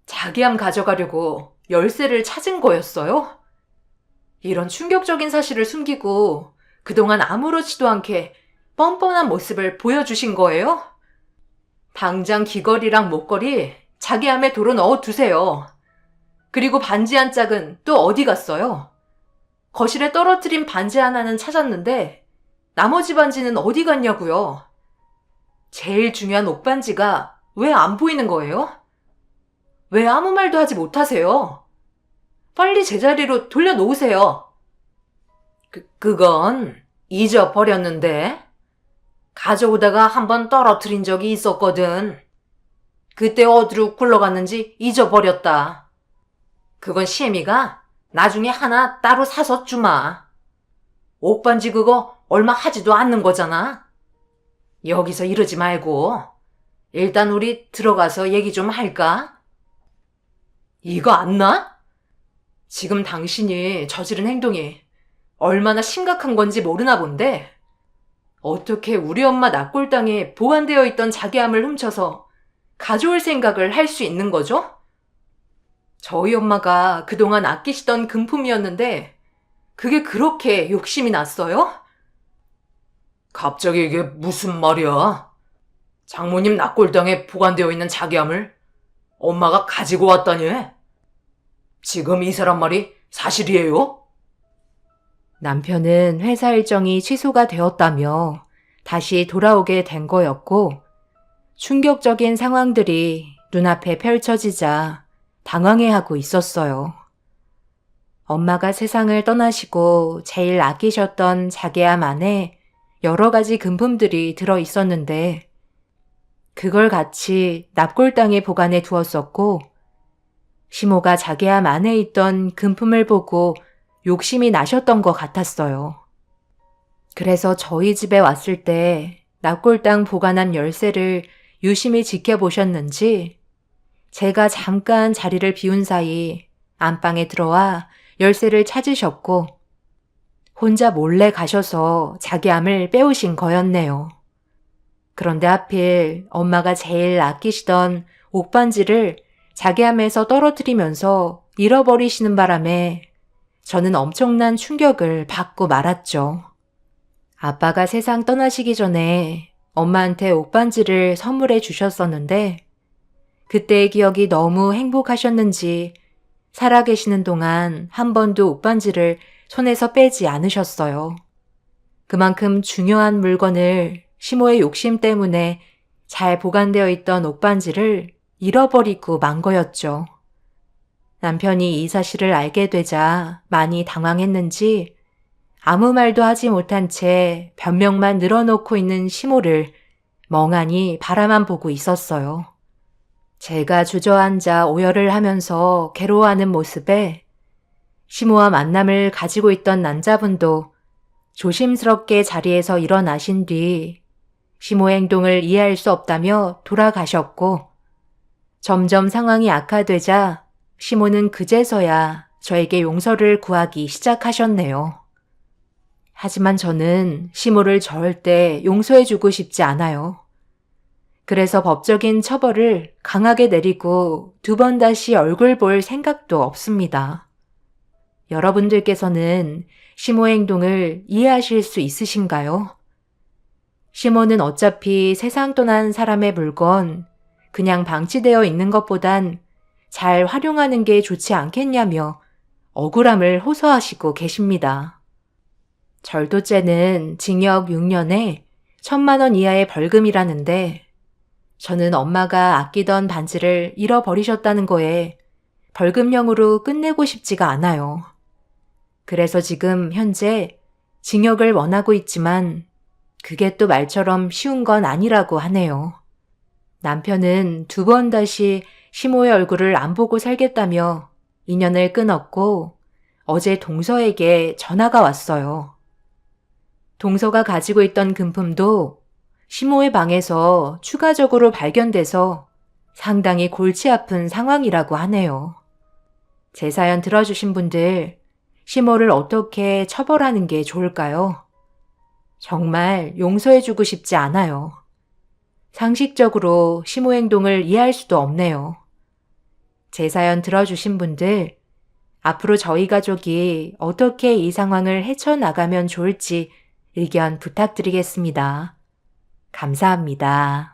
자기함 가져가려고 열쇠를 찾은 거였어요? 이런 충격적인 사실을 숨기고 그동안 아무렇지도 않게 뻔뻔한 모습을 보여주신 거예요? 당장 귀걸이랑 목걸이 자기함에 도로 넣어두세요. 그리고 반지 한 짝은 또 어디 갔어요? 거실에 떨어뜨린 반지 하나는 찾았는데 나머지 반지는 어디 갔냐고요? 제일 중요한 옷반지가 왜 안 보이는 거예요? 왜 아무 말도 하지 못하세요? 빨리 제자리로 돌려놓으세요. 그건 잊어버렸는데. 가져오다가 한번 떨어뜨린 적이 있었거든. 그때 어디로 굴러갔는지 잊어버렸다. 그건 시애미가 나중에 하나 따로 사서 주마. 옥반지 그거 얼마 하지도 않는 거잖아. 여기서 이러지 말고 일단 우리 들어가서 얘기 좀 할까? 이거 안 나? 지금 당신이 저지른 행동이 얼마나 심각한 건지 모르나 본데 어떻게 우리 엄마 납골당에 보관되어 있던 자기암을 훔쳐서 가져올 생각을 할 수 있는 거죠? 저희 엄마가 그동안 아끼시던 금품이었는데 그게 그렇게 욕심이 났어요? 갑자기 이게 무슨 말이야? 장모님 납골당에 보관되어 있는 자기암을 엄마가 가지고 왔다니? 지금 이 사람 말이 사실이에요? 남편은 회사 일정이 취소가 되었다며 다시 돌아오게 된 거였고 충격적인 상황들이 눈앞에 펼쳐지자 당황해하고 있었어요. 엄마가 세상을 떠나시고 제일 아끼셨던 자개암 안에 여러 가지 금품들이 들어 있었는데 그걸 같이 납골당에 보관해 두었었고 시모가 자개암 안에 있던 금품을 보고 욕심이 나셨던 것 같았어요. 그래서 저희 집에 왔을 때 납골당 보관한 열쇠를 유심히 지켜보셨는지 제가 잠깐 자리를 비운 사이 안방에 들어와 열쇠를 찾으셨고 혼자 몰래 가셔서 자기암을 빼오신 거였네요. 그런데 하필 엄마가 제일 아끼시던 옥반지를 자기암에서 떨어뜨리면서 잃어버리시는 바람에 저는 엄청난 충격을 받고 말았죠. 아빠가 세상 떠나시기 전에 엄마한테 옥반지를 선물해 주셨었는데 그때의 기억이 너무 행복하셨는지 살아계시는 동안 한 번도 옥반지를 손에서 빼지 않으셨어요. 그만큼 중요한 물건을 시모의 욕심 때문에 잘 보관되어 있던 옥반지를 잃어버리고 만 거였죠. 남편이 이 사실을 알게 되자 많이 당황했는지 아무 말도 하지 못한 채 변명만 늘어놓고 있는 시모를 멍하니 바라만 보고 있었어요. 제가 주저앉아 오열을 하면서 괴로워하는 모습에 시모와 만남을 가지고 있던 남자분도 조심스럽게 자리에서 일어나신 뒤 시모의 행동을 이해할 수 없다며 돌아가셨고 점점 상황이 악화되자 시모는 그제서야 저에게 용서를 구하기 시작하셨네요. 하지만 저는 시모를 절대 용서해주고 싶지 않아요. 그래서 법적인 처벌을 강하게 내리고 두 번 다시 얼굴 볼 생각도 없습니다. 여러분들께서는 시모의 행동을 이해하실 수 있으신가요? 시모는 어차피 세상 떠난 사람의 물건 그냥 방치되어 있는 것보단 잘 활용하는 게 좋지 않겠냐며 억울함을 호소하시고 계십니다. 절도죄는 징역 6년에 1,000만 원 이하의 벌금이라는데 저는 엄마가 아끼던 반지를 잃어버리셨다는 거에 벌금형으로 끝내고 싶지가 않아요. 그래서 지금 현재 징역을 원하고 있지만 그게 또 말처럼 쉬운 건 아니라고 하네요. 남편은 두 번 다시 시모의 얼굴을 안 보고 살겠다며 인연을 끊었고 어제 동서에게 전화가 왔어요. 동서가 가지고 있던 금품도 시모의 방에서 추가적으로 발견돼서 상당히 골치 아픈 상황이라고 하네요. 제 사연 들어주신 분들, 시모를 어떻게 처벌하는 게 좋을까요? 정말 용서해주고 싶지 않아요. 상식적으로 시모 행동을 이해할 수도 없네요. 제 사연 들어주신 분들, 앞으로 저희 가족이 어떻게 이 상황을 헤쳐나가면 좋을지 의견 부탁드리겠습니다. 감사합니다.